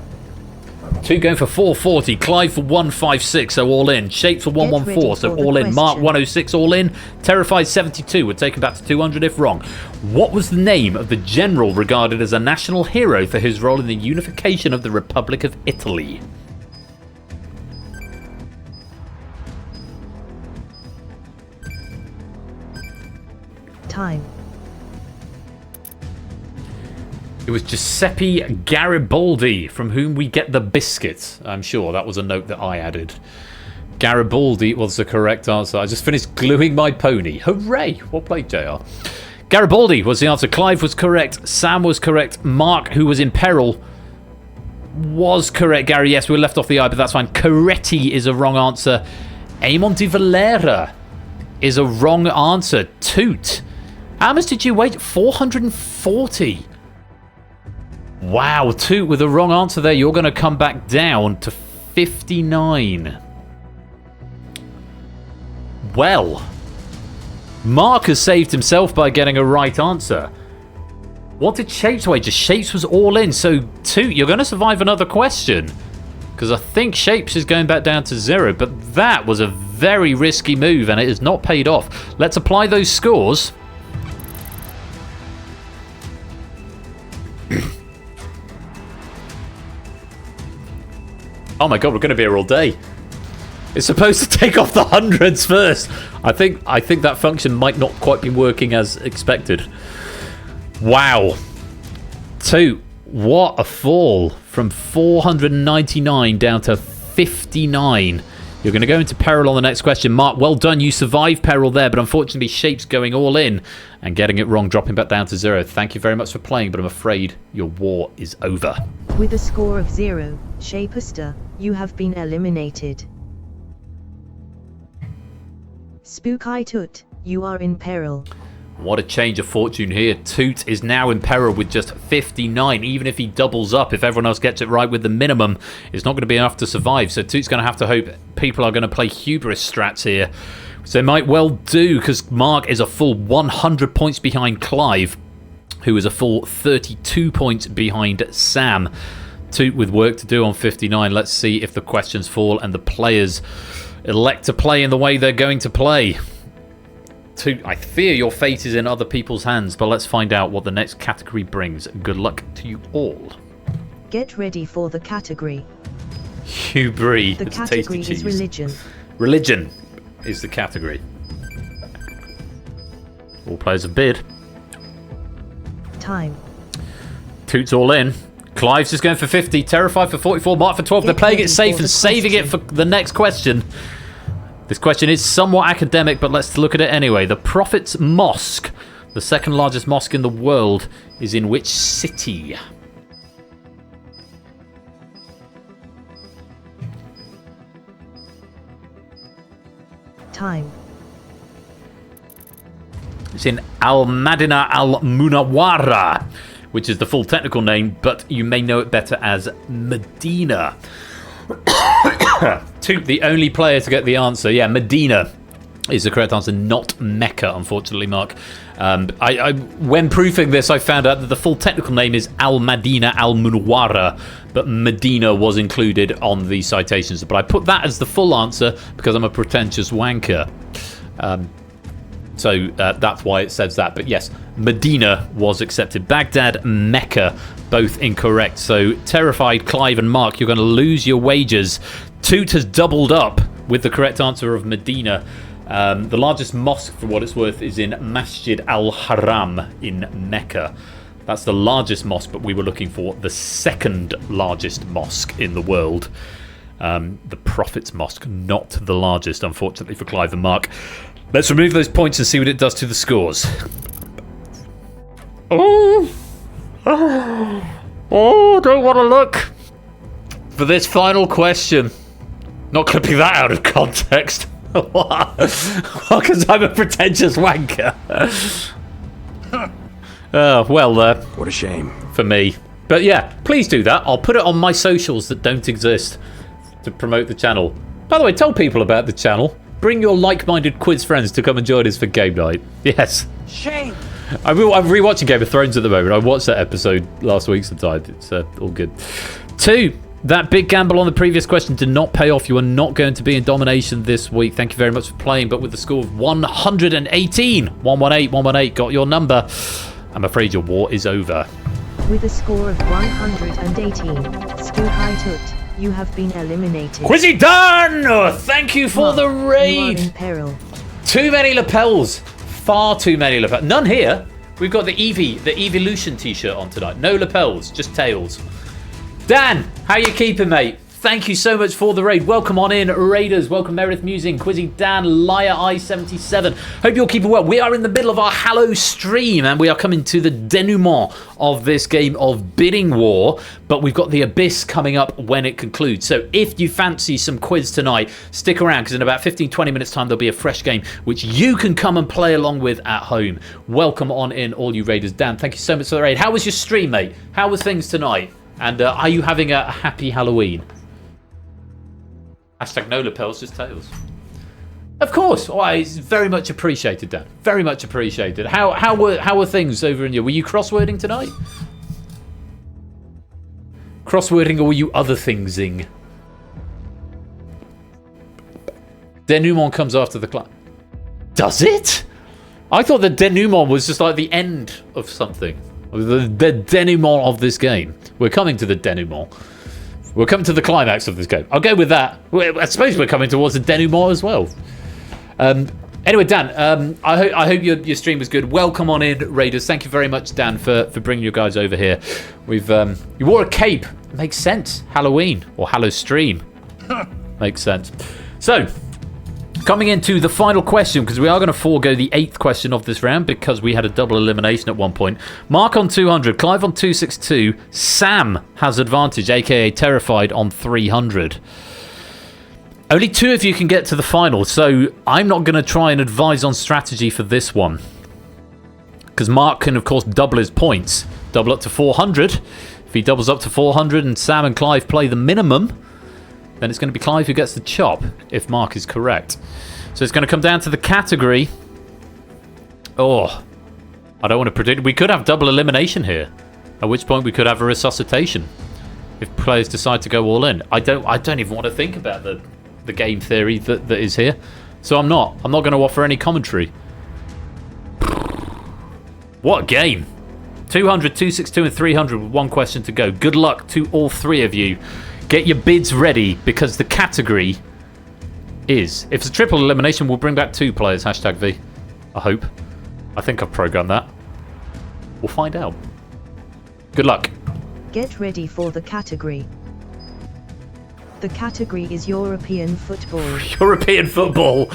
2 going for 440. Clive for 156, so all in. Shapes for 114, so all in. Mark 106, all in. Terrified 72 would take him back to 200 if wrong. What was the name of the general regarded as a national hero for his role in the unification of the Republic of Italy? Time. It was Giuseppe Garibaldi, from whom we get the biscuit. I'm sure that was a note that I added. Garibaldi was the correct answer. I just finished gluing my pony. Hooray! Well played, JR. Garibaldi was the answer. Clive was correct. Sam was correct. Mark, who was in peril, was correct. Gary, yes, we were left off the eye, but that's fine. Coretti is a wrong answer. Amon de Valera is a wrong answer. Toot. How much did you wait? 440. Wow, Toot with a wrong answer there. You're going to come back down to 59. Well, Mark has saved himself by getting a right answer. What did Shapes wager? Shapes was all in. So, Toot, you're going to survive another question. Because I think Shapes is going back down to 0. But that was a very risky move, and it has not paid off. Let's apply those scores. Oh my god, we're going to be here all day. It's supposed to take off the hundreds first. I think that function might not quite be working as expected. Wow. Toot, what a fall. From 499 down to 59. You're going to go into peril on the next question. Mark, well done. You survived peril there, but unfortunately Shapes going all in and getting it wrong, dropping back down to 0. Thank you very much for playing, but I'm afraid your war is over. With a score of 0, Shapester, you have been eliminated. Spooky Toot, you are in peril. What a change of fortune here. Toot is now in peril with just 59. Even if he doubles up, if everyone else gets it right with the minimum, it's not going to be enough to survive. So Toot's going to have to hope people are going to play hubris strats here. So they might well do, because Mark is a full 100 points behind Clive, who is a full 32 points behind Sam. Toot with work to do on 59. Let's see if the questions fall and the players elect to play in the way they're going to play. Toot, I fear your fate is in other people's hands, but let's find out what the next category brings. Good luck to you all. Get ready for the category. Hubris. The category is religion. Religion is the category. All players have bid. Time. Toot's all in. Clive's just going for 50. Terrified for 44. Mark for 12. They're playing it safe and saving it for the next question. This question is somewhat academic, but let's look at it anyway. The Prophet's Mosque, the second largest mosque in the world, is in which city? Time. It's in Al-Madinah Al-Munawwara, which is the full technical name, but you may know it better as Medina. Toot, the only player to get the answer. Yeah, Medina is the correct answer, not Mecca, unfortunately, Mark. When proofing this, I found out that the full technical name is Al-Madinah Al-Munawwara, but Medina was included on the citations. But I put that as the full answer because I'm a pretentious wanker. So that's why it says that. But yes, Medina was accepted. Baghdad, Mecca, both incorrect. So terrified Clive and Mark, you're going to lose your wagers. Toot has doubled up with the correct answer of Medina. The largest mosque, for what it's worth, is in Masjid Al-Haram in Mecca. That's the largest mosque, but we were looking for the second largest mosque in the world. The Prophet's Mosque, not the largest, unfortunately, for Clive and Mark. Let's remove those points and see what it does to the scores. Oh, don't want to look for this final question. Not clipping that out of context. What? Because I'm a pretentious wanker. What a shame. For me. But yeah, please do that. I'll put it on my socials that don't exist to promote the channel. By the way, tell people about the channel. Bring your like-minded quiz friends to come and join us for game night. Yes. Shame. I'm rewatching Game of Thrones at the moment. I watched that episode last week sometime. It's all good. 2. That big gamble on the previous question did not pay off. You are not going to be in domination this week. Thank you very much for playing, but with the score of 118. 118 got your number. I'm afraid your war is over. With a score of 118, Spooky Toot, you have been eliminated. Quizzy done! Oh, thank you for Mark, the raid. You are in peril. Too many lapels. Far too many lapels. None here. We've got the Evolution t-shirt on tonight. No lapels, just tails. Dan, how you keeping, mate? Thank you so much for the raid. Welcome on in, Raiders. Welcome, Meredith Musing, Quizzy Dan, Liar I77. Hope you're keeping well. We are in the middle of our Hallowstream, and we are coming to the denouement of this game of bidding war. But we've got the Abyss coming up when it concludes. So if you fancy some quiz tonight, stick around, because in about 15-20 minutes time, there'll be a fresh game, which you can come and play along with at home. Welcome on in, all you Raiders. Dan, thank you so much for the raid. How was your stream, mate? How were things tonight? And are you having a happy Halloween? Hashtag no lapels, just tails. Of course. Oh, it's very much appreciated, Dan. Very much appreciated. How were things over in you? Were you crosswording tonight? Crosswording, or were you other thingsing? Denouement comes after the climb. Does it? I thought the denouement was just like the end of something. The denouement of this game. We're coming to the denouement. We're coming to the climax of this game. I'll go with that. I suppose we're coming towards the denouement as well. Anyway, Dan, I hope your stream was good. Welcome on in, Raiders. Thank you very much, Dan, for bringing you guys over here. You wore a cape. Makes sense. Halloween or Hallowstream. Makes sense. So, coming into the final question, because we are going to forego the 8th question of this round because we had a double elimination at one point. Mark on 200, Clive on 262, Sam has advantage, aka Terrified, on 300. Only 2 of you can get to the final, so I'm not going to try and advise on strategy for this one. Because Mark can, of course, double his points. Double up to 400. If he doubles up to 400 and Sam and Clive play the minimum, then it's going to be Clive who gets the chop, if Mark is correct. So it's going to come down to the category. Oh, I don't want to predict. We could have double elimination here, at which point we could have a resuscitation if players decide to go all in. I don't even want to think about the game theory that is here. So I'm not going to offer any commentary. What a game. 200, 262 and 300 with one question to go. Good luck to all 3 of you. Get your bids ready, because the category is... If it's a triple elimination, we'll bring back 2 players. Hashtag V. I hope. I think I've programmed that. We'll find out. Good luck. Get ready for the category. The category is European football. European football.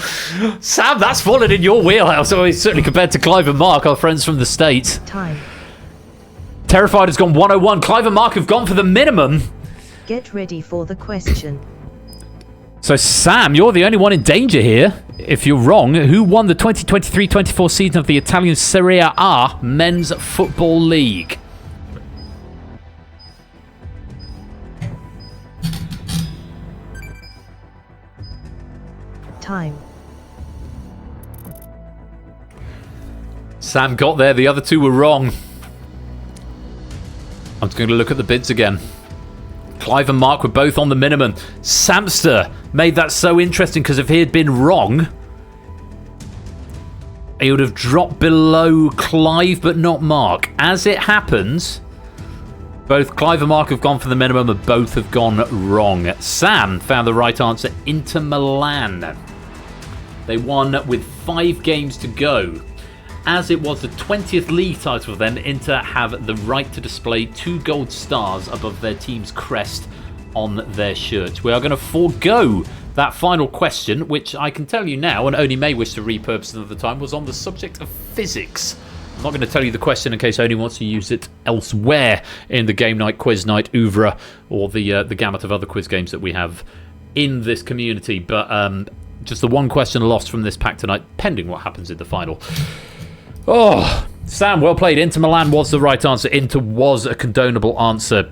Sam, that's fallen in your wheelhouse. Oh, certainly compared to Clive and Mark, our friends from the States. Time. Terrified has gone 101. Clive and Mark have gone for the minimum. Get ready for the question. So, Sam, you're the only one in danger here. If you're wrong, who won the 2023-24 season of the Italian Serie A Men's Football League? Time. Sam got there. The other 2 were wrong. I'm just going to look at the bids again. Clive and Mark were both on the minimum. Samster made that so interesting, because if he had been wrong, he would have dropped below Clive but not Mark. As it happens, both Clive and Mark have gone for the minimum and both have gone wrong. Sam found the right answer, Inter Milan. They won with 5 games to go. As it was the 20th league title, then Inter have the right to display 2 gold stars above their team's crest on their shirts. We are going to forego that final question, which I can tell you now, and only may wish to repurpose another time, was on the subject of physics. I'm not going to tell you the question in case Oni wants to use it elsewhere in the game night, quiz night, oeuvre, or the gamut of other quiz games that we have in this community. But just the one question lost from this pack tonight, pending what happens in the final. Oh, Sam, well played. Inter Milan was the right answer. Inter was a condonable answer.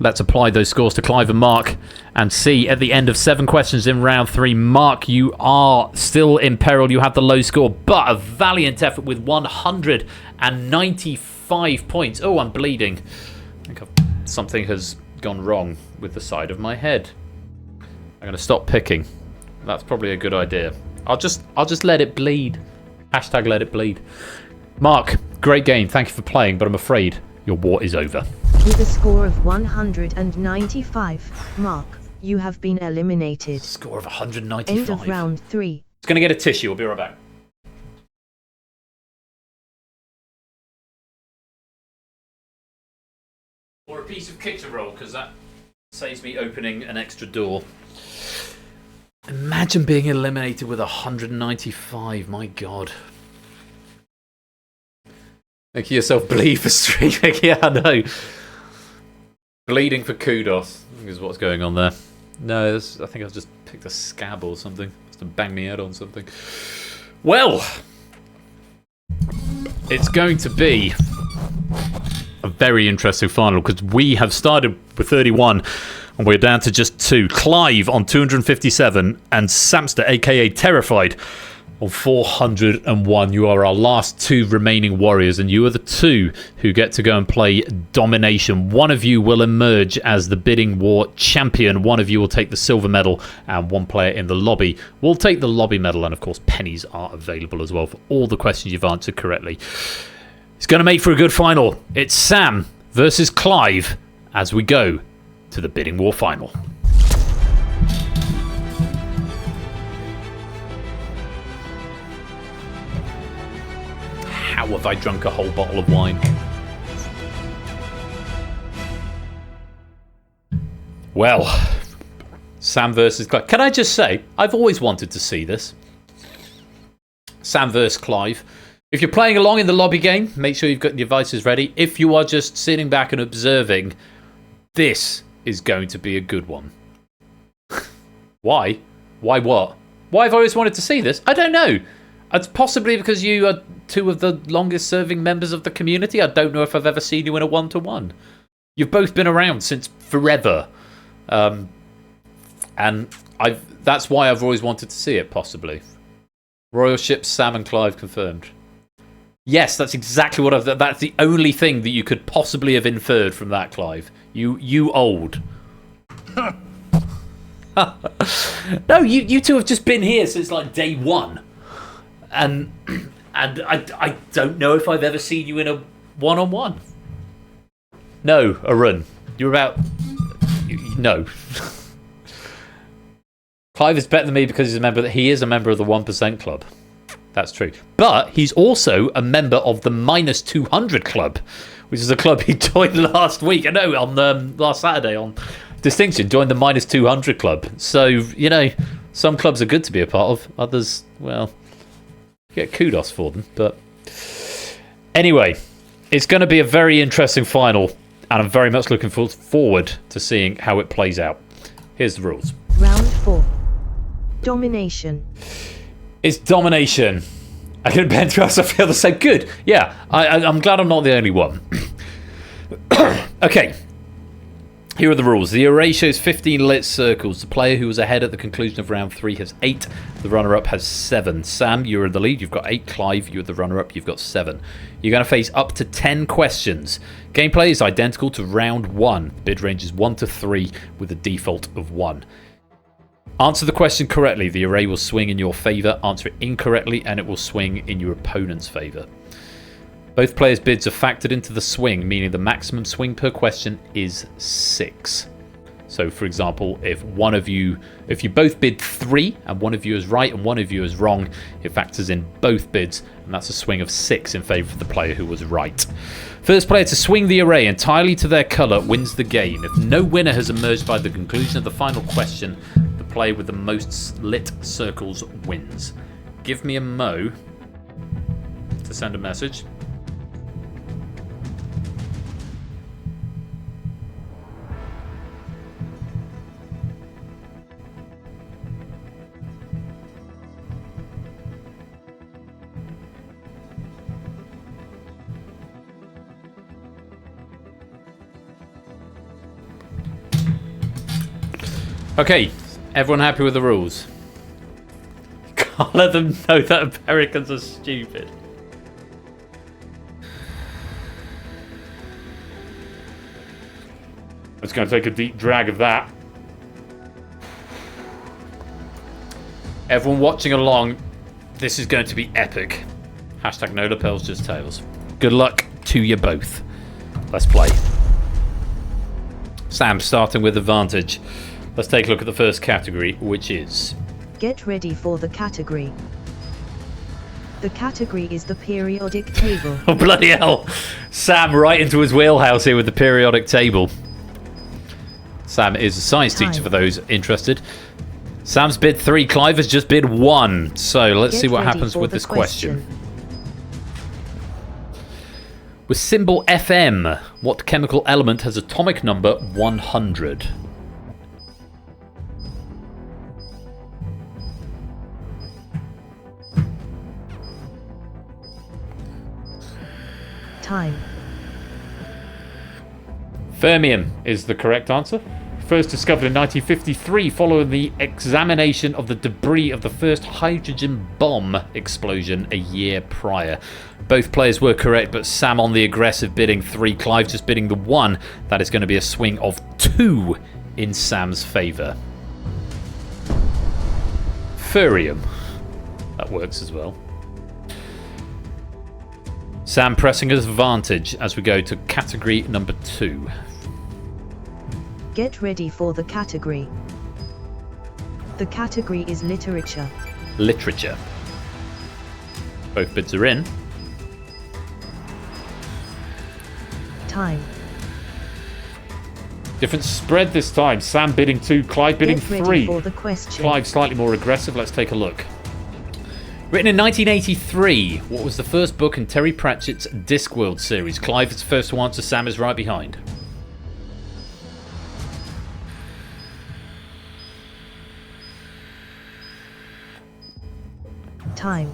Let's apply those scores to Clive and Mark and see at the end of 7 questions in round 3. Mark, you are still in peril. You have the low score, but a valiant effort with 195 points. Oh, I'm bleeding. I think something has gone wrong with the side of my head. I'm going to stop picking. That's probably a good idea. I'll just let it bleed. Hashtag let it bleed. Mark, great game. Thank you for playing, but I'm afraid your war is over. With a score of 195, Mark, you have been eliminated. Score of 195. End of round 3. It's going to get a tissue. We'll be right back. Or a piece of kitchen roll, because that saves me opening an extra door. Imagine being eliminated with 195, my god. Making yourself bleed for streaming, yeah, I know. Bleeding for kudos, I think is what's going on there. No, I think I've just picked a scab or something. Must have banged me head on something. Well, it's going to be a very interesting final because we have started with 31 and we're down to just 2. Clive on 257 and Samster, aka Terrified, on 401. You are our last 2 remaining warriors, and you are the 2 who get to go and play Domination. One of you will emerge as the Bidding War champion. One of you will take the silver medal, and one player in the lobby will take the lobby medal. And of course, pennies are available as well for all the questions you've answered correctly. It's going to make for a good final. It's Sam versus Clive as we go to the Bidding War final. How have I drunk a whole bottle of wine? Well, Sam versus Clive. Can I just say, I've always wanted to see this. Sam versus Clive. If you're playing along in the lobby game, make sure you've got your devices ready. If you are just sitting back and observing, this is going to be a good one. Why? Why what? Why have I always wanted to see this? I don't know. It's possibly because you are 2 of the longest serving members of the community. I don't know if I've ever seen you in a 1-to-1. You've both been around since forever. And that's why I've always wanted to see it, possibly. Royal ships, Sam and Clive confirmed. Yes, that's exactly what that's the only thing that you could possibly have inferred from that, Clive. You old. No, you 2 have just been here since like day 1. And I don't know if I've ever seen you in a 1-on-1. No, Arun. You're about... No. Clive is better than me because he is a member of the 1% Club. That's true. But he's also a member of the -200 Club, which is a club he joined last week. I know, on last Saturday on Distinction, joined the -200 Club. So, you know, some clubs are good to be a part of. Others, well... get kudos for them, but anyway, it's going to be a very interesting final, and I'm very much looking forward to seeing how it plays out. Here's the rules. Round 4. Domination. It's Domination. I can bend to us. I feel the same. Good. Yeah, I'm glad I'm not the only one. Okay. Here are the rules. The array shows 15 lit circles. The player who was ahead at the conclusion of round 3 has 8. The runner-up has 7. Sam, you're in the lead. You've got 8. Clive, you're the runner-up. You've got 7. You're going to face up to 10 questions. Gameplay is identical to round 1. Bid range is 1 to 3 with a default of 1. Answer the question correctly. The array will swing in your favour. Answer it incorrectly and it will swing in your opponent's favour. Both players' bids are factored into the swing, meaning the maximum swing per question is 6. So, for example, if you both bid 3 and one of you is right and one of you is wrong, it factors in both bids, and that's a swing of 6 in favour of the player who was right. First player to swing the array entirely to their colour wins the game. If no winner has emerged by the conclusion of the final question, the player with the most lit circles wins. Give me a mo to send a message. Okay, everyone happy with the rules? Can't let them know that Americans are stupid. I'm just going to take a deep drag of that. Everyone watching along, this is going to be epic. Hashtag no lapels, just tails. Good luck to you both. Let's play. Sam starting with advantage. Let's take a look at the first category, which is... Get ready for the category. The category is the periodic table. Oh, bloody hell. Sam right into his wheelhouse here with the periodic table. Sam is a science teacher for those interested. Sam's bid 3. Clive has just bid 1. So let's see what happens with this question. With symbol FM, what chemical element has atomic number 100? Time. Fermium is the correct answer. First discovered in 1953 following the examination of the debris of the first hydrogen bomb explosion a year prior. Both players were correct, but Sam on the aggressive bidding 3, Clive just bidding the 1. That is going to be a swing of 2 in Sam's favour. Furium. That works as well. Sam pressing his advantage as we go to category number 2. Get ready for the category. The category is literature. Literature. Both bids are in. Time. Different spread this time. Sam bidding 2, Clive bidding Get ready 3. for the question. Clive slightly more aggressive. Let's take a look. Written in 1983, what was the first book in Terry Pratchett's Discworld series? Clive is first to answer. Sam is right behind. Time.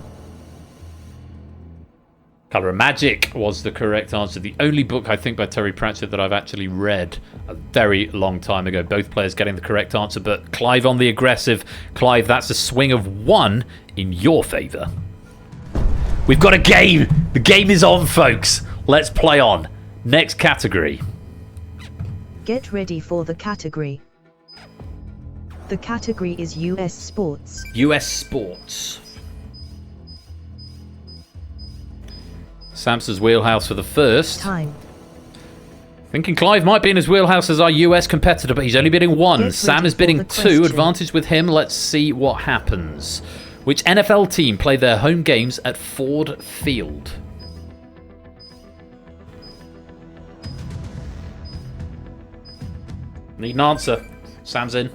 Colour of Magic was the correct answer. The only book, I think, by Terry Pratchett that I've actually read a very long time ago. Both players getting the correct answer, but Clive on the aggressive. Clive, that's a swing of 1 in your favour. We've got a game! The game is on, folks! Let's play on. Next category. Get ready for the category. The category is US sports. US sports. Samson's wheelhouse for the first. Time. Thinking Clive might be in his wheelhouse as our US competitor, but he's only bidding 1. Sam is bidding 2. Advantage with him. Let's see what happens. Which NFL team play their home games at Ford Field? Need an answer. Sam's in.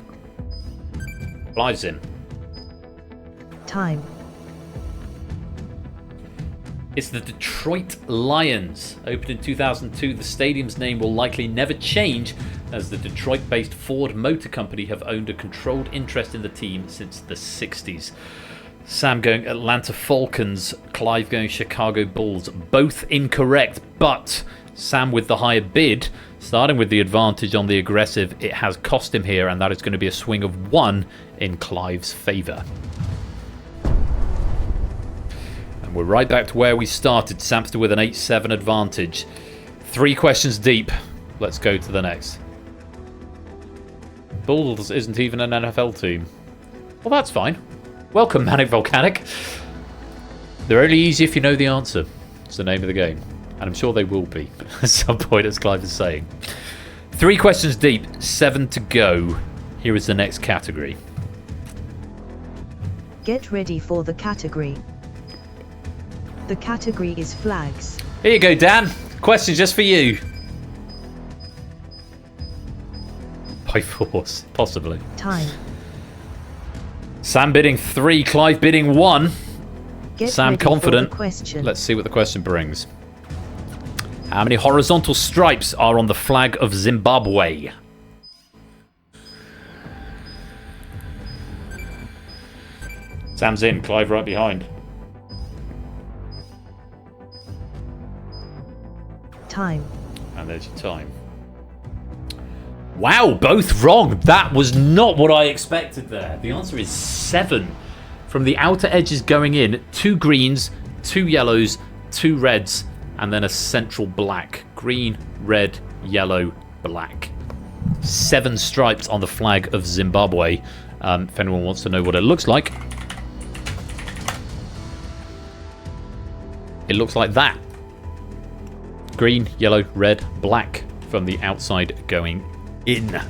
Clive's in. Time. It's the Detroit Lions. Opened in 2002, the stadium's name will likely never change, as the Detroit-based Ford Motor Company have owned a controlled interest in the team since the 60s. Sam going Atlanta Falcons, Clive going Chicago Bulls. Both incorrect, but Sam with the higher bid, starting with the advantage on the aggressive. It has cost him here, and that is going to be a swing of 1 in Clive's favour. We're right back to where we started. Sam still with an 8-7 advantage. 3 questions deep. Let's go to the next. Bulls isn't even an NFL team. Well, that's fine. Welcome, Manic Volcanic. They're only easy if you know the answer. It's the name of the game. And I'm sure they will be at some point, as Clive is saying. 3 questions deep. 7 to go. Here is the next category. Get ready for the category. The category is flags. Here you go, Dan. Question just for you. By force, possibly. Time. Sam bidding 3, Clive bidding 1. Get Sam ready for confident. the question. Let's see what the question brings. How many horizontal stripes are on the flag of Zimbabwe? Sam's in, Clive right behind. Time. And there's your time. Wow, both wrong. That was not what I expected there. The answer is 7. From the outer edges going in, 2 greens, 2 yellows, 2 reds, and then a central black. Green, red, yellow, black. 7 stripes on the flag of Zimbabwe. If anyone wants to know what it looks like. It looks like that. Green, yellow, red, black from the outside going in.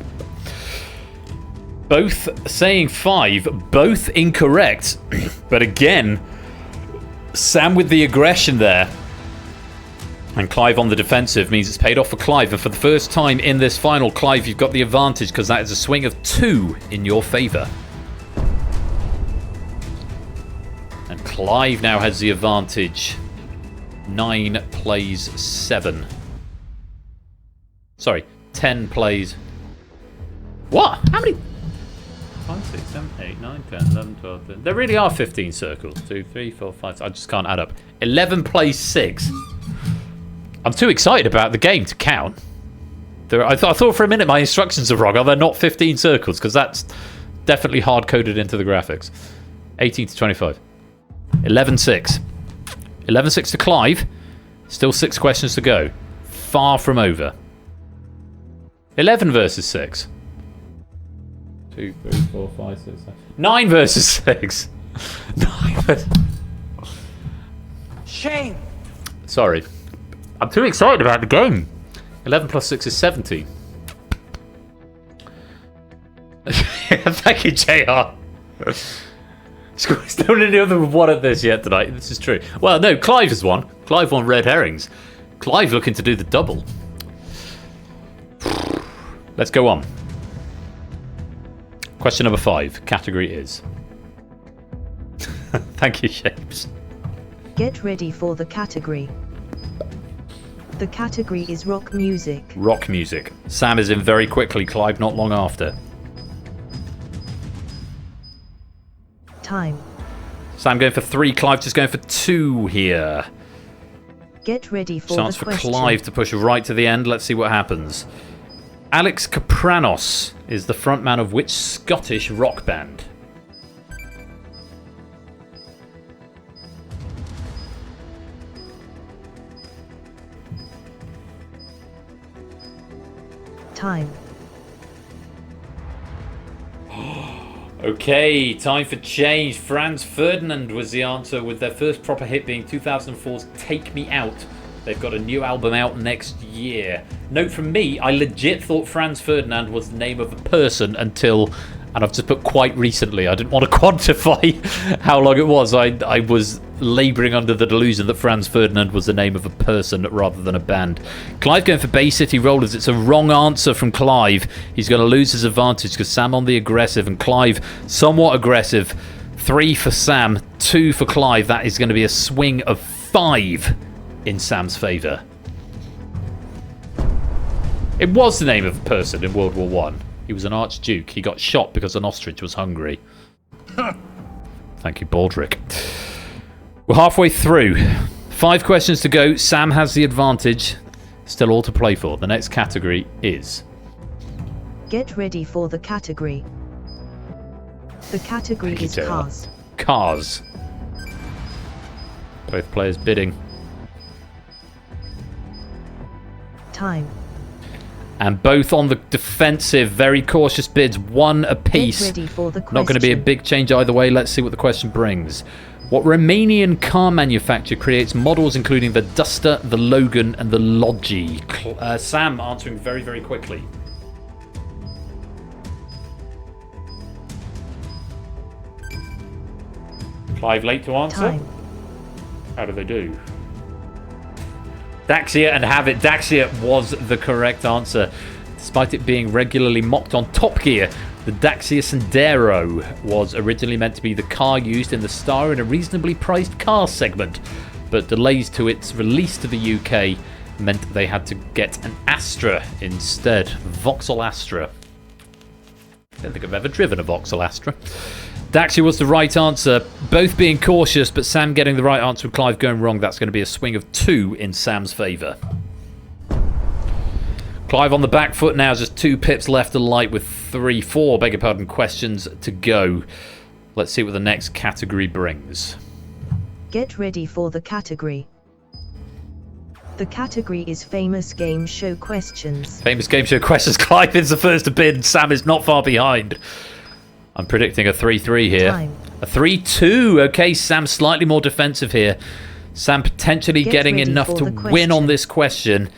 Both saying 5, both incorrect. But again, Sam with the aggression there. And Clive on the defensive means it's paid off for Clive. And for the first time in this final, Clive, you've got the advantage because that is a swing of 2 in your favour. And Clive now has the advantage. 9 plays 7. Sorry, 10 plays... What? How many? 5, 6, 7, 8, 9, 10, 11, 12, 13. There really are 15 circles. 2, 3, 4, 5. I just can't add up. 11 plays 6. I'm too excited about the game to count. I thought for a minute my instructions are wrong. Are there not 15 circles? Because that's definitely hard-coded into the graphics. 18 to 25. 11-6. 11-6 to Clive. Still 6 questions to go. Far from over. 11 versus 6. 2, 3, 4, 5, 6, 7. 9 versus 6. 9 versus... Shame. Sorry. I'm too excited about the game. 11 plus 6 is 17. Thank you, JR. Still any other one at this yet tonight. This is true. Well, no, Clive has won. Clive won red herrings. Clive looking to do the double. Let's go on. Question number 5. Category is... Thank you, Shapes. Get ready for the category. The category is rock music. Rock music. Sam is in very quickly. Clive not long after. Time. Sam going for 3. Clive just going for 2 here. Get ready for Chance the for question. Clive to push right to the end. Let's see what happens. Alex Kapranos is the frontman of which Scottish rock band? Time. Okay, time for change. Franz Ferdinand was the answer, with their first proper hit being 2004's Take Me Out. They've got a new album out next year. Note from me, I legit thought Franz Ferdinand was the name of a person until, and I've just put quite recently. I didn't want to quantify how long it was. I was labouring under the delusion that Franz Ferdinand was the name of a person rather than a band. Clive going for Bay City Rollers. It's a wrong answer from Clive. He's going to lose his advantage because Sam on the aggressive and Clive somewhat aggressive. 3 for Sam, 2 for Clive. That is going to be a swing of 5 in Sam's favour. It was the name of a person in World War One. He was an archduke. He got shot because an ostrich was hungry. Thank you, Baldrick. We're halfway through. 5 questions to go. Sam has the advantage. Still all to play for. The next category is... Get ready for the category. The category is JR. cars. Cars. Both players bidding. Time. And both on the defensive, very cautious bids, 1 apiece. Get ready for the question. Not going to be a big change either way. Let's see what the question brings. What Romanian car manufacturer creates models including the Duster, the Logan, and the Logi? Sam answering very, very quickly. Clive late to answer. Time. How do they do? Daxia and Havit. Daxia was the correct answer. Despite it being regularly mocked on Top Gear, the Daxia Sandero was originally meant to be the car used in the star in a reasonably priced car segment, but delays to its release to the UK meant they had to get an Astra instead. Vauxhall Astra. I don't think I've ever driven a Vauxhall Astra. Daxia was the right answer, both being cautious, but Sam getting the right answer with Clive going wrong. That's going to be a swing of 2 in Sam's favour. Clive on the back foot now, just 2 pips left to light with 4 questions to go. Let's see what the next category brings. Get ready for the category. The category is famous game show questions. Famous game show questions. Clive is the first to bid. Sam is not far behind. I'm predicting a 3-3 here. Time. A 3-2. Okay, Sam slightly more defensive here. Sam potentially getting ready enough for to the win on question. this question.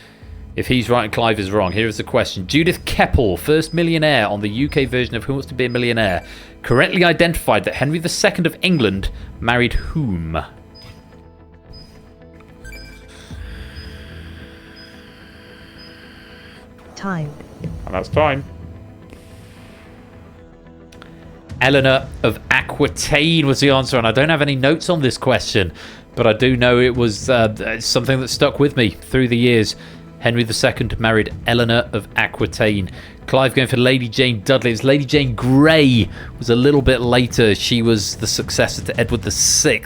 If he's right and Clive is wrong, here is the question. Judith Keppel, first millionaire on the UK version of Who Wants to Be a Millionaire, correctly identified that Henry II of England married whom? Time. And that's time. Eleanor of Aquitaine was the answer, and I don't have any notes on this question, but I do know it was something that stuck with me through the years. Henry II married Eleanor of Aquitaine. Clive going for Lady Jane Dudley. It's Lady Jane Grey was a little bit later. She was the successor to Edward VI.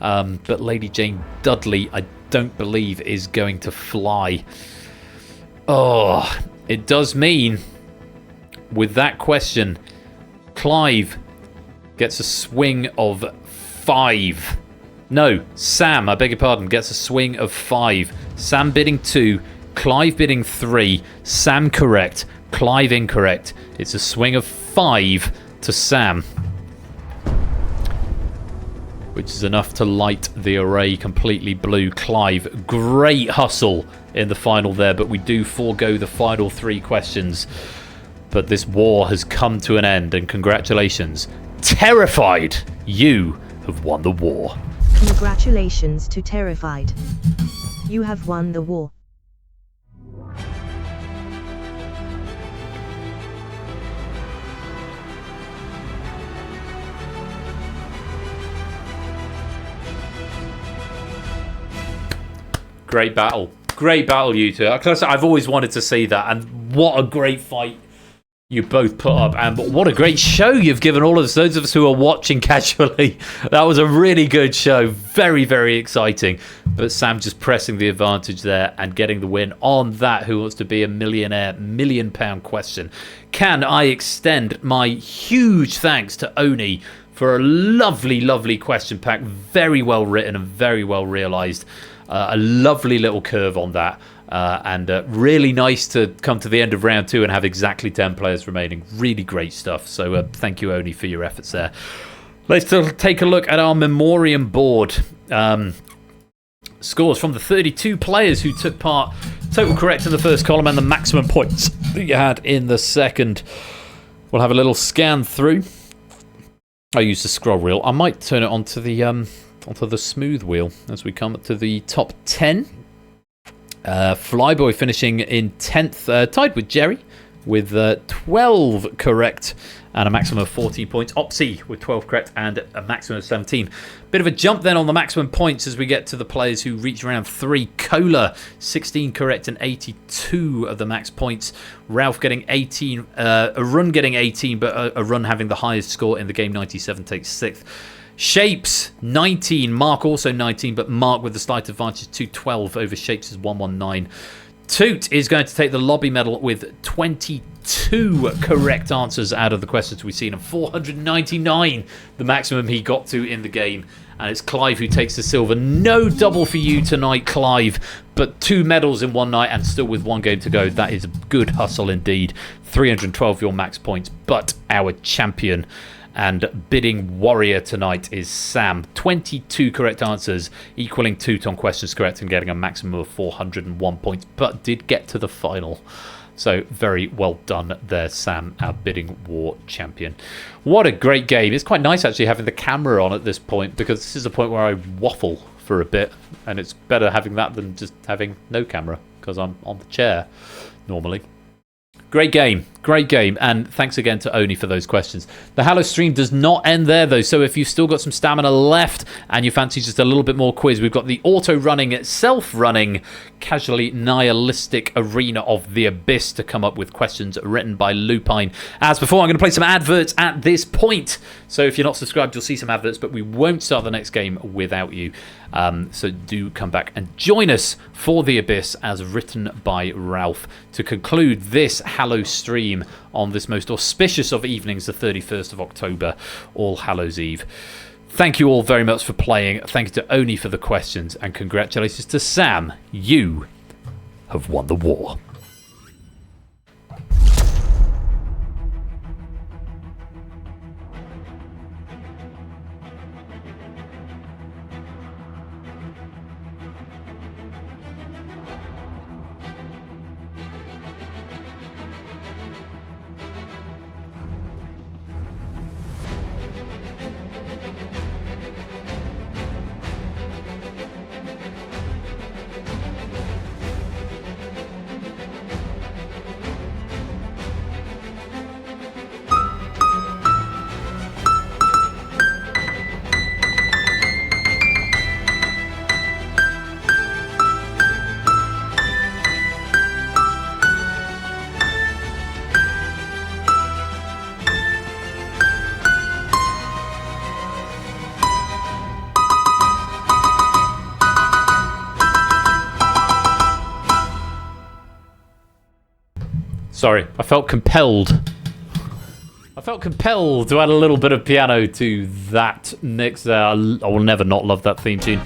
But Lady Jane Dudley, I don't believe, is going to fly. Oh, it does mean, with that question, Clive gets a swing of 5. No, Sam, I beg your pardon, gets a swing of 5. Sam bidding 2, Clive bidding 3. Sam correct, Clive incorrect. It's a swing of 5 to Sam, which is enough to light the array completely blue. Clive, great hustle in the final there, but we do forego the final 3 questions. But this war has come to an end, and congratulations. Terrified, you have won the war. Congratulations to Terrified. You have won the war. Great battle. Great battle, you two. I've always wanted to see that, and what a great fight you both put up, and what a great show you've given all of us, those of us who are watching casually. That was a really good show. Very, very exciting. But Sam just pressing the advantage there and getting the win on that Who Wants to Be a Millionaire £1 million question. Can I extend my huge thanks to Oni for a lovely, lovely question pack. Very well written and very well realised. A lovely little curve on that. And really nice to come to the end of round 2 and have exactly 10 players remaining. Really great stuff. So thank you, Oni, for your efforts there. Let's take a look at our Memoriam board. Scores from the 32 players who took part. Total correct in the first column and the maximum points that you had in the second. We'll have a little scan through. I use the scroll wheel. I might turn it onto the smooth wheel as we come to the top 10. Flyboy finishing in 10th, tied with Jerry with 12 correct and a maximum of 14 points. Opsy with 12 correct and a maximum of 17. Bit of a jump then on the maximum points as we get to the players who reach round 3. Cola, 16 correct and 82 of the max points. Ralph getting 18, a run getting 18, but a run having the highest score in the game, 97, takes 6th. Shapes, 19. Mark also 19, but Mark with the slight advantage, 212 over Shapes is 119. Toot is going to take the lobby medal with 22 correct answers out of the questions we've seen, and 499, the maximum he got to in the game. And it's Clive who takes the silver. No double for you tonight, Clive, but 2 medals in one night and still with 1 game to go. That is a good hustle indeed. 312 your max points, but our champion and bidding warrior tonight is Sam. 22 correct answers, equaling Toot on questions correct and getting a maximum of 401 points, but did get to the final. So very well done there, Sam, our bidding war champion. What a great game. It's quite nice actually having the camera on at this point, because this is a point where I waffle for a bit, and it's better having that than just having no camera, because I'm on the chair normally. Great game, and thanks again to Oni for those questions. The Hallowstream does not end there though, so if you've still got some stamina left and you fancy just a little bit more quiz, we've got the auto-running, self-running, casually nihilistic arena of the Abyss to come up with questions written by Lupine. As before, I'm going to play some adverts at this point, so if you're not subscribed, you'll see some adverts, but we won't start the next game without you. So do come back and join us for the Abyss as written by Ralph to conclude this Hallowstream on this most auspicious of evenings, the 31st of October, All Hallows Eve. Thank you all very much for playing. Thank you to Oni for the questions, and congratulations to Sam. You have won the war. Sorry, I felt compelled. I felt compelled to add a little bit of piano to that next. I will never not love that theme tune.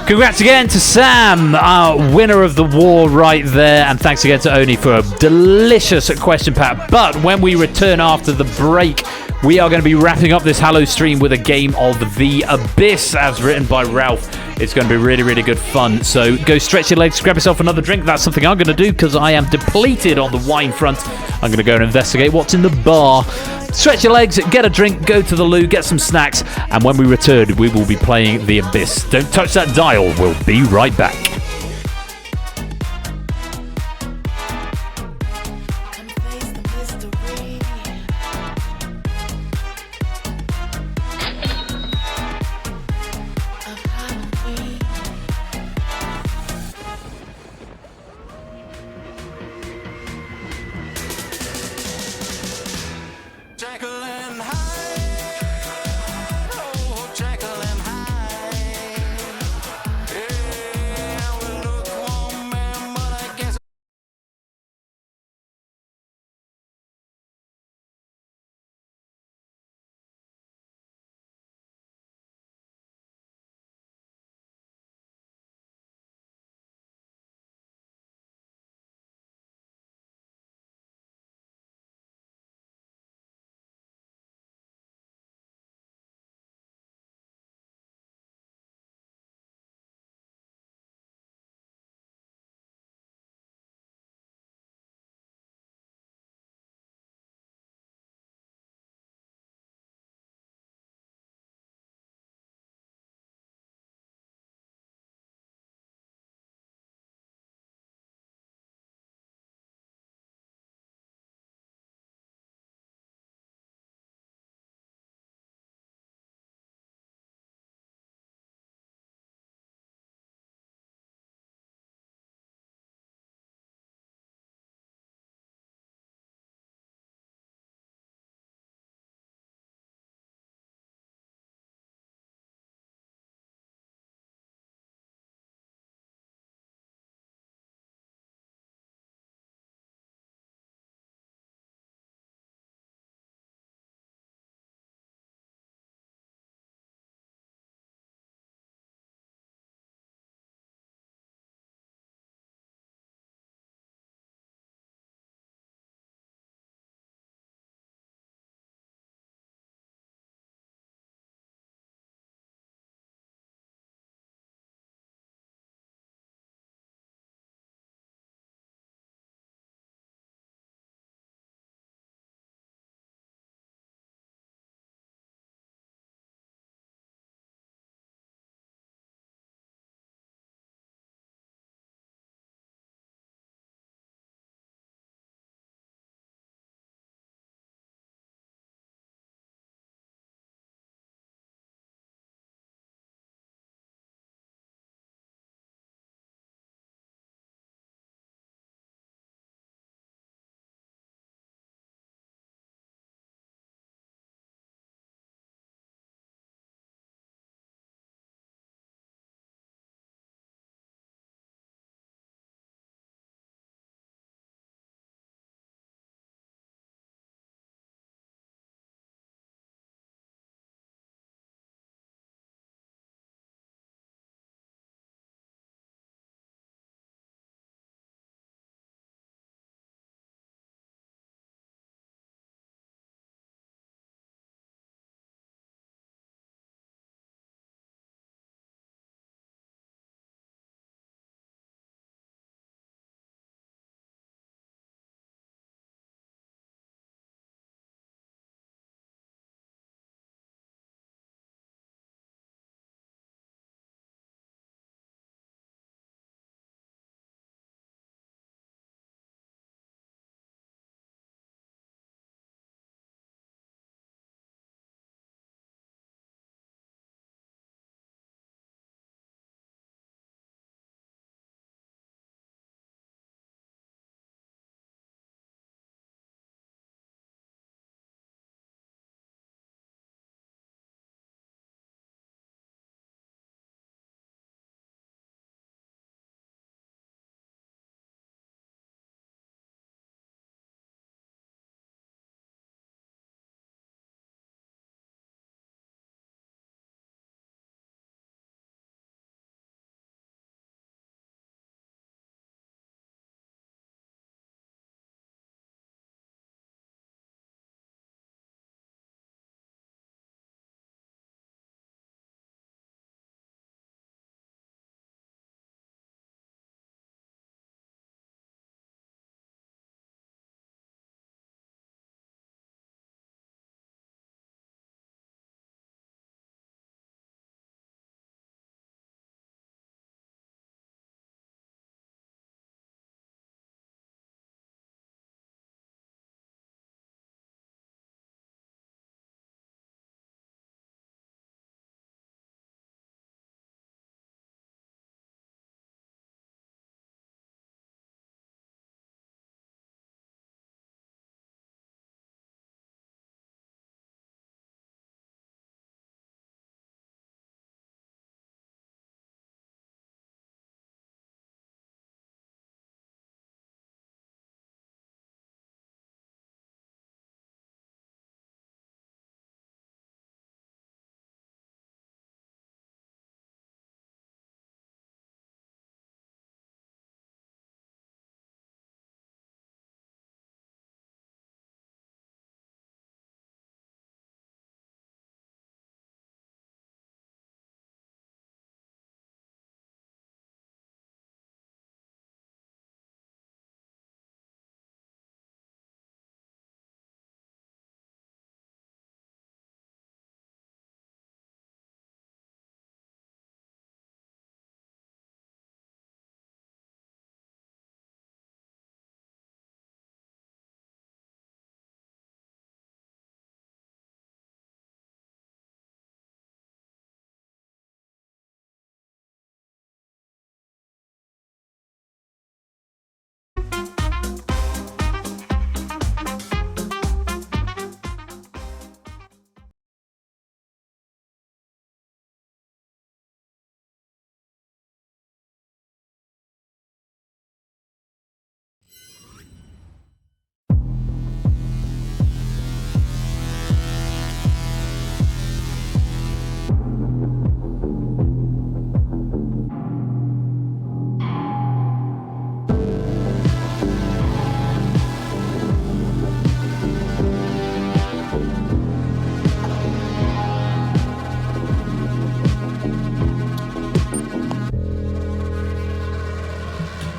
Congrats again to Sam, our winner of the war right there. And thanks again to Oni for a delicious question pack. But when we return after the break, we are going to be wrapping up this Hallowstream with a game of The Abyss, as written by Ralph. It's going to be really, really good fun. So go stretch your legs, grab yourself another drink. That's something I'm going to do because I am depleted on the wine front. I'm going to go and investigate what's in the bar. Stretch your legs, get a drink, go to the loo, get some snacks. And when we return, we will be playing The Abyss. Don't touch that dial. We'll be right back. Come face the mystery. Of Halloween. Jekyll and Hyde, oh, Jekyll and Hyde. Yeah, we're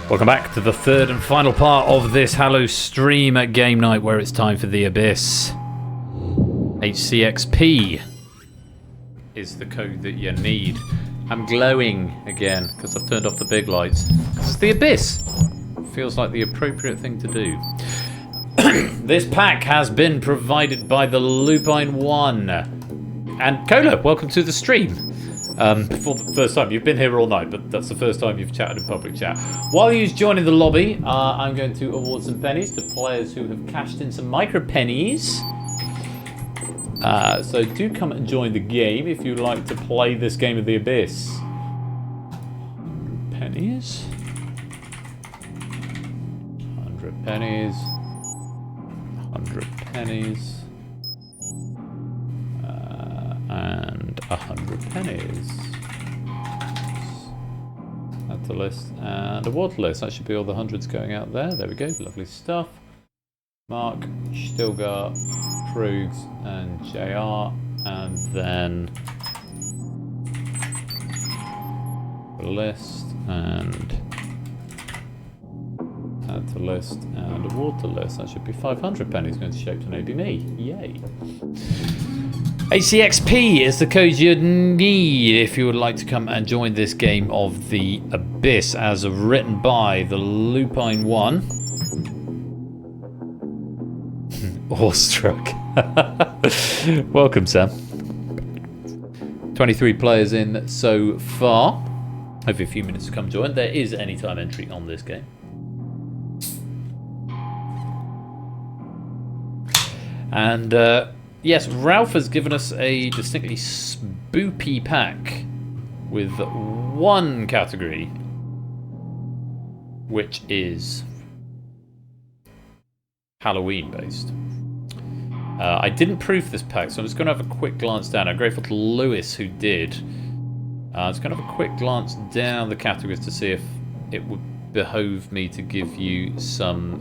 Welcome back to the third and final part of this Hallowstream at game night, where it's time for the Abyss. HCXP is the code that you need. I'm glowing again because I've turned off the big lights. This is the Abyss. Feels like the appropriate thing to do. This pack has been provided by the Lupine One. And Cola, welcome to the stream. For the first time, you've been here all night, but that's the first time you've chatted in public chat. While you're joining the lobby, I'm going to award some pennies to players who have cashed in some micro pennies. So do come and join the game if you'd like to play this game of the Abyss. Pennies. 100 pennies. 100 pennies. And 100 pennies. Add to list and award list. That should be all the hundreds going out there. There we go. Lovely stuff. Mark, Stilgar, Prugs, and JR, and then the list and add to list and award to list. That should be 500 pennies going to shape to maybe me. Yay. HCXP is the code you'd need if you would like to come and join this game of the Abyss, as written by the Lupine One. Awestruck. Welcome, Sam. 23 players in so far. Have a few minutes to come join. There is anytime entry on this game. And yes, Ralph has given us a distinctly spoopy pack with one category, which is Halloween based. I didn't proof this pack, so I'm just going to have a quick glance down. I'm grateful to Lewis who did. I'm just going to have a quick glance down the categories to see if it would behoove me to give you some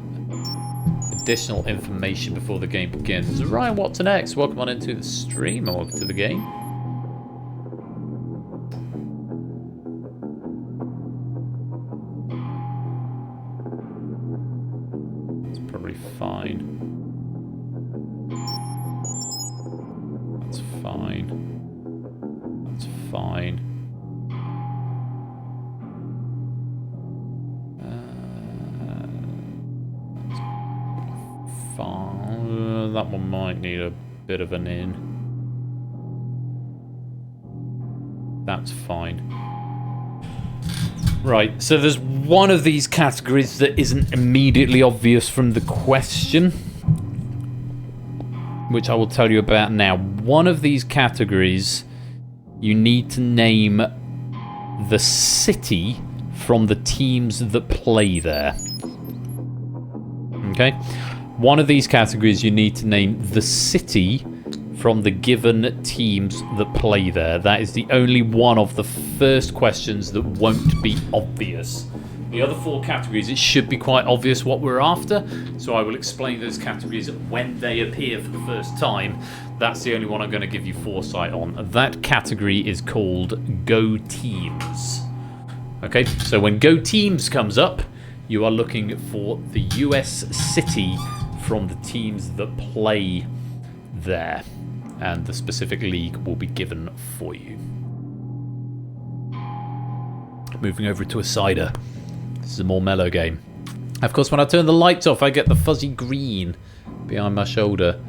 additional information before the game begins. Ryan Watson X, welcome on into the stream, or to the game. It's probably fine. That's fine. That's fine. That one might need a bit of an in. That's fine. Right, so there's one of these categories that isn't immediately obvious from the question, which I will tell you about now. One of these categories, you need to name the city from the teams that play there. Okay? One of these categories, you need to name the city from the given teams that play there. That is the only one of the first questions that won't be obvious. The other four categories, it should be quite obvious what we're after, so I will explain those categories when they appear for the first time. That's the only one I'm going to give you foresight on. That category is called Go Teams. Okay, so when Go Teams comes up, you are looking for the US city from the teams that play there, and the specific league will be given for you. Moving over to a cider. This is a more mellow game. Of course, when I turn the lights off, I get the fuzzy green behind my shoulder.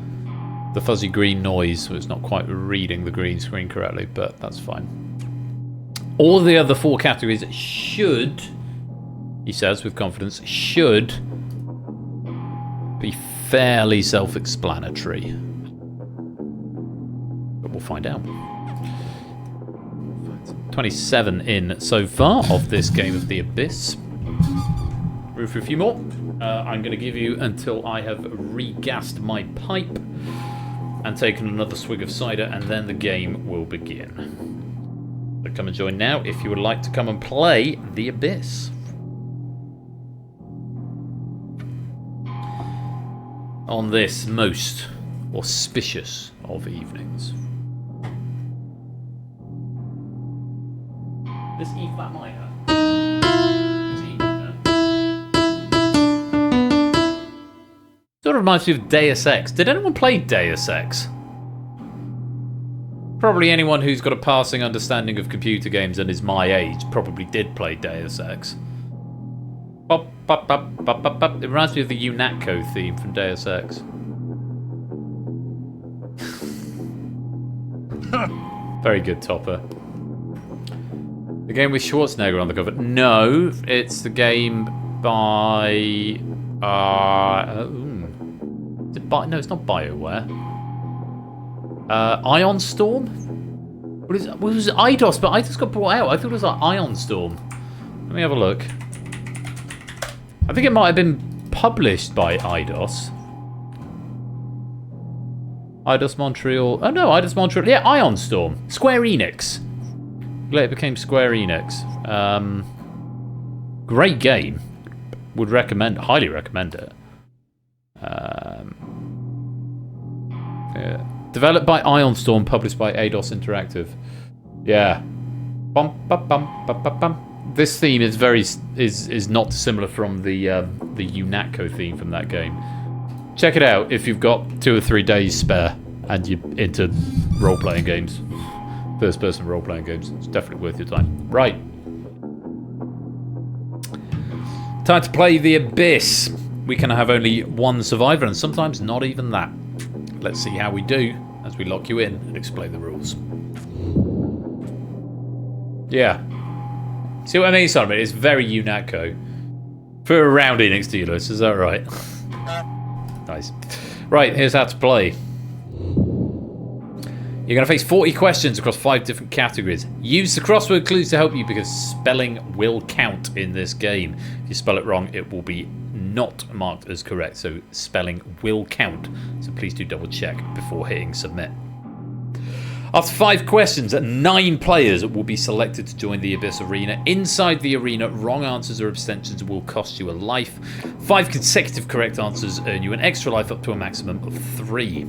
The fuzzy green noise, so it's not quite reading the green screen correctly, but that's fine. All the other four categories should, he says with confidence, should be fairly self-explanatory. But we'll find out. 27 in so far of this game of the Abyss. Room for a few more. I'm going to give you until I have regassed my pipe and taken another swig of cider, and then the game will begin. So come and join now if you would like to come and play the Abyss. On this most auspicious of evenings. This E flat minor. It's E minor. Sort of reminds me of Deus Ex. Did anyone play Deus Ex? Probably anyone who's got a passing understanding of computer games and is my age probably did play Deus Ex. Bop, bop, bop, bop, bop, bop. It reminds me of the UNATCO theme from Deus Ex. Very good, Topper. The game with Schwarzenegger on the cover. No, it's the game by... is it no, it's not BioWare. Ion Storm? What is it? Well, it was Eidos, but Eidos got brought out. I thought it was like Ion Storm. Let me have a look. I think it might have been published by Eidos. Eidos Montreal. Oh no, Eidos Montreal. Yeah, Ion Storm. Square Enix. Later became Square Enix. Great game. Would recommend, highly recommend it. Yeah. Developed by Ion Storm, published by Eidos Interactive. Yeah. Bum, bum, bum, bum, bum, bum. This theme is is not dissimilar from the UNATCO theme from that game. Check it out if you've got 2 or 3 days spare and you're into role-playing games. First-person role-playing games. It's definitely worth your time. Right. Time to play the Abyss. We can have only one survivor and sometimes not even that. Let's see how we do as we lock you in and explain the rules. Yeah. See what I mean, Simon? It's very UNATCO. For a round Enix dealers, is that right? Nice. Right, here's how to play. You're going to face 40 questions across 5 different categories. Use the crossword clues to help you because spelling will count in this game. If you spell it wrong, it will be not marked as correct. So spelling will count. So please do double check before hitting submit. After 5 questions, 9 players will be selected to join the Abyss Arena. Inside the arena, wrong answers or abstentions will cost you a life. 5 consecutive correct answers earn you an extra life up to a maximum of 3.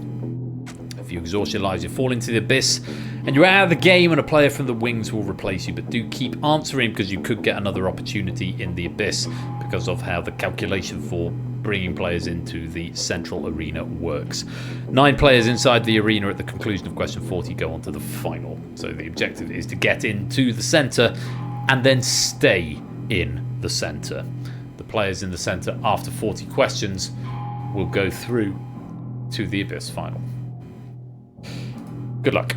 If you exhaust your lives, you fall into the Abyss and you're out of the game and a player from the wings will replace you. But do keep answering because you could get another opportunity in the Abyss because of how the calculation for bringing players into the central arena works. 9 players inside the arena at the conclusion of question 40 go on to the final. So the objective is to get into the centre and then stay in the centre. The players in the centre after 40 questions will go through to the Abyss final. Good luck.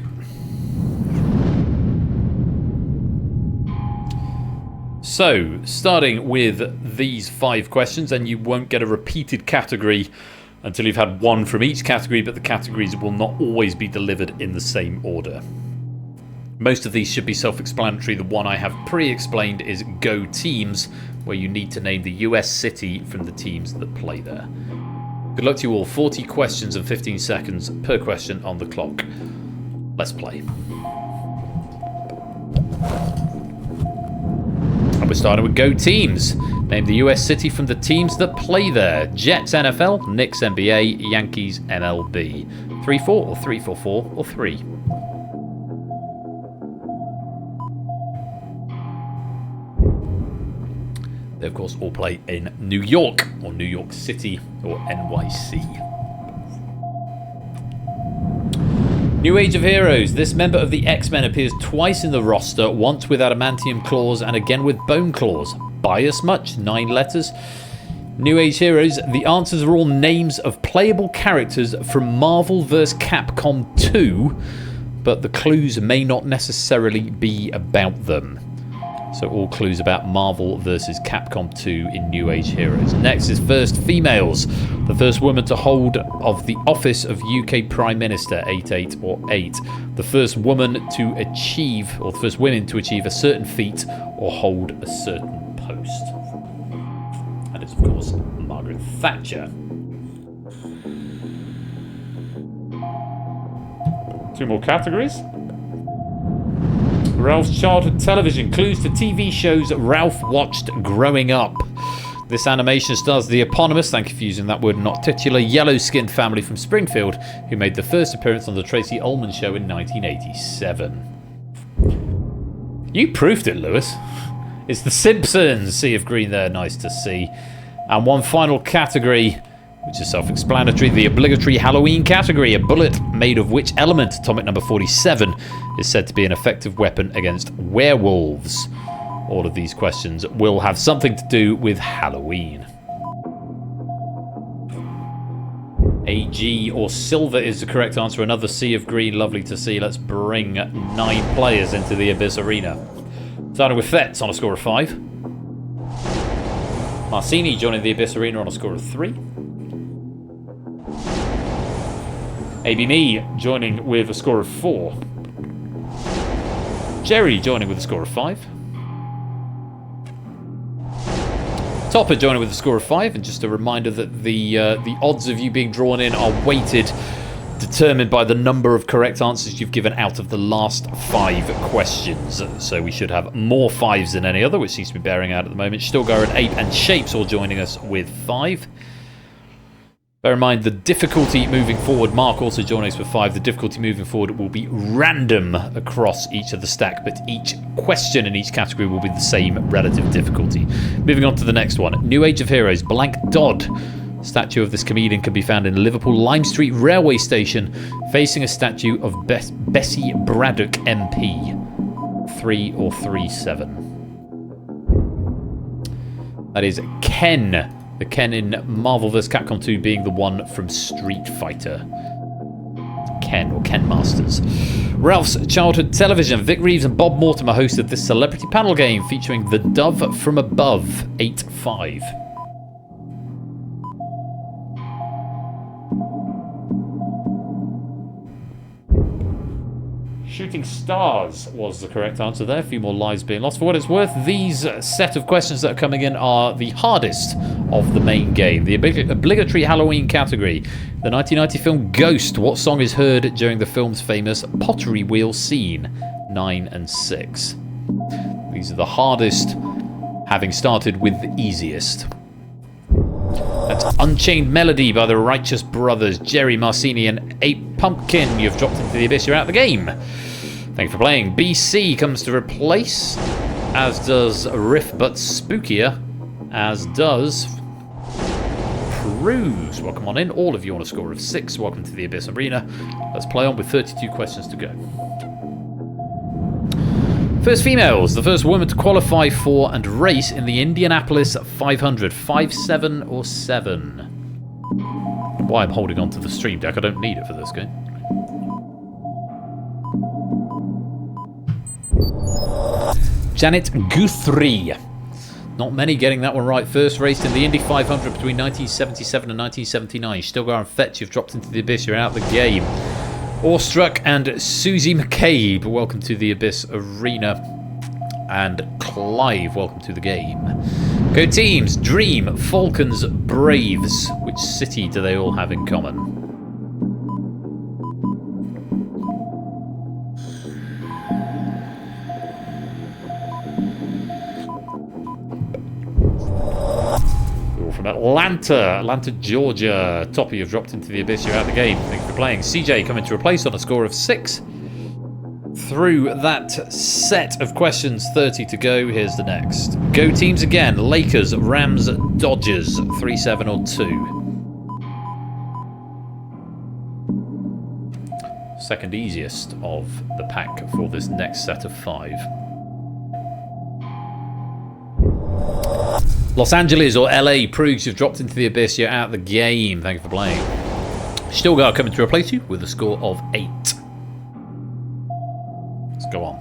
So, starting with these 5 questions, and you won't get a repeated category until you've had 1 from each category, but the categories will not always be delivered in the same order. Most of these should be self-explanatory. The one I have pre-explained is Go Teams, where you need to name the US city from the teams that play there. Good luck to you all. 40 questions and 15 seconds per question on the clock. Let's play. And we're starting with Go Teams. Name the US city from the teams that play there. Jets NFL, Knicks NBA, Yankees MLB. 3-4 or 3-4-4 or 3. They of course all play in New York or New York City or NYC. New Age of Heroes. This member of the X-Men appears twice in the roster, once with adamantium claws and again with bone claws. Bias much? 9 letters. New Age Heroes. The answers are all names of playable characters from Marvel vs. Capcom 2, but the clues may not necessarily be about them. So all clues about Marvel vs. Capcom 2 in New Age Heroes. Next is first females. The first woman to hold of the office of UK Prime Minister, 88 or 8. The first woman to achieve, or the first women to achieve a certain feat or hold a certain post. And it's of course Margaret Thatcher. 2 more categories. Ralph's childhood television. Clues to TV shows Ralph watched growing up. This animation stars the eponymous, thank you for using that word, not titular, yellow-skinned family from Springfield who made the first appearance on the Tracy Ullman Show in 1987. You proved it, Lewis. It's The Simpsons. Sea of Green there, nice to see. And one final category. which is self-explanatory. The obligatory Halloween category, a bullet made of which element, atomic number 47, is said to be an effective weapon against werewolves. All of these questions will have something to do with Halloween. AG or silver is the correct answer. Another sea of green, lovely to see. Let's bring 9 players into the Abyss Arena. Starting with Fetz on a score of 5. Marcini joining the Abyss Arena on a score of 3. AB Me joining with a score of 4. Jerry joining with a score of 5. Topper joining with a score of 5, and just a reminder that the odds of you being drawn in are weighted, determined by the number of correct answers you've given out of the last 5 questions. So we should have more 5s than any other, which seems to be bearing out at the moment. Stilgar and Ape and Shapes all joining us with 5. Bear in mind the difficulty moving forward. Mark also joining us with 5. The difficulty moving forward will be random across each of the stack, but each question in each category will be the same relative difficulty. Moving on to the next one. New Age of Heroes, Blank Dodd. Statue of this comedian can be found in Liverpool Lime Street Railway Station, facing a statue of Bessie Braddock MP. 3 or 3-7. That is Ken. The Ken in Marvel vs. Capcom 2 being the one from Street Fighter. Ken, or Ken Masters. Ralph's Childhood Television. Vic Reeves and Bob Mortimer hosted this celebrity panel game featuring The Dove from Above, 8-5. Shooting Stars was the correct answer there. A few more lives being lost. For what it's worth, these set of questions that are coming in are the hardest of the main game. The obligatory Halloween category. The 1990 film Ghost. What song is heard during the film's famous pottery wheel scene? 9 and 6. These are the hardest, having started with the easiest. That's Unchained Melody by the Righteous Brothers. Jerry Marcini and Ape Pumpkin. You've dropped into the abyss. You're out of the game. Thank you for playing. BC comes to replace, as does Riff But Spookier, as does Cruise. Welcome on in. All of you on a score of 6. Welcome to the Abyss Arena. Let's play on with 32 questions to go. First females, the first woman to qualify for and race in the Indianapolis 500. 5, 7 or 7? Why I'm holding on to the stream deck. I don't need it for this game. Janet Guthrie. Not many getting that one right. First raced in the Indy 500 between 1977 and 1979. Stilgar and Fetch, you've dropped into the abyss. You're out of the game. Awestruck and Susie McCabe, welcome to the Abyss Arena. And Clive, welcome to the game. Go teams, Dream, Falcons, Braves. Which city do they all have in common? From Atlanta, Georgia. Toppy, you've dropped into the abyss. You're out of the game. Thank you for playing. CJ coming to replace on a score of 6. Through that set of questions, 30 to go. Here's the next. Go teams again. Lakers, Rams, Dodgers. 3, 7 or 2. Second easiest of the pack for this next set of 5. Los Angeles or LA, Prugs, you've dropped into the abyss. You're out of the game. Thank you for playing. Stilgar coming to replace you with a score of 8. Let's go on.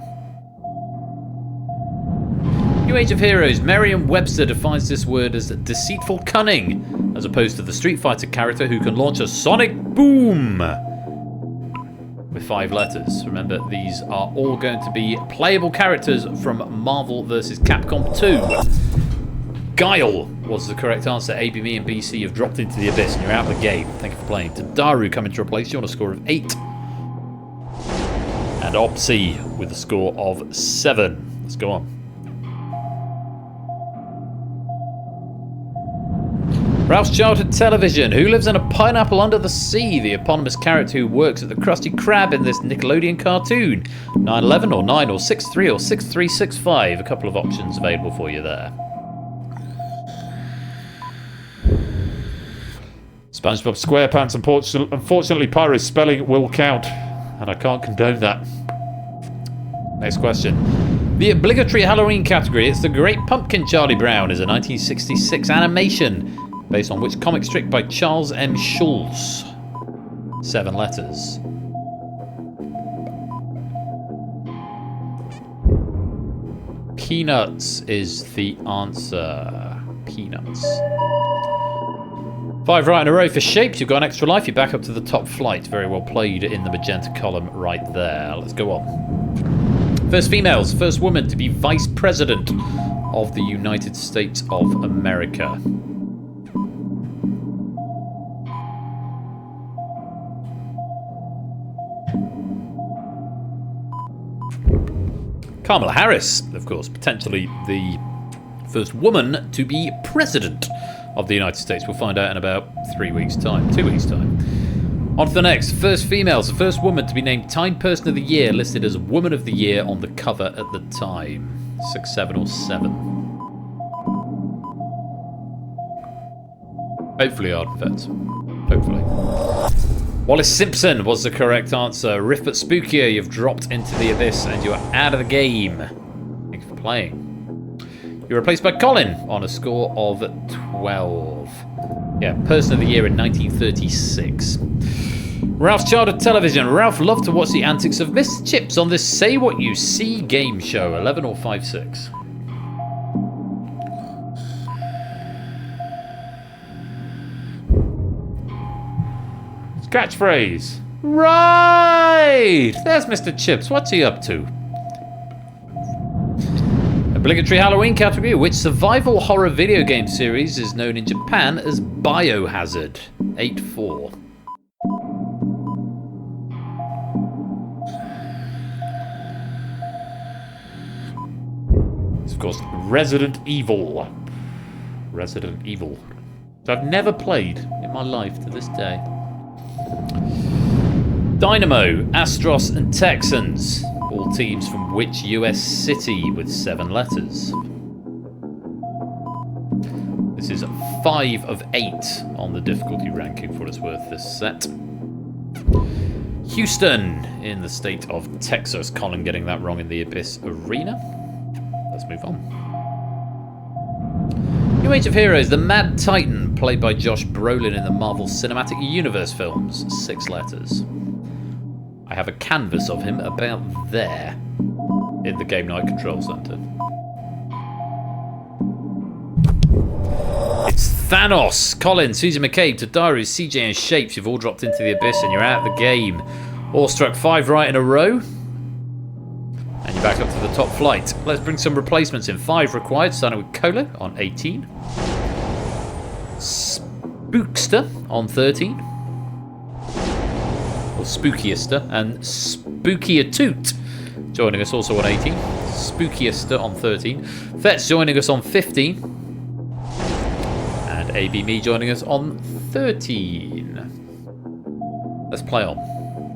New Age of Heroes. Merriam-Webster defines this word as deceitful cunning, as opposed to the Street Fighter character who can launch a sonic boom with 5 letters. Remember, these are all going to be playable characters from Marvel vs. Capcom 2. Guile was the correct answer. AB, me and BC have dropped into the abyss and you're out of the game. Thank you for playing. Tadaru coming to replace you on a score of 8. And Opsy with a score of 7. Let's go on. Ralph's Childhood Television. Who lives in a pineapple under the sea? The eponymous character who works at the Krusty Krab in this Nickelodeon cartoon. 911 or 9 or 63 or 6365. A couple of options available for you there. SpongeBob SquarePants, unfortunately, Pyro's spelling will count, and I can't condone that. Next question. The obligatory Halloween category, It's the Great Pumpkin, Charlie Brown, is a 1966 animation based on which comic strip by Charles M. Schulz? 7 letters. Peanuts is the answer. Peanuts. 5 right in a row for shapes. You've got an extra life. You're back up to the top flight. Very well played in the magenta column right there. Let's go on. First females. First woman to be vice president of the United States of America. Kamala Harris, of course, potentially the first woman to be president of the United States. We'll find out in about 3 weeks' time, 2 weeks' time. On to the next. First females, the first woman to be named Time Person of the Year, listed as Woman of the Year on the cover at the time. 6, 7, or 7. Hopefully, Ardenfett. Hopefully. Wallace Simpson was the correct answer. Riff but spookier, you've dropped into the abyss and you are out of the game. Thanks for playing. You're replaced by Colin on a score of 12. Yeah, Person of the Year in 1936. Ralph's childhood television. Ralph loved to watch the antics of Mr. Chips on this Say What You See game show. 11 or 5, 6. Catchphrase. Right! There's Mr. Chips. What's he up to? Obligatory Halloween category. Which survival horror video game series is known in Japan as Biohazard? 8, 4. It's, of course, Resident Evil. Resident Evil. So I've never played in my life to this day. Dynamo, Astros and Texans, all teams from which US city with 7 letters? This is 5 of 8 on the difficulty ranking for what it's worth this set. Houston in the state of Texas. Colin getting that wrong in the Abyss Arena. Let's move on. New Age of Heroes, the Mad Titan, played by Josh Brolin in the Marvel Cinematic Universe films. 6 letters. I have a canvas of him about there in the Game Night Control Center. It's Thanos. Colin, Susie McCabe, to Diaries, CJ and Shapes. You've all dropped into the abyss and you're out of the game. All struck 5 right in a row. And you're back up to the top flight. Let's bring some replacements in. 5 required, starting with Cola on 18. Spookster on 13. Or Spookiester. And Spookier Toot joining us also on 18. Spookiester on 13. Fetch joining us on 15. And AB Me joining us on 13. Let's play on.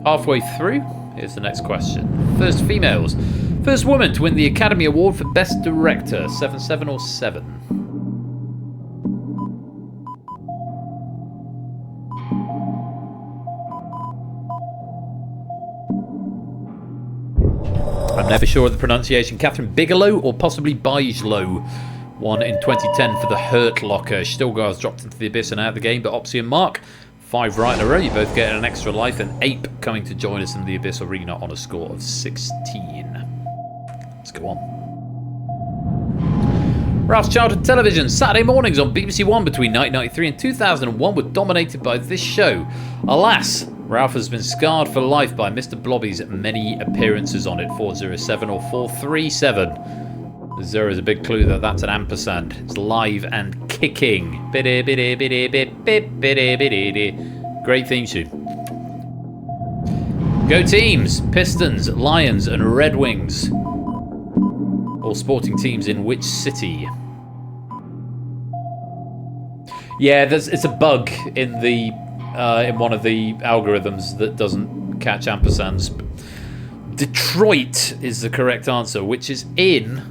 Halfway through, here's the next question. First females. First woman to win the Academy Award for Best Director. 7, 7 or 7. I'm never sure of the pronunciation. Catherine Bigelow or possibly Bigelow. One in 2010 for the Hurt Locker. Stilgar's dropped into the abyss and out of the game, but Opsy and Mark, 5 right in a row. You both get an extra life. And Ape coming to join us in the Abyss Arena on a score of 16. Let's go on. Ralph's Childhood Television. Saturday mornings on BBC One between 1993 and 2001 were dominated by this show. Alas, Ralph has been scarred for life by Mr. Blobby's many appearances on it. 407 or 437. The 0 is a big clue that that's an ampersand. It's live and kicking. Great theme tune. Go teams! Pistons, Lions and Red Wings. All sporting teams in which city? Yeah, it's a bug in the in one of the algorithms that doesn't catch ampersands. Detroit is the correct answer, which is in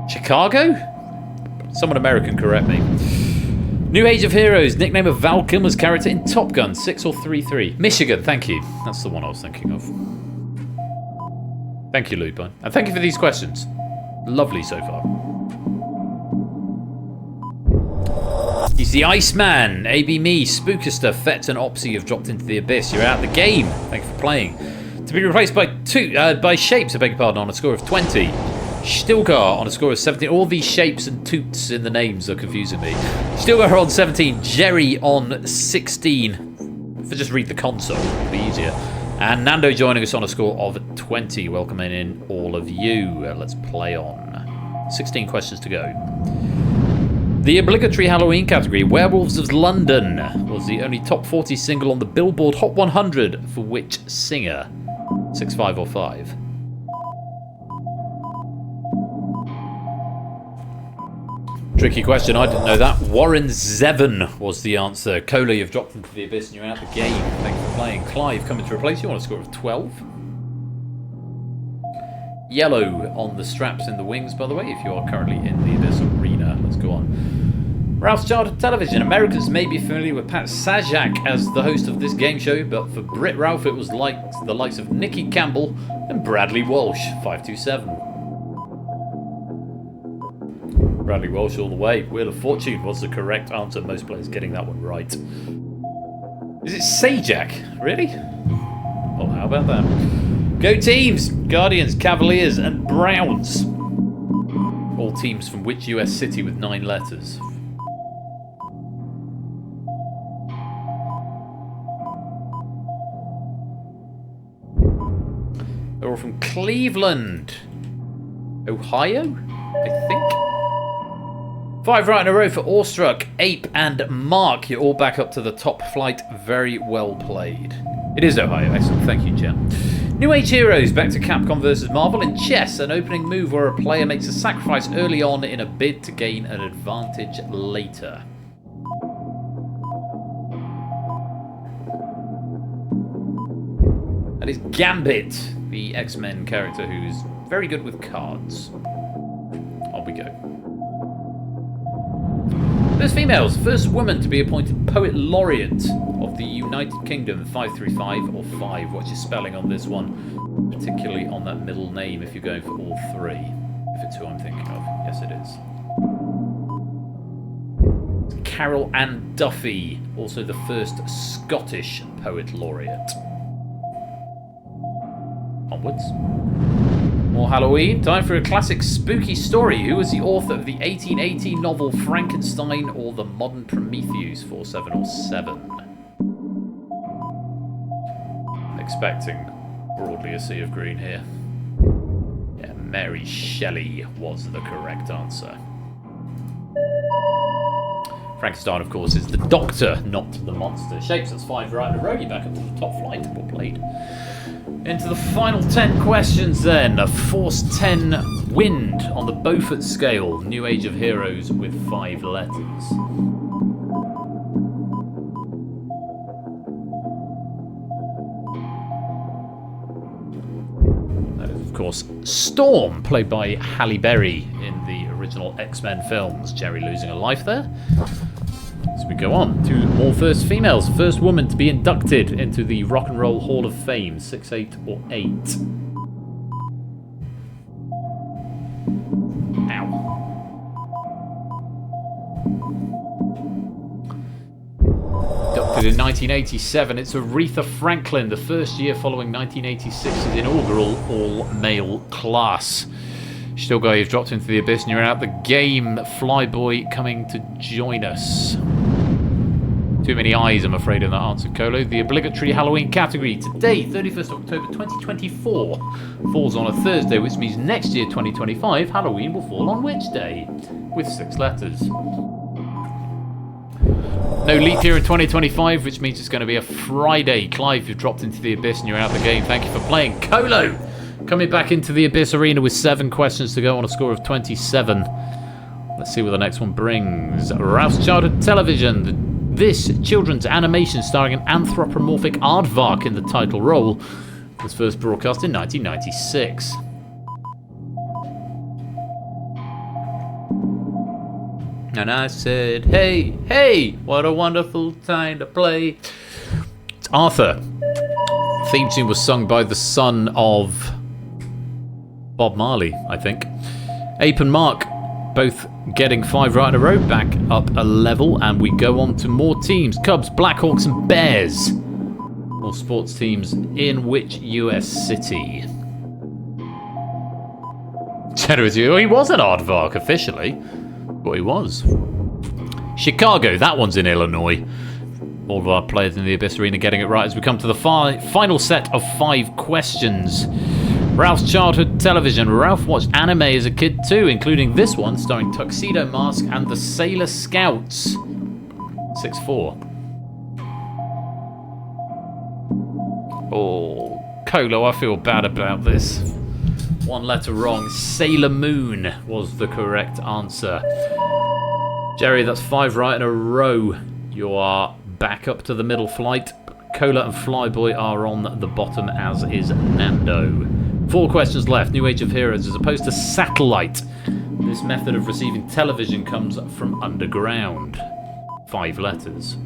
Chicago? Someone American correct me. New Age of Heroes, nickname of Val Kilmer's character in Top Gun, 6 or 3-3. Michigan, thank you. That's the one I was thinking of. Thank you, Lupine. And thank you for these questions. Lovely so far. He's the Iceman. AB me, Spookister, Fetz, and Opsy have dropped into the abyss. You're out of the game. Thank you for playing. To be replaced by Shapes, I beg your pardon, on a score of 20. Stilgar on a score of 17. All these shapes and toots in the names are confusing me. Stilgar on 17. Jerry on 16. If I just read the console, it'll be easier. And Nando joining us on a score of 20. Welcoming in all of you. Let's play on. 16 questions to go. The obligatory Halloween category, Werewolves of London, was the only top 40 single on the Billboard Hot 100 for which singer? 6, 5, or 5? Tricky question, I didn't know that. Warren Zevon was the answer. Cola, you've dropped into the abyss and you're out of the game. Thanks for playing. Clive coming to replace you on a score of 12. Yellow on the straps in the wings, by the way, if you are currently in the abyss arena. Let's go on. Ralph's Childhood Television. Americans may be familiar with Pat Sajak as the host of this game show, but for Brit Ralph it was like the likes of Nicky Campbell and Bradley Walsh. 527. Bradley Walsh all the way. Wheel of Fortune was the correct answer. Most players getting that one right. Is it Sajak? Really? Well, how about that? Go teams! Guardians, Cavaliers, and Browns. All teams from which US city with 9 letters? They're all from Cleveland, Ohio, I think. 5 right in a row for Awestruck, Ape, and Mark. You're all back up to the top flight. Very well played. It is Ohio. Excellent. Thank you, Jen. New Age Heroes, back to Capcom versus Marvel in chess, an opening move where a player makes a sacrifice early on in a bid to gain an advantage later. That is Gambit, the X-Men character who's very good with cards. On we go. First females, first woman to be appointed Poet Laureate of the United Kingdom, 535 or 5. What's your spelling on this one? Particularly on that middle name if you're going for all 3. If it's who I'm thinking of. Yes, it is. Carol Ann Duffy, also the first Scottish Poet Laureate. Onwards. More Halloween. Time for a classic spooky story. Who was the author of the 1818 novel Frankenstein or the Modern Prometheus? 4, 7, or 7? Expecting broadly a sea of green here. Yeah, Mary Shelley was the correct answer. Frankenstein, of course, is the doctor, not the monster. Shapes, that's 5 right in a row. You're back up to the top flight. Well played. Into the final 10 questions then. A Force 10 wind on the Beaufort scale. New Age of Heroes with 5 letters. That is, of course, Storm, played by Halle Berry in the original X-Men films. Jerry losing a life there. As we go on to more first females. First woman to be inducted into the Rock and Roll Hall of Fame. 6, 8, or 8. Ow. Inducted in 1987, it's Aretha Franklin, the first year following 1986's inaugural all-male class. Still go, you've dropped into the abyss and you're out the game. Flyboy coming to join us. Too many eyes, I'm afraid, in that answer, Colo. The obligatory Halloween category today, 31st October 2024, falls on a Thursday, which means next year, 2025, Halloween will fall on which day? With 6 letters. No leap year in 2025, which means it's going to be a Friday. Clive, you've dropped into the abyss and you're out the game. Thank you for playing. Colo, coming back into the abyss arena with 7 questions to go on a score of 27. Let's see what the next one brings. Ralph's Childhood Television. This children's animation starring an anthropomorphic aardvark in the title role was first broadcast in 1996. And I said, hey, hey, what a wonderful time to play. It's Arthur. Theme tune was sung by the son of Bob Marley, I think. Ape and Mark both getting 5 right in a row, back up a level, and we go on to more teams. Cubs, Blackhawks and Bears. More sports teams in which US city? Generously, he was an aardvark officially, but he was. Chicago, that one's in Illinois. All of our players in the Abyss Arena getting it right as we come to the final set of 5 questions. Ralph's childhood television. Ralph watched anime as a kid too, including this one starring Tuxedo Mask and the Sailor Scouts. 6-4. Oh, Colo, I feel bad about this. 1 letter wrong. Sailor Moon was the correct answer. Jerry, that's 5 right in a row. You are back up to the middle flight. Cola and Flyboy are on the bottom, as is Nando. 4 questions left. New Age of Heroes as opposed to satellite. This method of receiving television comes from underground. 5 letters.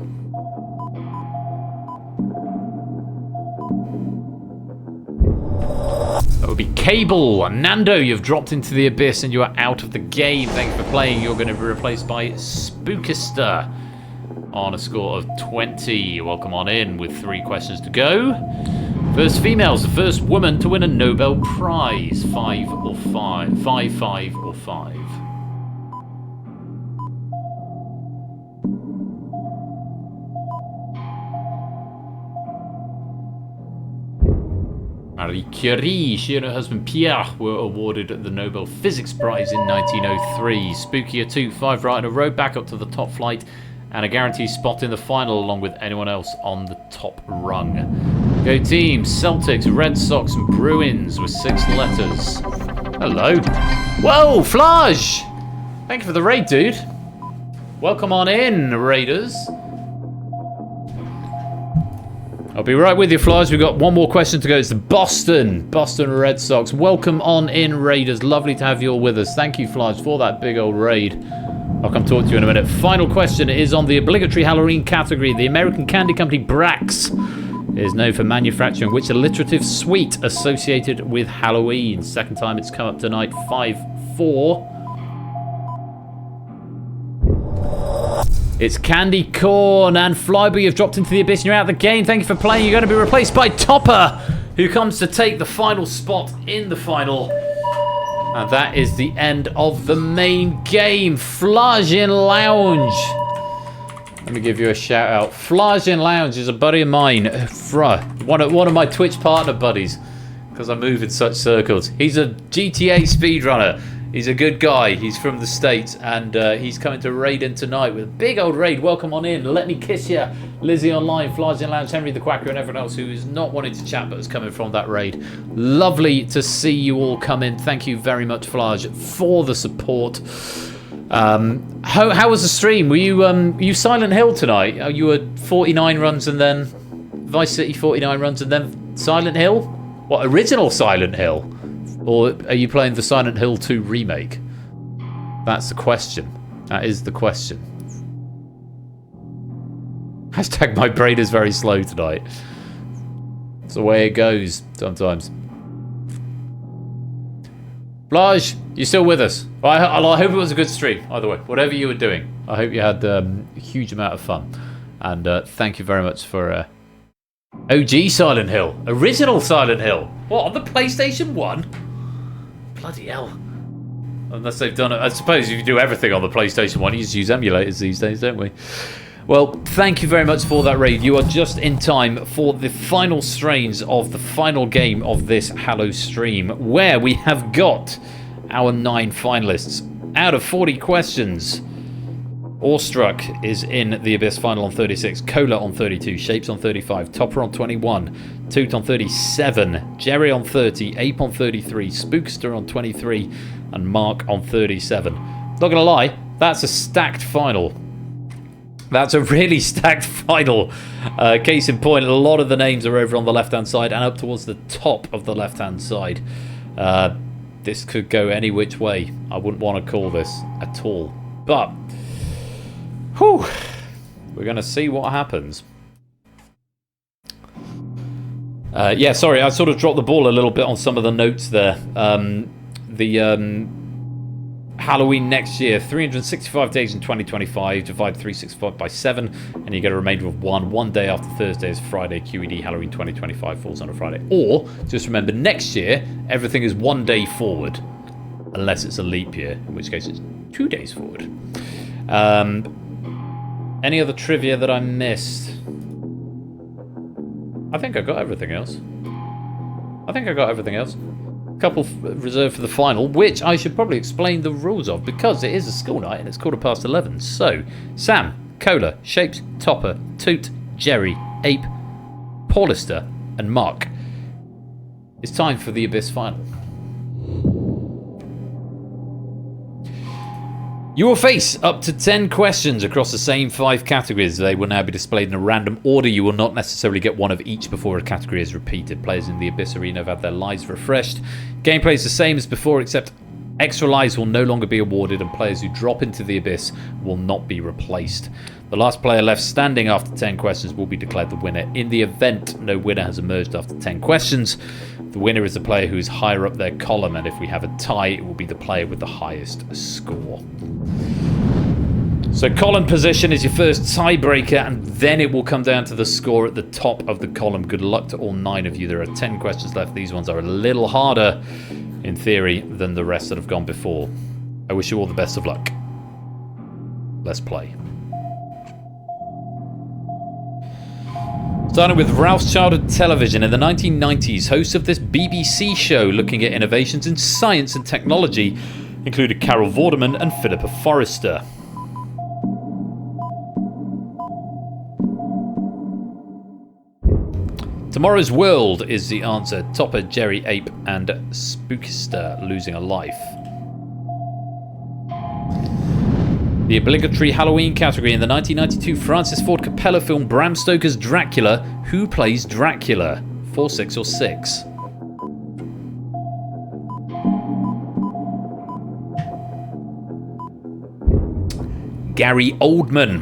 That would be Cable. Nando, you've dropped into the abyss and you are out of the game. Thanks for playing. You're going to be replaced by Spookister on a score of 20. Welcome on in with 3 questions to go. First females, the first woman to win a Nobel Prize. 5 or 5. 5, 5 or 5. Marie Curie, she and her husband Pierre were awarded the Nobel Physics Prize in 1903. Spooky a 2, 5 right in a row, back up to the top flight, and a guaranteed spot in the final along with anyone else on the top rung. Go team, Celtics, Red Sox and Bruins with 6 letters. Hello. Whoa, Flage! Thank you for the raid, dude. Welcome on in, Raiders. I'll be right with you, Flyers. We've got 1 more question to go. It's the Boston Red Sox. Welcome on in, Raiders. Lovely to have you all with us. Thank you, Flyers, for that big old raid. I'll come talk to you in a minute. Final question is on the obligatory Halloween category. The American candy company Brax is known for manufacturing which alliterative sweet associated with Halloween? Second time it's come up tonight. 5-4. It's Candy Corn, and Flyby, you've dropped into the abyss and you're out of the game. Thank you for playing. You're going to be replaced by Topper, who comes to take the final spot in the final. And that is the end of the main game. Flagin Lounge. Let me give you a shout out. Flagin Lounge is a buddy of mine. One of my Twitch partner buddies, because I move in such circles. He's a GTA speedrunner. He's a good guy. He's from the States, and he's coming to raid in tonight with a big old raid. Welcome on in. Let me kiss you. Lizzie Online, Flagin Lounge, Henry the Quacker, and everyone else who is not wanting to chat but is coming from that raid. Lovely to see you all come in. Thank you very much, Flage, for the support. How was the stream? Were you Silent Hill tonight? You were 49 runs and then Vice City 49 runs and then Silent Hill? What, original Silent Hill? Or are you playing the Silent Hill 2 remake? That's the question. That is the question. Hashtag my brain is very slow tonight. It's the way it goes sometimes. Blage, you still with us? I hope it was a good stream, either way. Whatever you were doing, I hope you had a huge amount of fun. And thank you very much for OG Silent Hill. Original Silent Hill. What, on the PlayStation 1? Bloody hell. Unless they've done it. I suppose if you do everything on the PlayStation 1, you just use emulators these days, don't we? Well, thank you very much for that raid. You are just in time for the final strains of the final game of this Hallowstream, where we have got our 9 finalists. Out of 40 questions, Awestruck is in the Abyss final on 36, Cola on 32, Shapes on 35, Topper on 21, Toot on 37, Jerry on 30, Ape on 33, Spookster on 23, and Mark on 37. Not gonna lie, that's a stacked final. That's a really stacked final. Case in point, a lot of the names are over on the left-hand side and up towards the top of the left-hand side. This could go any which way. I wouldn't want to call this at all. But Whew. We're going to see what happens. Yeah, sorry, I sort of dropped the ball a little bit on some of the notes there. Halloween next year, 365 days in 2025, divide 365 by 7, and you get a remainder of 1. One day after Thursday is Friday, QED Halloween 2025 falls on a Friday. Or, just remember, next year, everything is 1 day forward, unless it's a leap year, in which case it's 2 days forward. Any other trivia that I missed? I think I got everything else. A couple reserved for the final, which I should probably explain the rules of, because it is a school night and it's 11:15. So, Sam, Cola, Shapes, Topper, Toot, Jerry, Ape, Paulister, and Mark. It's time for the Abyss final. You will face up to 10 questions across the same 5 categories. They will now be displayed in a random order. You will not necessarily get one of each before a category is repeated. Players in the Abyss Arena have had their lives refreshed. Gameplay is the same as before, except extra lives will no longer be awarded, and players who drop into the Abyss will not be replaced. The last player left standing after 10 questions will be declared the winner. In the event no winner has emerged after 10 questions, the winner is the player who is higher up their column, and if we have a tie, it will be the player with the highest score. So column position is your first tiebreaker, and then it will come down to the score at the top of the column. Good luck to all 9 of you. There are 10 questions left. These ones are a little harder, in theory, than the rest that have gone before. I wish you all the best of luck. Let's play. Starting with Ralph's Childhood Television. In the 1990s, hosts of this BBC show looking at innovations in science and technology included Carol Vorderman and Philippa Forrester. Tomorrow's World is the answer. Topper, Jerry, Ape, and Spookster losing a life. The obligatory Halloween category. In the 1992 Francis Ford Coppola film Bram Stoker's Dracula, who plays Dracula? 4, 6, or 6? Gary Oldman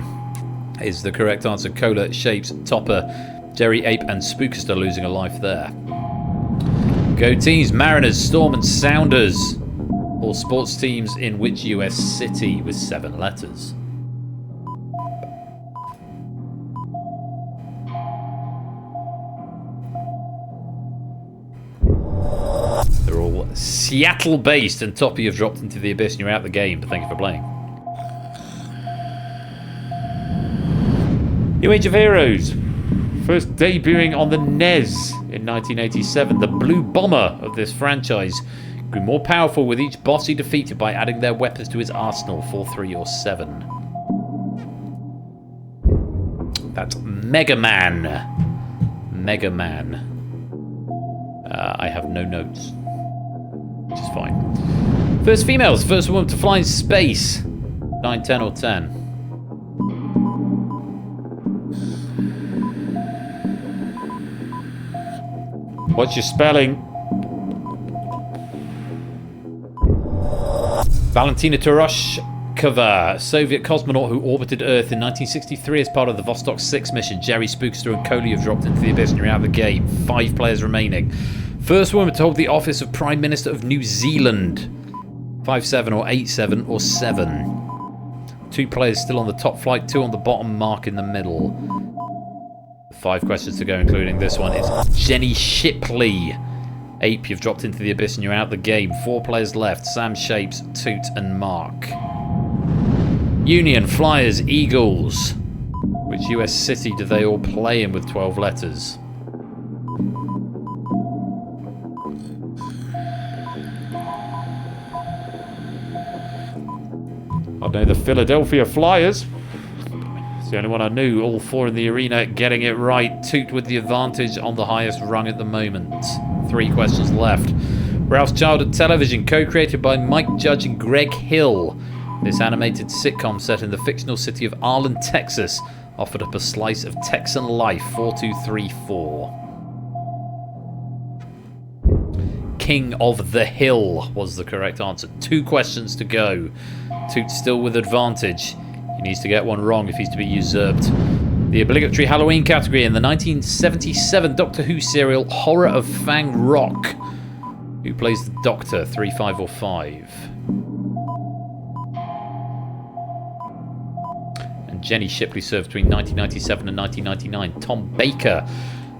is the correct answer. Cola, Shapes, Topper, Jerry, Ape, and Spookster losing a life there. Go teams, Mariners, Storm, and Sounders. All sports teams in which US city with 7 letters? They're all Seattle-based, and Topper, you've dropped into the Abyss and you're out the game, but thank you for playing. New Age of Heroes. First debuting on the NES in 1987, the Blue Bomber of this franchise grew more powerful with each boss he defeated by adding their weapons to his arsenal. 4, 3, or 7? That's Mega Man. Mega Man. I have no notes, which is fine. First females, first woman to fly in space. 9, 10, or 10? What's your spelling? Valentina Tereshkova, Soviet cosmonaut who orbited Earth in 1963 as part of the Vostok 6 mission. Jerry, Spookster, and Coley have dropped into the Abyss and you're out of the game. 5 players remaining. First woman to hold the office of Prime Minister of New Zealand. 5, 7, or 8, 7, or 7? 2 players still on the top flight, 2 on the bottom, Mark in the middle. 5 questions to go, including this one. It's Jenny Shipley. Ape, you've dropped into the Abyss and you're out the game. 4 players left. Sam, Shapes, Toot, and Mark. Union, Flyers, Eagles. Which US city do they all play in with 12 letters? I know the Philadelphia Flyers. It's the only one I knew. All 4 in the arena getting it right. Toot with the advantage on the highest rung at the moment. 3 questions left. Ralph's Childhood Television, co-created by Mike Judge and Greg Hill. This animated sitcom set in the fictional city of Arlen, Texas, offered up a slice of Texan life. 4, 2, 3, 4. King of the Hill was the correct answer. 2 questions to go. Toot still with advantage. He needs to get one wrong if he's to be usurped. The obligatory Halloween category in the 1977 Doctor Who serial Horror of Fang Rock. Who plays the Doctor? 3, 5, or 5? And Jenny Shipley served between 1997 and 1999. Tom Baker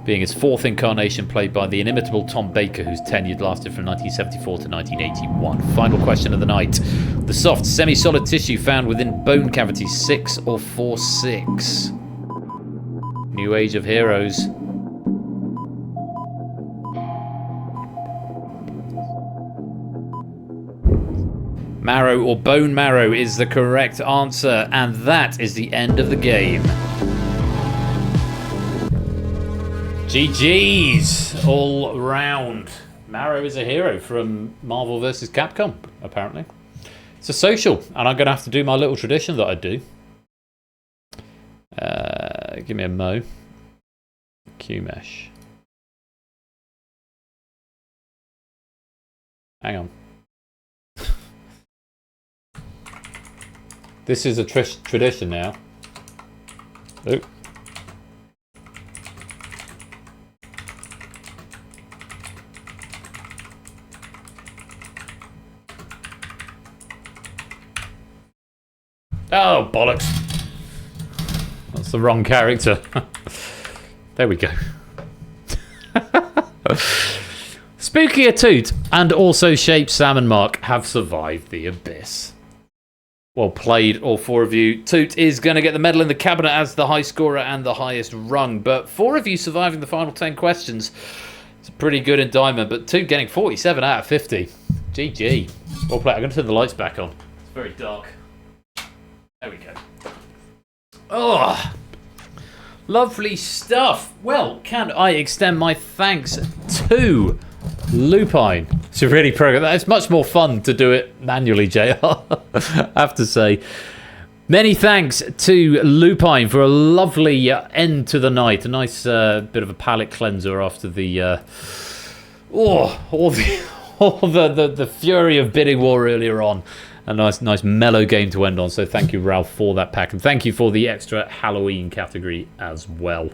being his 4th incarnation, played by the inimitable Tom Baker, whose tenure lasted from 1974 to 1981. Final question of the night. The soft, semi-solid tissue found within bone cavities, 6 or 4, 6? New Age of Heroes. Marrow or bone marrow is the correct answer, and that is the end of the game. GG's all round. Marrow is a hero from Marvel vs. Capcom, apparently. It's a social, and I'm going to have to do my little tradition that I do. Give me a mo. Q-mesh. Hang on. This is a tradition now. Oop. Oh, bollocks. That's the wrong character. There we go. Spookier Toot and also Shaped Salmon Mark have survived the abyss. Well played, all 4 of you. Toot is going to get the medal in the cabinet as the high scorer and the highest rung, but 4 of you surviving the final 10 questions. It's a pretty good indictment, but Toot getting 47 out of 50. GG. Well played. I'm going to turn the lights back on. It's very dark. There we go. Oh, lovely stuff. Well, can I extend my thanks to Lupine? It's really progress. It's much more fun to do it manually, JR. I have to say. Many thanks to Lupine for a lovely end to the night. A nice bit of a palate cleanser after the all the fury of bidding war earlier on. A nice mellow game to end on. So thank you, Ralph, for that pack, and thank you for the extra Halloween category as well.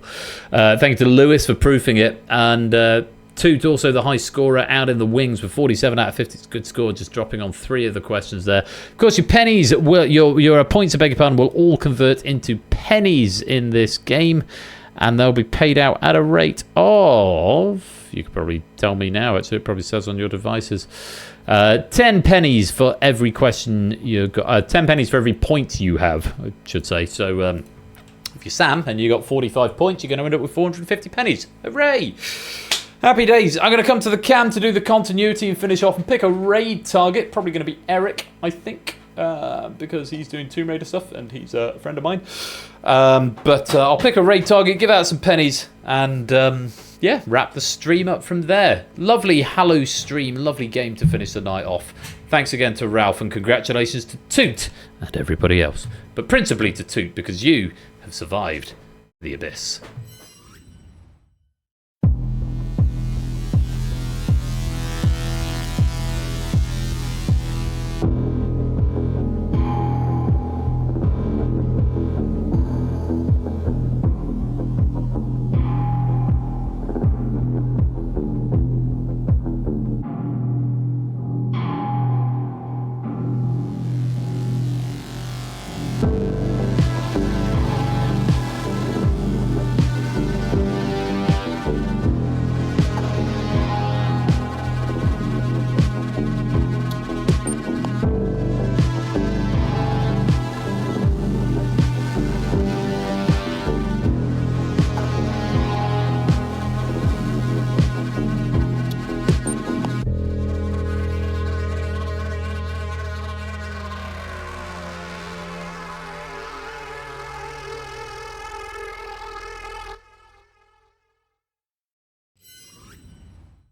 Thank you to Lewis for proofing it, and Toot, also the high scorer, out in the wings with 47 out of 50. It's a good score, just dropping on 3 of the questions there. Of course, your pennies, your points, I beg your pardon, will all convert into pennies in this game, and they'll be paid out at a rate of, you could probably tell me now, actually, it probably says on your devices, 10 pennies for every question you got. 10 pennies for every point you have, I should say. So if you're Sam and you got 45 points, you're going to end up with 450 pennies. Hooray! Happy days. I'm going to come to the cam to do the continuity and finish off and pick a raid target. Probably going to be Eric, I think, because he's doing Tomb Raider stuff and he's a friend of mine. But I'll pick a raid target, give out some pennies, and yeah, wrap the stream up from there. Lovely Hallowstream, lovely game to finish the night off. Thanks again to Ralph, and congratulations to Toot and everybody else. But principally to Toot, because you have survived the abyss.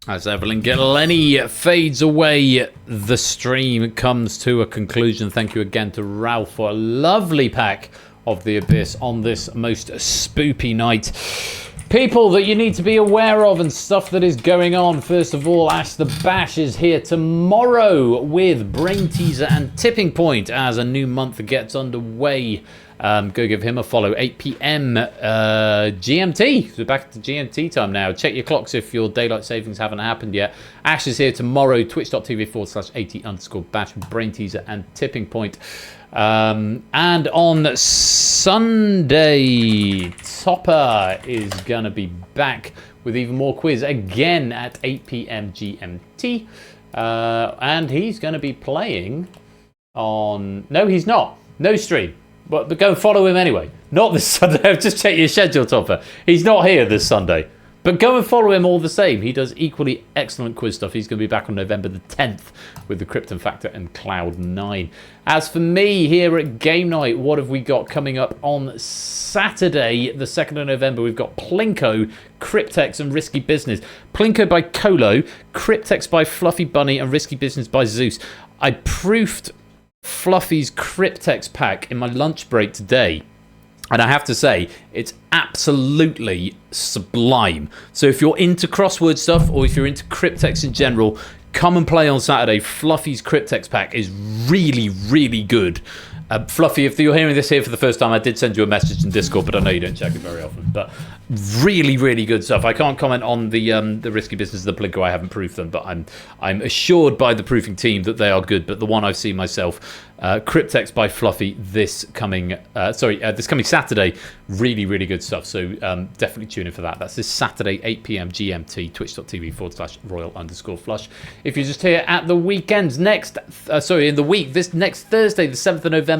As Evelyn Gillenny fades away, the stream comes to a conclusion. Thank you again to Ralph for a lovely pack of the Abyss on this most spoopy night. People that you need to be aware of and stuff that is going on. First of all, Ash the Bash is here tomorrow with Brain Teaser and Tipping Point as a new month gets underway. Go give him a follow. 8 p.m. GMT. We're back to GMT time now. Check your clocks if your daylight savings haven't happened yet. Ash is here tomorrow. Twitch.tv/80_bash, Brain Teaser, and Tipping Point. And on Sunday, Topper is going to be back with even more quiz again at 8 p.m. GMT. And he's going to be playing on... No, he's not. No stream. But go and follow him anyway. Not this Sunday. Just check your schedule, Topper. He's not here this Sunday. But go and follow him all the same. He does equally excellent quiz stuff. He's going to be back on November the 10th with the Krypton Factor and Cloud9. As for me, here at Game Night, what have we got coming up on Saturday, the 2nd of November? We've got Plinko, Cryptex, and Risky Business. Plinko by Colo, Cryptex by Fluffy Bunny, and Risky Business by Zeus. I proofed Fluffy's Cryptex pack in my lunch break today. And I have to say, it's absolutely sublime. So if you're into crossword stuff, or if you're into Cryptex in general, come and play on Saturday. Fluffy's Cryptex pack is really, really good. Fluffy, if you're hearing this here for the first time, I did send you a message in Discord, but I know you don't check it very often. But really, really good stuff. I can't comment on the Risky Business of the Plinko. I haven't proofed them, but I'm assured by the proofing team that they are good. But the one I've seen myself, Cryptex by Fluffy, this coming Saturday, really, really good stuff. So definitely tune in for that. That's this Saturday, 8 p.m. GMT, twitch.tv/royal_flush. If you're just here at the weekends, in the week, this next Thursday, the 7th of November,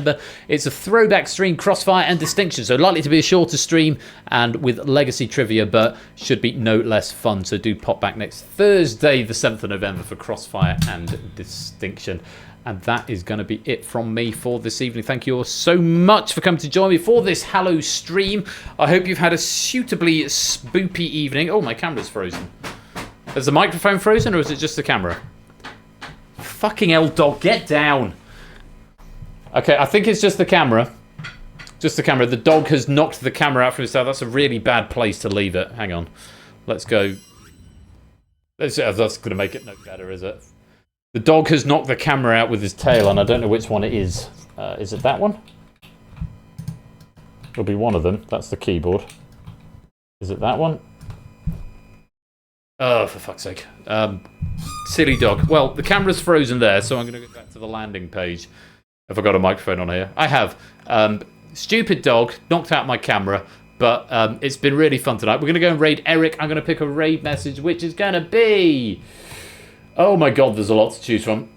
it's a throwback stream, Crossfire and Distinction. So likely to be a shorter stream and with legacy trivia, but should be no less fun. So do pop back next Thursday, the 7th of November, for Crossfire and Distinction. And that is going to be it from me for this evening. Thank you all so much for coming to join me for this Hallowstream. I hope you've had a suitably spoopy evening. Oh, my camera's frozen. Is the microphone frozen, or is it just the camera? Fucking hell, dog, get down. Okay, I think it's just the camera. Just the camera. The dog has knocked the camera out from himself. That's a really bad place to leave it. Hang on. Let's go. That's going to make it no better, is it? The dog has knocked the camera out with his tail, and I don't know which one it is. Is it that one? It'll be one of them. That's the keyboard. Is it that one? Oh, for fuck's sake. Silly dog. Well, the camera's frozen there, so I'm going to go back to the landing page. Have I got a microphone on here? I have. Stupid dog knocked out my camera, but it's been really fun tonight. We're going to go and raid Eric. I'm going to pick a raid message, which is going to be... Oh my god, there's a lot to choose from.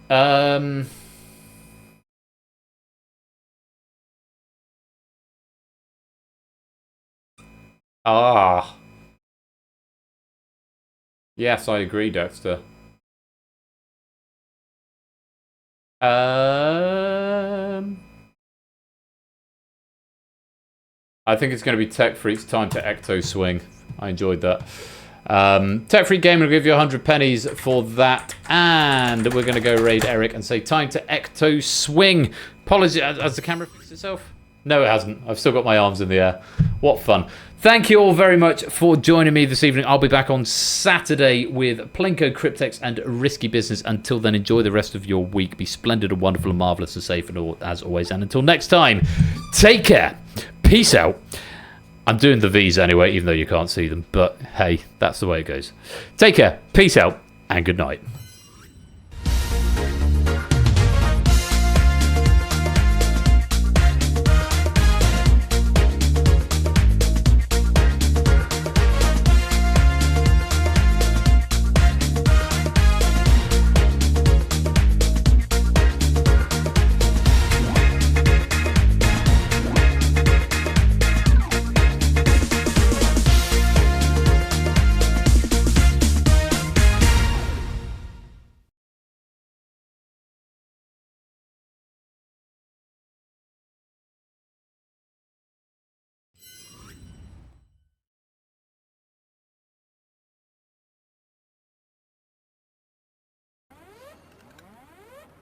Yes, I agree, Dexter. I think it's going to be Tech Freak's Time to Ectoswing. I enjoyed that. Tech Freak Gamer will give you 100 pennies for that. And we're going to go raid Eric and say time to Ectoswing. Apologies, has the camera fixed itself? No, it hasn't. I've still got my arms in the air. What fun. Thank you all very much for joining me this evening. I'll be back on Saturday with Plinko, Cryptex, and Risky Business. Until then, enjoy the rest of your week. Be splendid and wonderful and marvellous and safe and all, as always. And until next time, take care. Peace out. I'm doing the V's anyway, even though you can't see them. But hey, that's the way it goes. Take care. Peace out. And good night.